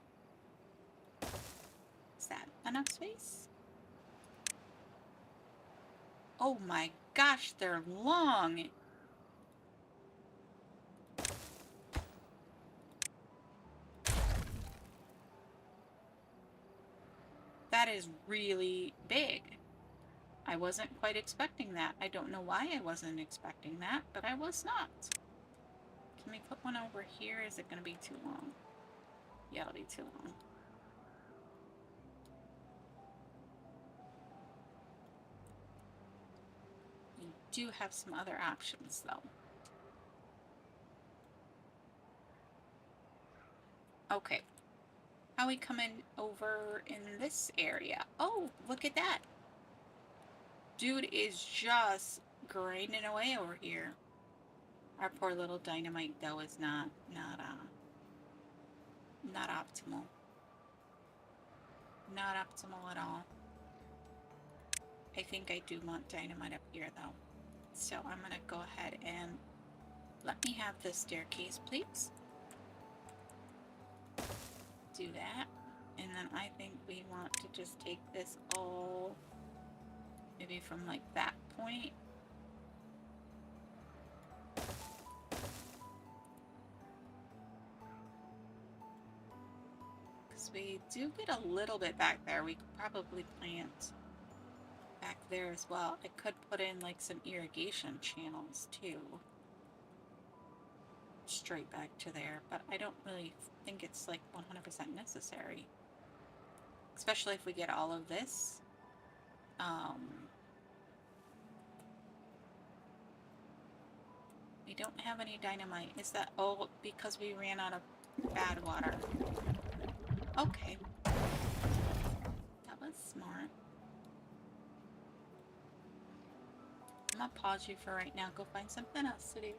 Is that enough space? Oh my gosh, they're long! That is really big. I wasn't quite expecting that. I don't know why I wasn't expecting that, but I was not. Can we put one over here? Is it going to be too long? Yeah, it'll be too long. We do have some other options, though. Okay. How we coming over in this area? Oh, look at that. Dude is just grinding away over here. Our poor little dynamite, though, is not optimal. Not optimal at all. I think I do want dynamite up here, though. So I'm gonna go ahead and let me have this staircase, please. Do that. And then I think we want to just take this all, maybe from like that point. Because we do get a little bit back there. We could probably plant back there as well. I could put in like some irrigation channels too. Straight back to there, but I don't really think it's like 100% necessary. Especially if we get all of this. We don't have any dynamite. Is that all because we ran out of bad water? Okay. That was smart. I'm gonna pause you for right now. Go find something else to do.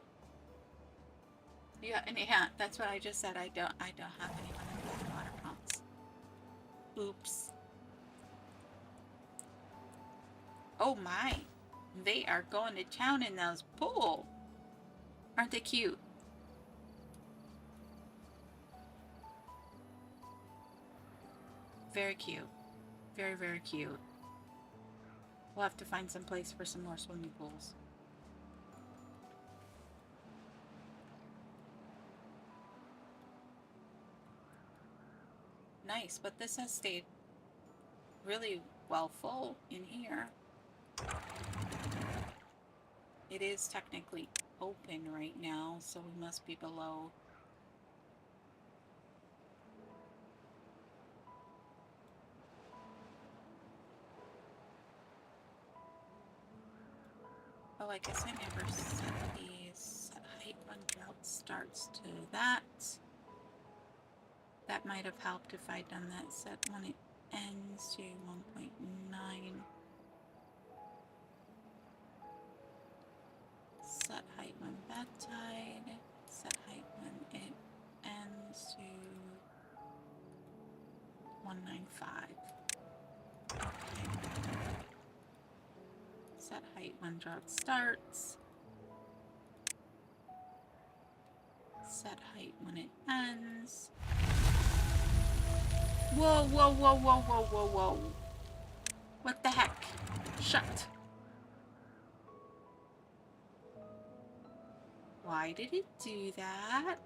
Yeah, and yeah, that's what I just said. I don't have any water pumps. Oops. Oh my. They are going to town in those pool. Aren't they cute? Very cute. Very, very cute. We'll have to find some place for some more swimming pools. Nice, but this has stayed really well full in here. It is technically open right now, so we must be below. Oh, I guess I never set these. Set height when drought starts to that. That might have helped if I'd done that. Set when it ends to 1.9. Set height when bed tide. Set height when it ends to 195. Okay. Set height when drought starts. Set height when it ends. Whoa, whoa, whoa, whoa, whoa, whoa, whoa. What the heck? Shut. Why did it do that?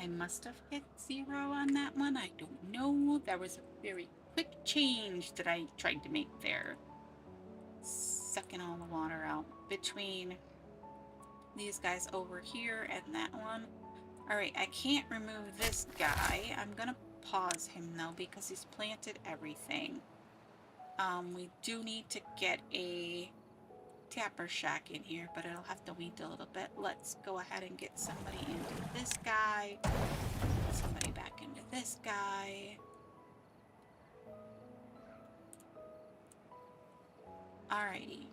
I must have hit 0 on that one. I don't know. There was a very quick change that I tried to make there. Sucking all the water out between these guys over here and that one. Alright, I can't remove this guy. I'm gonna pause him though because he's planted everything. We do need to get a tapper shack in here, but it'll have to wait a little bit. Let's go ahead and get somebody into this guy. Somebody back into this guy. Alrighty.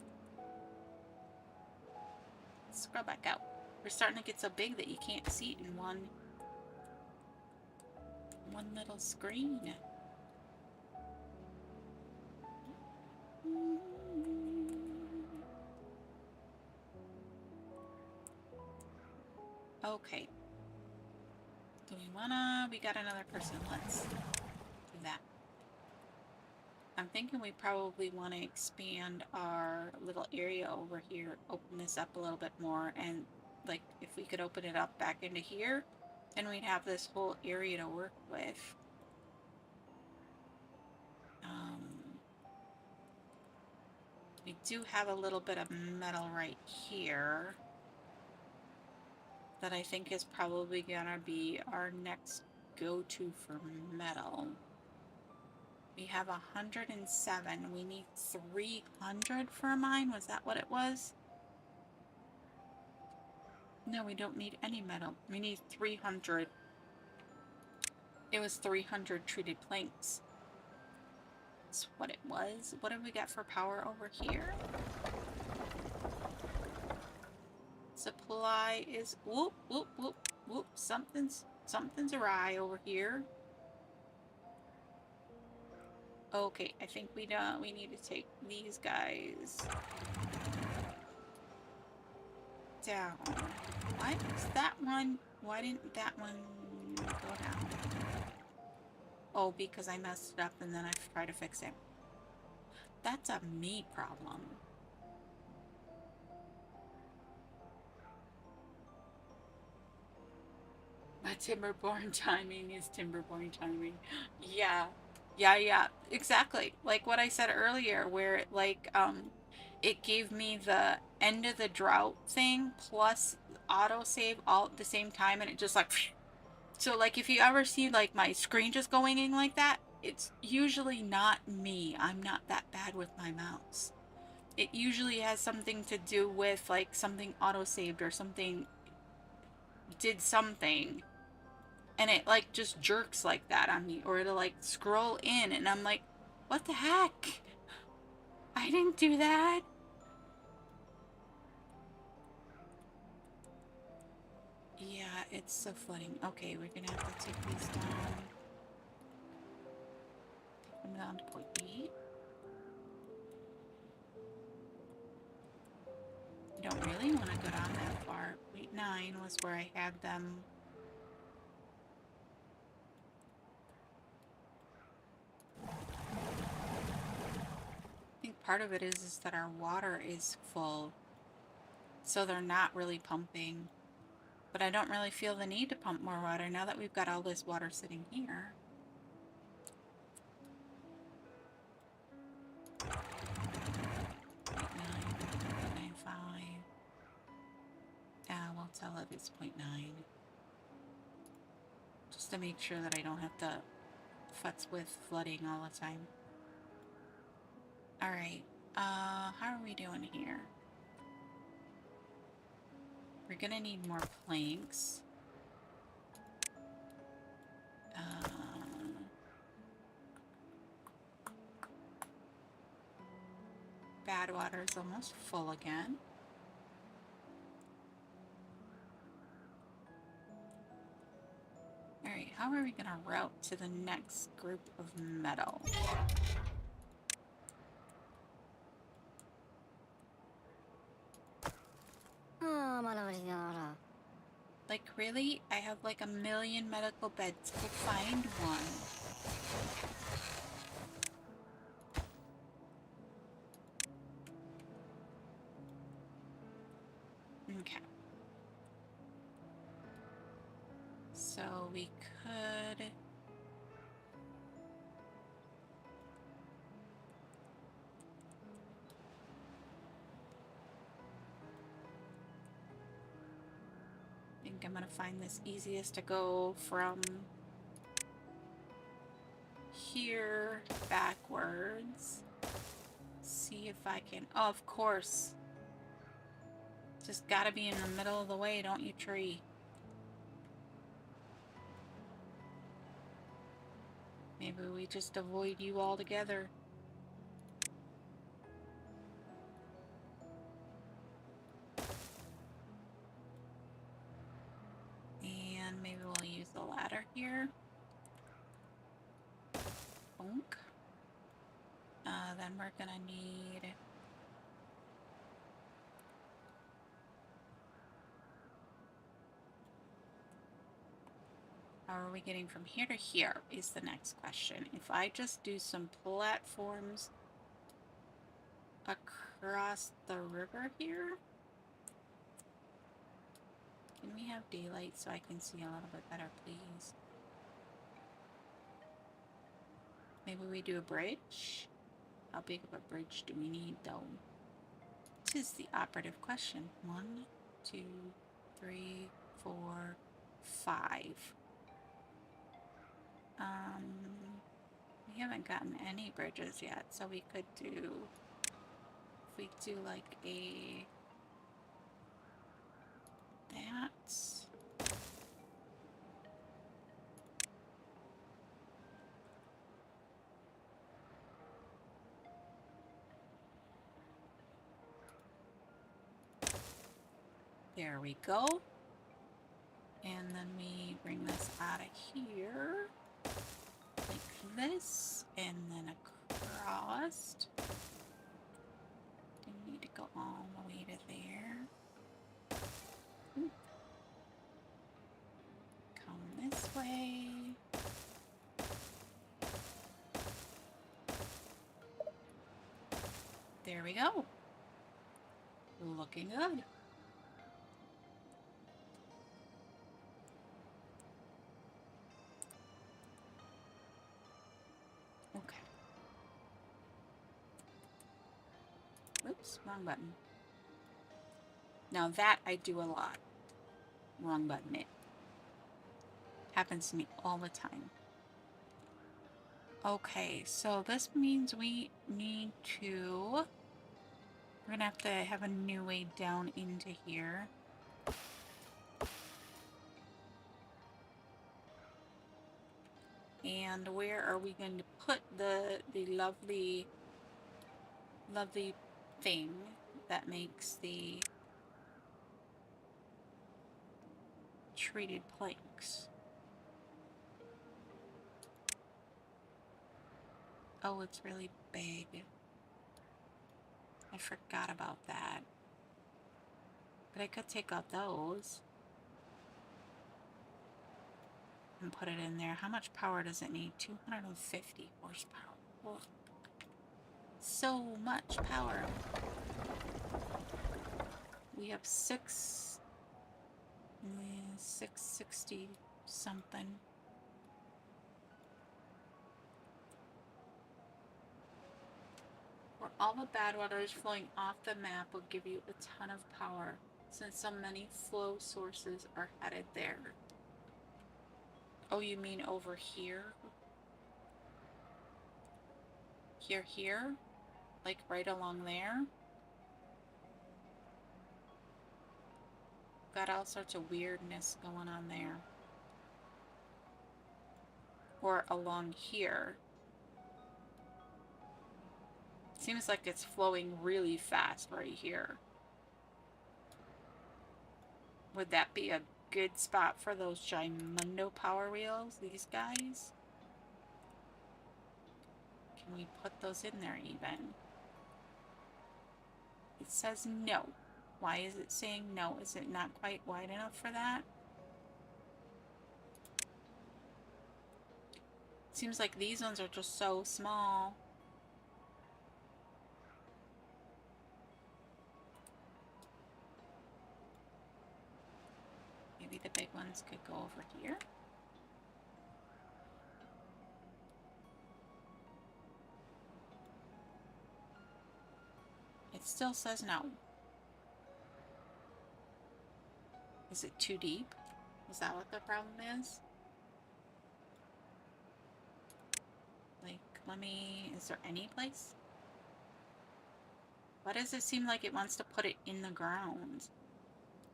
Scroll back out. We're starting to get so big that you can't see it in one little screen. Okay. Do we wanna... We got another person. Let's do that. I'm thinking we probably want to expand our little area over here, open this up a little bit more, and like if we could open it up back into here, then we'd have this whole area to work with. We do have a little bit of metal right here that I think is probably gonna be our next go-to for metal. We have 107. We need 300 for a mine. Was that what it was? No, we don't need any metal. We need 300. It was 300 treated planks. That's what it was. What have we got for power over here? Supply is... Whoop, whoop, whoop, whoop. Something's awry over here. Okay, I think we need to take these guys down. Why is that one? Why didn't that one go down? Oh, because I messed it up and then I tried to fix it. That's a me problem. But Timberborn timing is Timberborn timing. Yeah. Yeah, exactly. Like what I said earlier, where like it gave me the end of the drought thing plus autosave all at the same time, and it just like so like if you ever see like my screen just going in like that, it's usually not me. I'm not that bad with my mouse. It usually has something to do with like something autosaved or something did something. And it like just jerks like that on me, or it'll like scroll in and I'm like, what the heck? I didn't do that. Yeah, it's so flooding. Okay, we're gonna have to take these down. Take them down to 0.8. I don't really want to go down that far. 0.9 was where I had them. I think part of it is that our water is full, so they're not really pumping. But I don't really feel the need to pump more water now that we've got all this water sitting here. Yeah, we'll tell it it's 0.9. Just to make sure that I don't have to futz with flooding all the time. Alright, how are we doing here? We're gonna need more planks. Bad water is almost full again. Alright, how are we gonna route to the next group of metal? Like, really? I have like 1,000,000 medical beds. Go find one. Okay. So we could... I think I'm gonna find this easiest to go from here backwards. See if I can... Oh, of course. Just gotta be in the middle of the way, don't you, tree? Maybe we just avoid you altogether. And maybe we'll use the ladder here. Bonk. Then we're gonna need... How are we getting from here to here is the next question. If I just do some platforms across the river here. Can we have daylight so I can see a little bit better, please? Maybe we do a bridge? How big of a bridge do we need, though? This is the operative question. 1, 2, 3, 4, 5. We haven't gotten any bridges yet, so we could do... If we do like a... That's... There we go. And then we bring this out of here. Like this. And then across. Didn't need to go all the way to there. Ooh. Come this way. There we go. Looking good. Okay. Oops, wrong button. Now that I do a lot. Wrong button it. Happens to me all the time. Okay, so this means we need to... We're gonna have to have a new way down into here. And where are we going to put the lovely thing that makes the treated planks? Oh, it's really big. I forgot about that. But I could take out those and put it in there. How much power does it need? 250 horsepower. Whoa. So much power. We have 660 something. Where all the bad water is flowing off the map will give you a ton of power, since so many flow sources are headed there. Oh, you mean over here? Here? Like right along there? Got all sorts of weirdness going on there. Or along here. Seems like it's flowing really fast right here. Would that be a good spot for those Gimundo power wheels, these guys? Can we put those in there even? It says no. Why is it saying no? Is it not quite wide enough for that? Seems like these ones are just so small. Maybe the big ones could go over here. It still says no. Is it too deep? Is that what the problem is? Like, is there any place? Why does it seem like it wants to put it in the ground?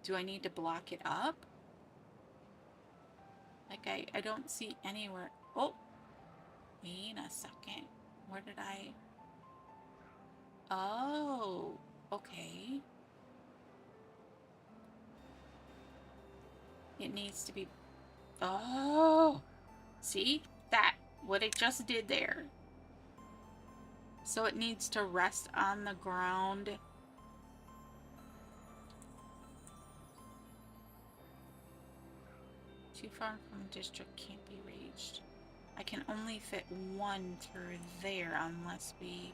Do I need to block it up? Like, I don't see anywhere. Oh, wait a second. Where did I? Oh, okay. It needs to be. Oh, see that? What it just did there. So it needs to rest on the ground. Too far from district can't be reached. I can only fit one through there unless we...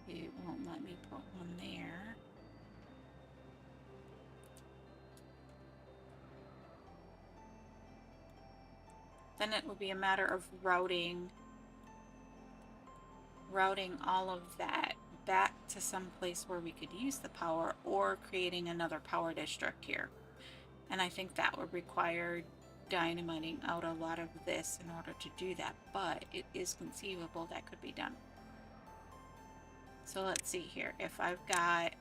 It won't let me put one there. Then it would be a matter of routing all of that back to some place where we could use the power, or creating another power district here. And I think that would require dynamiting out a lot of this in order to do that, but it is conceivable that could be done. So let's see here. If I've got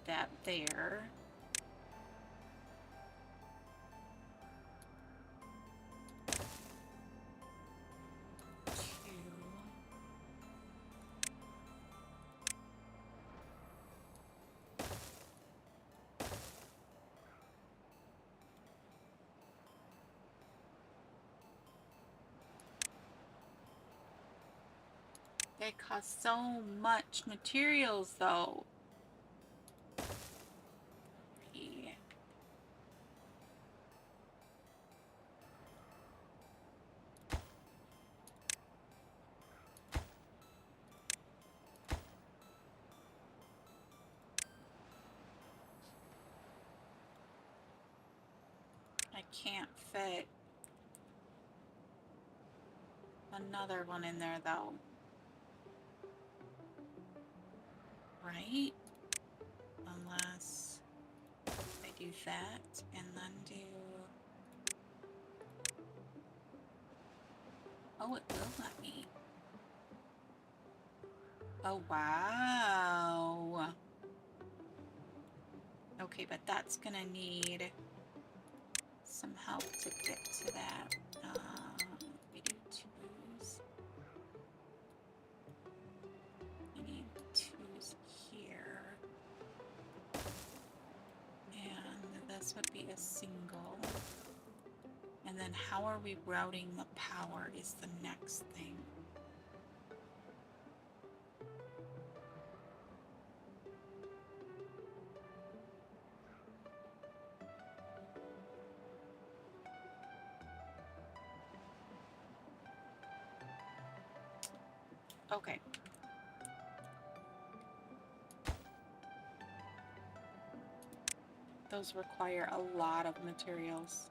that there, they cost so much materials though. Yeah. I can't fit another one in there though. Right? Unless I do that and then do... Oh, it will let me. Oh, wow. Okay, but that's gonna need some help to get to that. We do twos. We need twos here. And this would be a single. And then how are we routing the power is the next thing. Okay. Those require a lot of materials.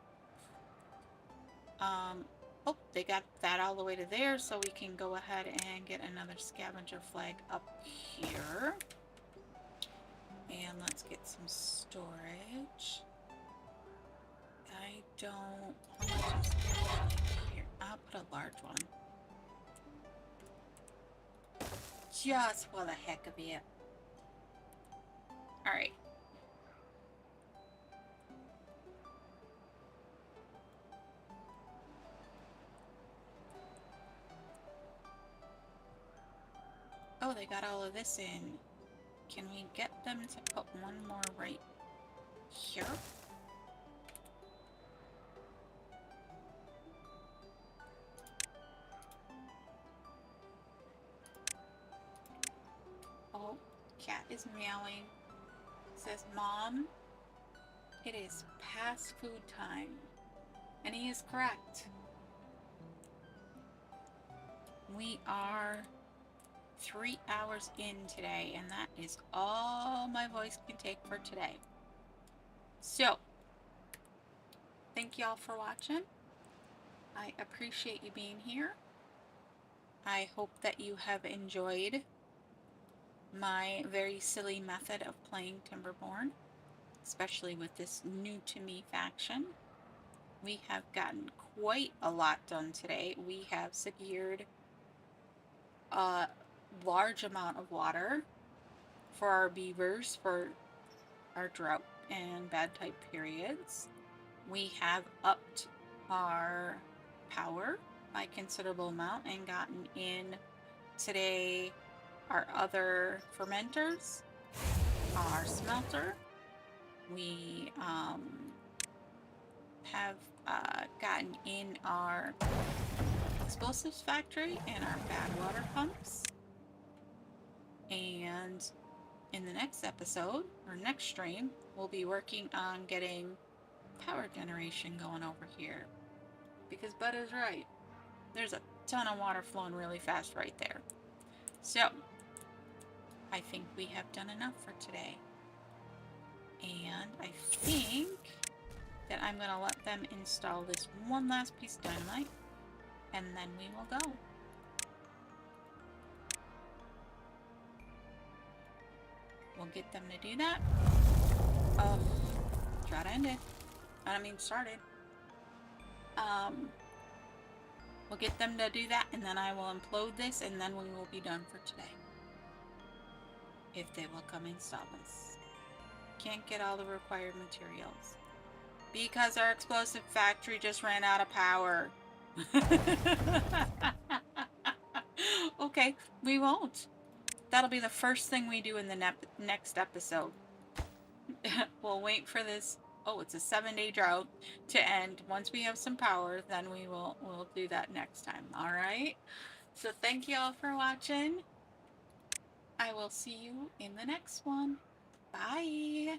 Oh, they got that all the way to there, so we can go ahead and get another scavenger flag up here. And let's get some storage. I don't... How much is here? I'll put a large one. Just for the heck of it. Alright. Oh, they got all of this in. Can we get them to put one more right here? Oh, cat is meowing. Says, Mom, it is past food time. And he is correct. We are 3 hours in today, and that is all my voice can take for today. So, thank y'all for watching. I appreciate you being here. I hope that you have enjoyed my very silly method of playing Timberborn, especially with this new to me faction. we have gotten quite a lot done today. We have secured a large amount of water for our beavers for our drought and bad type periods. We have upped our power by a considerable amount and gotten in today our other fermenters, our smelter. We have gotten in our explosives factory and our bad water pumps. And in the next episode, or next stream, we'll be working on getting power generation going over here. Because Bud is right. There's a ton of water flowing really fast right there. So, I think we have done enough for today. And I think that I'm going to let them install this one last piece of dynamite. And then we will go. We'll get them to do that. Oh, drought ended. I mean, started. We'll get them to do that, and then I will implode this, and then we will be done for today. If they will come install this. Can't get all the required materials. Because our explosive factory just ran out of power. Okay, we won't. That'll be the first thing we do in the next episode. We'll wait for this. Oh, it's a 7-day drought to end. Once we have some power, then we'll do that next time. All right. So thank you all for watching. I will see you in the next one. Bye.